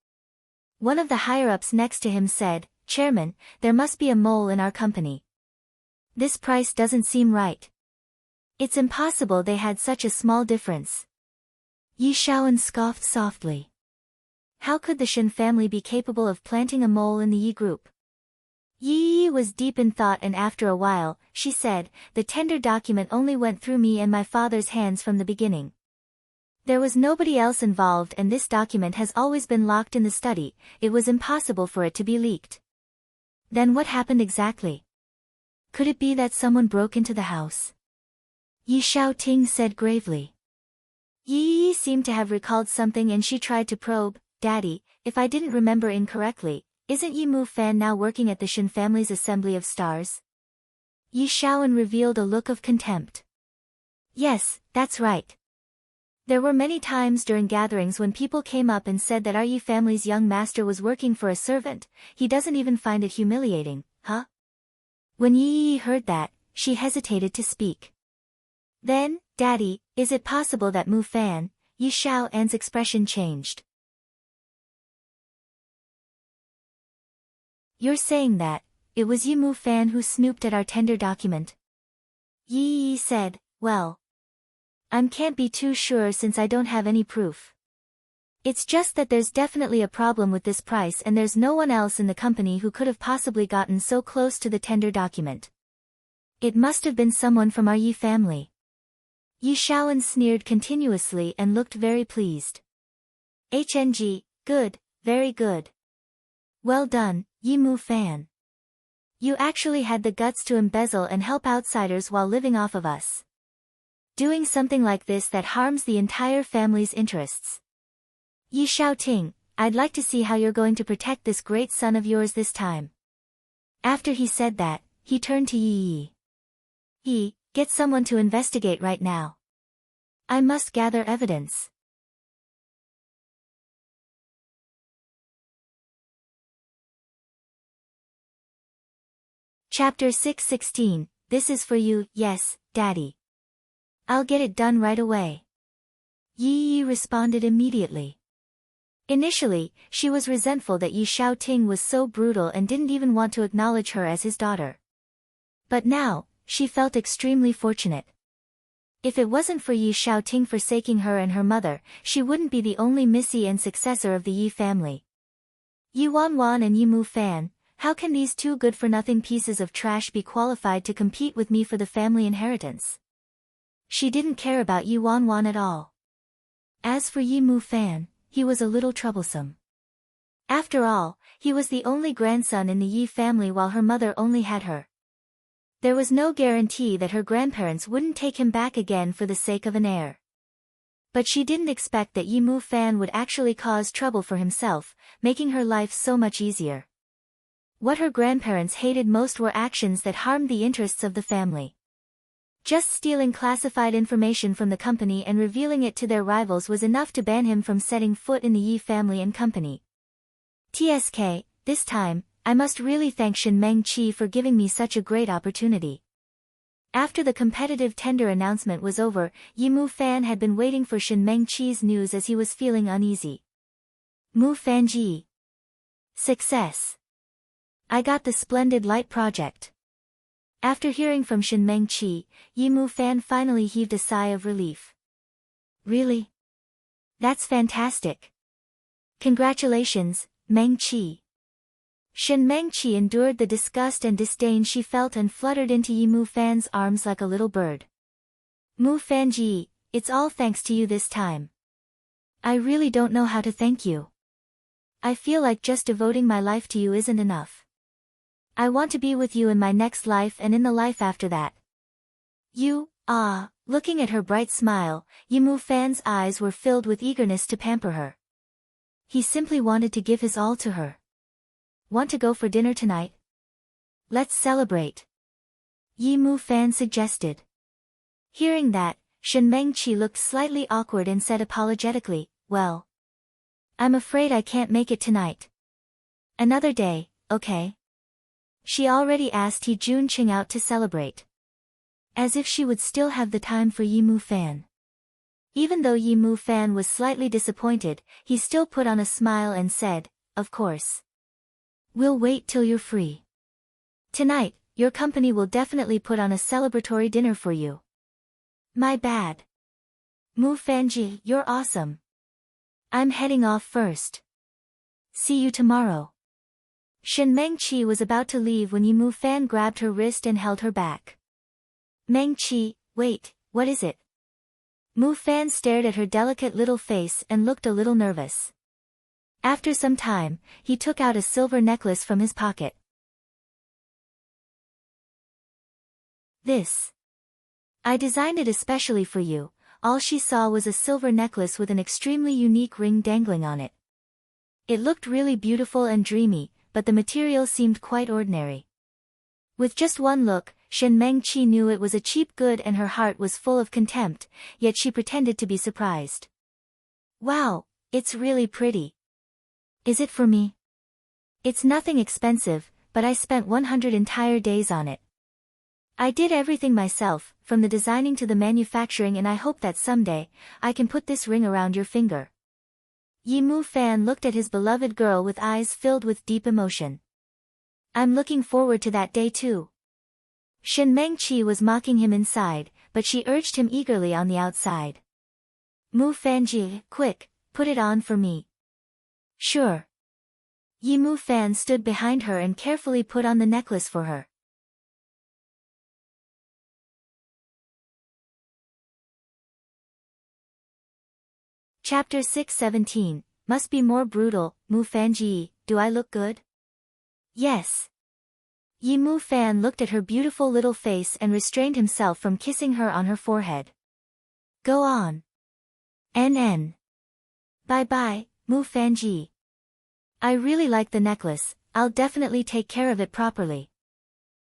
One of the higher-ups next to him said, "Chairman, there must be a mole in our company. This price doesn't seem right. It's impossible they had such a small difference." Yi Shaoan scoffed softly. How could the Shen family be capable of planting a mole in the Yi group? Yi was deep in thought, and after a while, she said, "The tender document only went through me and my father's hands from the beginning. There was nobody else involved, and this document has always been locked in the study. It was impossible for it to be leaked." Then what happened exactly? Could it be that someone broke into the house? Yi Shaoting said gravely. Yi seemed to have recalled something, and she tried to probe. "Daddy, if I didn't remember incorrectly, isn't Yi Mu Fan now working at the Shen family's Assembly of Stars?" Yi Shaoan revealed a look of contempt. "Yes, that's right. There were many times during gatherings when people came up and said that our Yi family's young master was working for a servant. He doesn't even find it humiliating, huh?" When Yi heard that, she hesitated to speak. Then, "Daddy, is it possible that Mu Fan..." Yi Shaoan's expression changed. "You're saying that it was Yi Mu Fan who snooped at our tender document?" Yi said, "Well, I can't be too sure since I don't have any proof. It's just that there's definitely a problem with this price, and there's no one else in the company who could have possibly gotten so close to the tender document. It must have been someone from our Yi family." Yi Shaoan sneered continuously and looked very pleased. "HNG, good, very good. Well done, Yi Mu Fan. You actually had the guts to embezzle and help outsiders while living off of us. Doing something like this that harms the entire family's interests. Yi Shaoting, I'd like to see how you're going to protect this great son of yours this time." After he said that, he turned to Yi. "Yi, get someone to investigate right now. I must gather evidence." Chapter 616, This is for you. "Yes, Daddy. I'll get it done right away." Yi responded immediately. Initially, she was resentful that Yi Shaoting was so brutal and didn't even want to acknowledge her as his daughter. But now, she felt extremely fortunate. If it wasn't for Yi Shaoting forsaking her and her mother, she wouldn't be the only Missy and successor of the Yi family. Yi Wanwan and Yi Mu Fan, how can these two good-for-nothing pieces of trash be qualified to compete with me for the family inheritance? She didn't care about Yi Wanwan at all. As for Yi Mu Fan, he was a little troublesome. After all, he was the only grandson in the Yi family while her mother only had her. There was no guarantee that her grandparents wouldn't take him back again for the sake of an heir. But she didn't expect that Yi Mu Fan would actually cause trouble for himself, making her life so much easier. What her grandparents hated most were actions that harmed the interests of the family. Just stealing classified information from the company and revealing it to their rivals was enough to ban him from setting foot in the Yi family and company. TSK, this time, I must really thank Shen Mengqi for giving me such a great opportunity. After the competitive tender announcement was over, Yi Mu Fan had been waiting for Shen Mengqi's news as he was feeling uneasy. Mu Fanji. Success. I got the splendid light project. After hearing from Shen Mengqi, Yi Mu Fan finally heaved a sigh of relief. Really? That's fantastic. Congratulations, Mengqi. Shen Mengqi endured the disgust and disdain she felt and fluttered into Yi Mu Fan's arms like a little bird. Mu Fanji, it's all thanks to you this time. I really don't know how to thank you. I feel like just devoting my life to you isn't enough. I want to be with you in my next life and in the life after that. Looking at her bright smile, Yi Mu Fan's eyes were filled with eagerness to pamper her. He simply wanted to give his all to her. Want to go for dinner tonight? Let's celebrate. Yi Mu Fan suggested. Hearing that, Shen Mengqi looked slightly awkward and said apologetically, "Well, I'm afraid I can't make it tonight. Another day, okay?" She already asked He Junqing out to celebrate. As if she would still have the time for Yi Mu Fan. Even though Yi Mu Fan was slightly disappointed, he still put on a smile and said, "Of course. We'll wait till you're free. Tonight, your company will definitely put on a celebratory dinner for you." "My bad. Mu Fanji, you're awesome. I'm heading off first. See you tomorrow." Shen Mengqi was about to leave when Yi Mu Fan grabbed her wrist and held her back. "Mengqi, wait, what is it?" Mu Fan stared at her delicate little face and looked a little nervous. After some time, he took out a silver necklace from his pocket. "This. I designed it especially for you." All she saw was a silver necklace with an extremely unique ring dangling on it. It looked really beautiful and dreamy, but the material seemed quite ordinary. With just one look, Shen Mengqi knew it was a cheap good and her heart was full of contempt, yet she pretended to be surprised. "Wow, it's really pretty. Is it for me?" "It's nothing expensive, but I spent 100 entire days on it. I did everything myself, from the designing to the manufacturing, and I hope that someday, I can put this ring around your finger." Yi Mu Fan looked at his beloved girl with eyes filled with deep emotion. "I'm looking forward to that day too." Shen Mengqi was mocking him inside, but she urged him eagerly on the outside. "Mu Fanji, quick, put it on for me." "Sure." Yi Mu Fan stood behind her and carefully put on the necklace for her. Chapter 617, Must Be More Brutal. Mu Fanji, do I look good? Yes. Yi Mu Fan looked at her beautiful little face and restrained himself from kissing her on her forehead. "Go on. NN. Bye-bye, Mu Fanji. I really like the necklace, I'll definitely take care of it properly."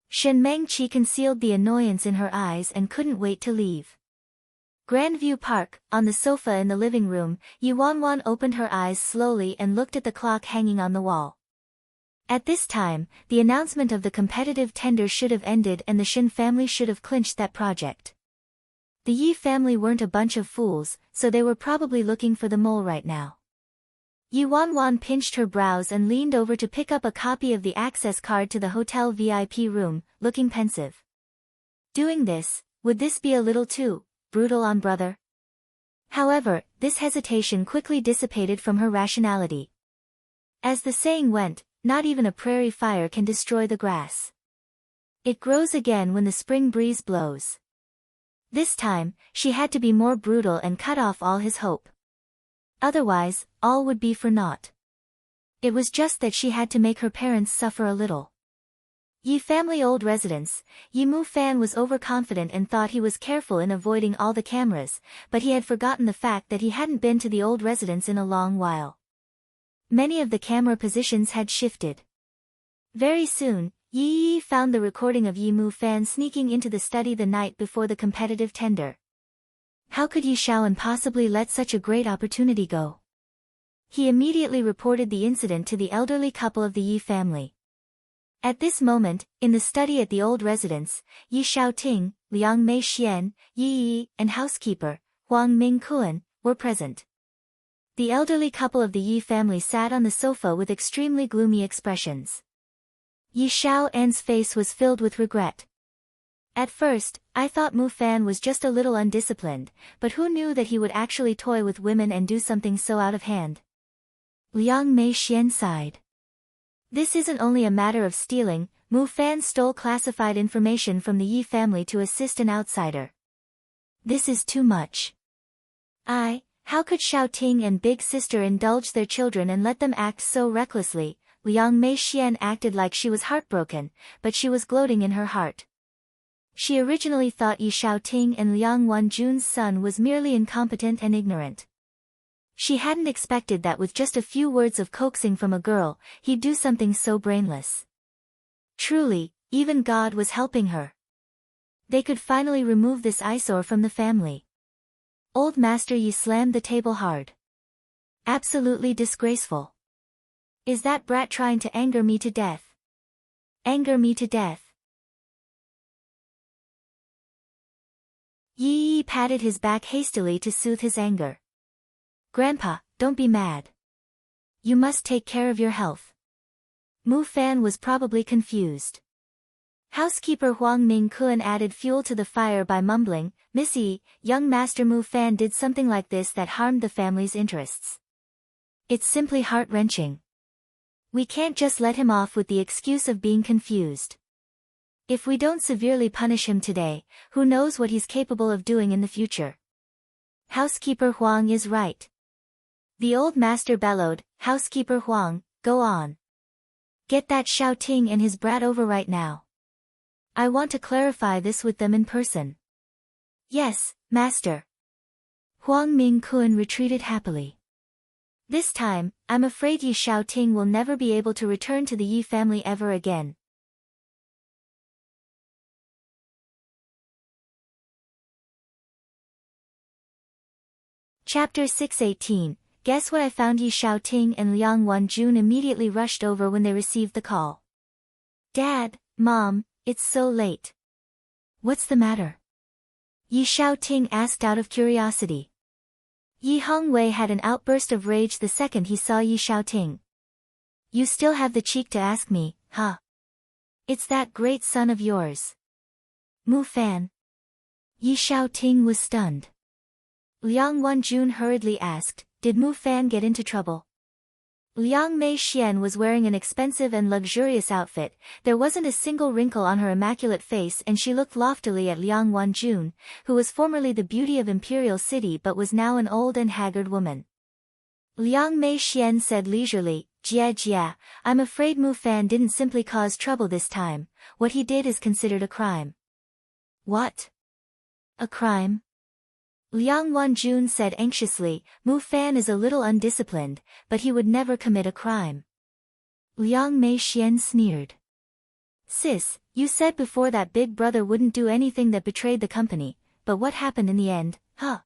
Shen Mengqi concealed the annoyance in her eyes and couldn't wait to leave. Grandview Park, on the sofa in the living room, Yi Wanwan opened her eyes slowly and looked at the clock hanging on the wall. At this time, the announcement of the competitive tender should have ended and the Shen family should have clinched that project. The Yi family weren't a bunch of fools, so they were probably looking for the mole right now. Yi Wanwan pinched her brows and leaned over to pick up a copy of the access card to the hotel VIP room, looking pensive. Doing this, would this be a little too brutal on brother? However, this hesitation quickly dissipated from her rationality. As the saying went, not even a prairie fire can destroy the grass. It grows again when the spring breeze blows. This time, she had to be more brutal and cut off all his hope. Otherwise, all would be for naught. It was just that she had to make her parents suffer a little. Yi family old residence. Yi Mu Fan was overconfident and thought he was careful in avoiding all the cameras, but he had forgotten the fact that he hadn't been to the old residence in a long while. Many of the camera positions had shifted. Very soon, Yi found the recording of Yi Mu Fan sneaking into the study the night before the competitive tender. How could Yi Shaoan possibly let such a great opportunity go? He immediately reported the incident to the elderly couple of the Yi family. At this moment, in the study at the old residence, Yi Shaoting, Liang Mei Xian, Yi, and housekeeper, Huang Ming Kuan, were present. The elderly couple of the Yi family sat on the sofa with extremely gloomy expressions. Yi Shaoan's face was filled with regret. "At first, I thought Mu Fan was just a little undisciplined, but who knew that he would actually toy with women and do something so out of hand?" Liang Mei Xian sighed. "This isn't only a matter of stealing, Mu Fan stole classified information from the Yi family to assist an outsider. This is too much. How could Xiaoting and Big Sister indulge their children and let them act so recklessly?" Liang Mei Xian acted like she was heartbroken, but she was gloating in her heart. She originally thought Yi Shaoting and Liang Wanjun's son was merely incompetent and ignorant. She hadn't expected that with just a few words of coaxing from a girl, he'd do something so brainless. Truly, even God was helping her. They could finally remove this eyesore from the family. Old Master Yi slammed the table hard. "Absolutely disgraceful. Is that brat trying to anger me to death? Anger me to death." Yi Yi patted his back hastily to soothe his anger. Grandpa, don't be mad. You must take care of your health. Mu Fan was probably confused. Housekeeper Huang Ming-kun added fuel to the fire by mumbling, Miss Yi, young Master Mu Fan did something like this that harmed the family's interests. It's simply heart-wrenching. We can't just let him off with the excuse of being confused. If we don't severely punish him today, who knows what he's capable of doing in the future. Housekeeper Huang is right. The old master bellowed, Housekeeper Huang, go on. Get that Xiao Ting and his brat over right now. I want to clarify this with them in person. Yes, master. Huang Ming-kun retreated happily. This time, I'm afraid Yi Xiao Ting will never be able to return to the Yi family ever again. Chapter 618, Guess What I Found. Yi Xiao Ting and Liang Wanjun immediately rushed over when they received the call. Dad, Mom, it's so late. What's the matter? Yi Xiao Ting asked out of curiosity. Yi Hongwei had an outburst of rage the second he saw Yi Xiao Ting. You still have the cheek to ask me, huh? It's that great son of yours. Mu Fan. Yi Xiao Ting was stunned. Liang Wanjun hurriedly asked, did Mu Fan get into trouble? Liang Mei Xian was wearing an expensive and luxurious outfit, there wasn't a single wrinkle on her immaculate face, and she looked loftily at Liang Wanjun, who was formerly the beauty of Imperial City but was now an old and haggard woman. Liang Mei Xian said leisurely, Jia, I'm afraid Mu Fan didn't simply cause trouble this time, what he did is considered a crime. What? A crime? Liang Wanjun said anxiously, Mu Fan is a little undisciplined, but he would never commit a crime. Liang Mei Xian sneered. Sis, you said before that Big Brother wouldn't do anything that betrayed the company, but what happened in the end, huh?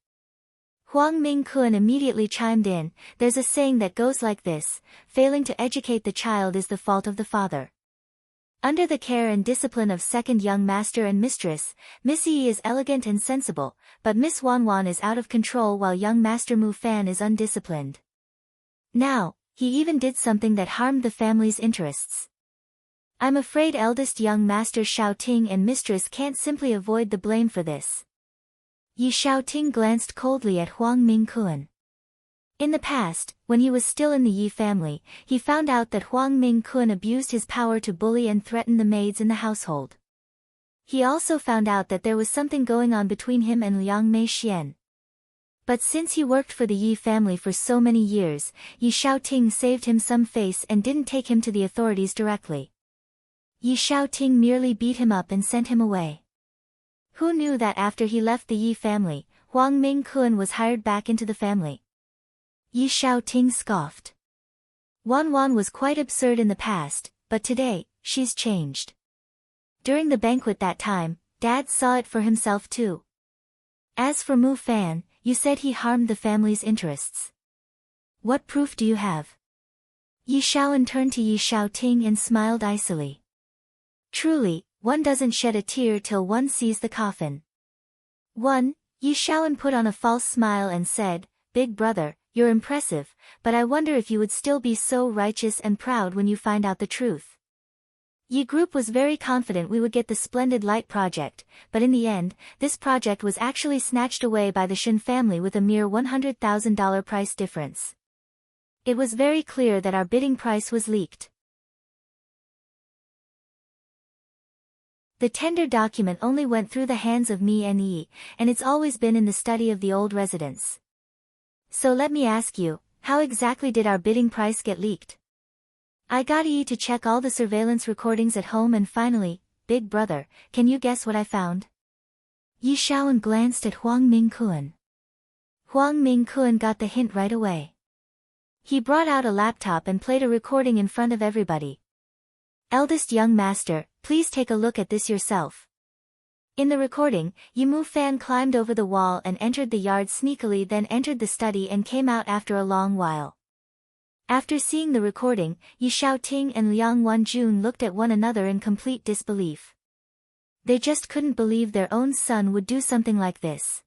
Huang Ming-kun immediately chimed in, there's a saying that goes like this, failing to educate the child is the fault of the father. Under the care and discipline of second young master and mistress, Miss Yi is elegant and sensible, but Miss Wanwan is out of control while young Master Mu Fan is undisciplined. Now, he even did something that harmed the family's interests. I'm afraid eldest young Master Xiao Ting and mistress can't simply avoid the blame for this. Yi Xiao Ting glanced coldly at Huang Ming-kun. In the past, when he was still in the Yi family, he found out that Huang Ming-kun abused his power to bully and threaten the maids in the household. He also found out that there was something going on between him and Liang Mei Xian. But since he worked for the Yi family for so many years, Yi Xiao Ting saved him some face and didn't take him to the authorities directly. Yi Xiao Ting merely beat him up and sent him away. Who knew that after he left the Yi family, Huang Ming-kun was hired back into the family? Yi Xiao Ting scoffed. Wanwan was quite absurd in the past, but today, she's changed. During the banquet that time, Dad saw it for himself too. As for Mu Fan, you said he harmed the family's interests. What proof do you have? Yi Xiaoan turned to Yi Xiao Ting and smiled icily. Truly, one doesn't shed a tear till one sees the coffin. Yi Xiaoan put on a false smile and said, Big brother, you're impressive, but I wonder if you would still be so righteous and proud when you find out the truth. Yi Group was very confident we would get the Splendid Light project, but in the end, this project was actually snatched away by the Shin family with a mere $100,000 price difference. It was very clear that our bidding price was leaked. The tender document only went through the hands of me and Yi, and it's always been in the study of the old residents. So let me ask you, how exactly did our bidding price get leaked? I got Yi to check all the surveillance recordings at home, and finally, Big Brother, can you guess what I found? Yi Xiaoan glanced at Huang Ming-kun. Huang Ming-kun got the hint right away. He brought out a laptop and played a recording in front of everybody. Eldest young master, please take a look at this yourself. In the recording, Yi Mu Fan climbed over the wall and entered the yard sneakily, then entered the study and came out after a long while. After seeing the recording, Yi Xiao Ting and Liang Wanjun looked at one another in complete disbelief. They just couldn't believe their own son would do something like this.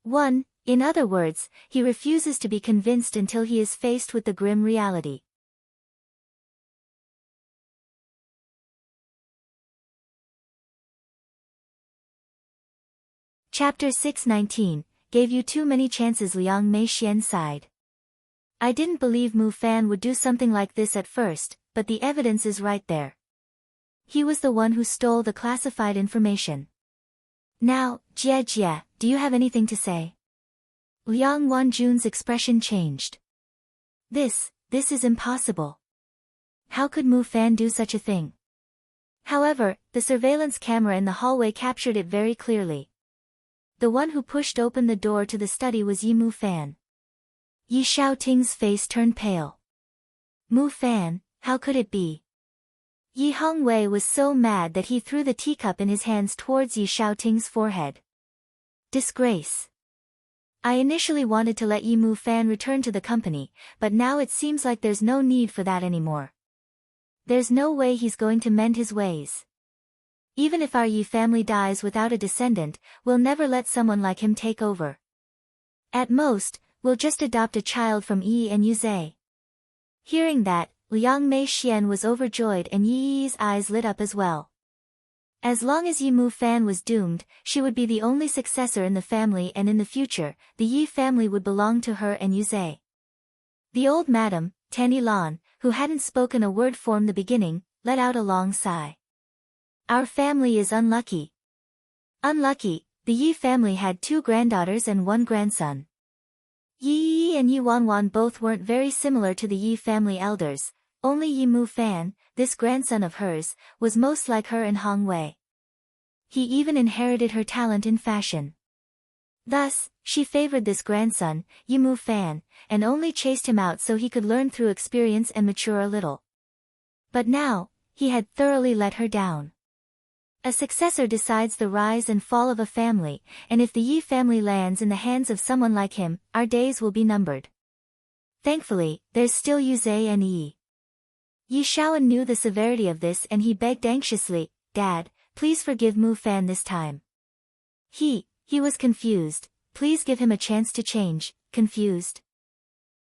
In other words, he refuses to be convinced until he is faced with the grim reality. Chapter 619, Gave you too many chances. Liang Meixian sighed. I didn't believe Mu Fan would do something like this at first, but the evidence is right there. He was the one who stole the classified information. Now, Jie, do you have anything to say? Liang Wanjun's expression changed. This is impossible. How could Mu Fan do such a thing? However, the surveillance camera in the hallway captured it very clearly. The one who pushed open the door to the study was Yi Mu Fan. Yi Xiaoting's face turned pale. Mu Fan, how could it be? Yi Hongwei was so mad that he threw the teacup in his hands towards Yi Xiaoting's forehead. Disgrace. I initially wanted to let Yi Mu Fan return to the company, but now it seems like there's no need for that anymore. There's no way he's going to mend his ways. Even if our Yi family dies without a descendant, we'll never let someone like him take over. At most, we'll just adopt a child from Yi and Yuzhe. Hearing that, Liang Meixian was overjoyed and Yi's eyes lit up as well. As long as Yi Mu Fan was doomed, she would be the only successor in the family, and in the future, the Yi family would belong to her and Yuzhe. The old madam, Tan Yilan, who hadn't spoken a word from the beginning, let out a long sigh. Our family is unlucky. Unlucky, the Yi family had 2 granddaughters and 1 grandson. Yi and Yi Wanwan both weren't very similar to the Yi family elders, only Yi Mu Fan, this grandson of hers, was most like her in Hongwei. He even inherited her talent in fashion. Thus, she favored this grandson, Yi Mu Fan, and only chased him out so he could learn through experience and mature a little. But now, he had thoroughly let her down. A successor decides the rise and fall of a family, and if the Yi family lands in the hands of someone like him, our days will be numbered. Thankfully, there's still Yuzhe and Yi. Yi Shaoan knew the severity of this and he begged anxiously, Dad, please forgive Mu Fan this time. He was confused, please give him a chance to change, confused.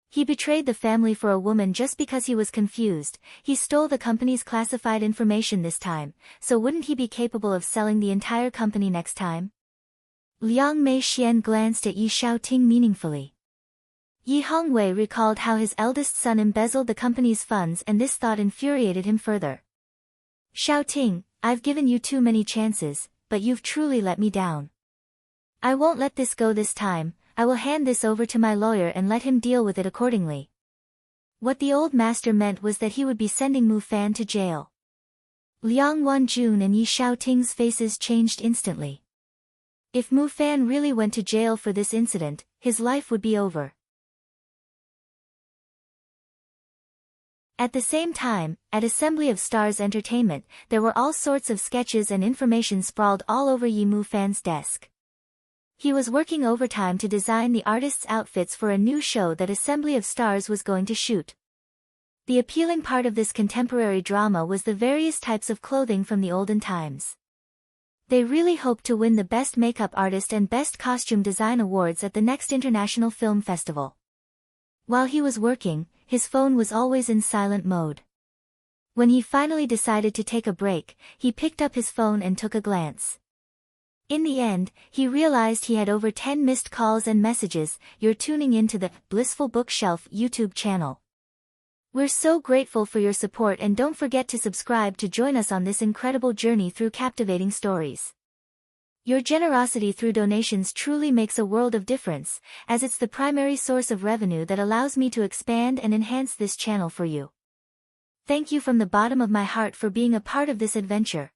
He betrayed the family for a woman just because he was confused. He stole the company's classified information this time, so wouldn't he be capable of selling the entire company next time? Liang Meixian glanced at Yi Xiaoting meaningfully. Yi Hongwei recalled how his eldest son embezzled the company's funds, and this thought infuriated him further. Xiaoting, I've given you too many chances, but you've truly let me down. I won't let this go this time. I will hand this over to my lawyer and let him deal with it accordingly. What the old master meant was that he would be sending Mu Fan to jail. Liang Wanjun and Yi Xiaoting's faces changed instantly. If Mu Fan really went to jail for this incident, his life would be over. At the same time, at Assembly of Stars Entertainment, there were all sorts of sketches and information sprawled all over Yi Mu Fan's desk. He was working overtime to design the artists' outfits for a new show that Assembly of Stars was going to shoot. The appealing part of this contemporary drama was the various types of clothing from the olden times. They really hoped to win the Best Makeup Artist and Best Costume Design awards at the next International Film Festival. While he was working, his phone was always in silent mode. When he finally decided to take a break, he picked up his phone and took a glance. In the end, he realized he had over 10 missed calls and messages. You're tuning into the Blissful Bookshelf YouTube channel. We're so grateful for your support, and don't forget to subscribe to join us on this incredible journey through captivating stories. Your generosity through donations truly makes a world of difference, as it's the primary source of revenue that allows me to expand and enhance this channel for you. Thank you from the bottom of my heart for being a part of this adventure.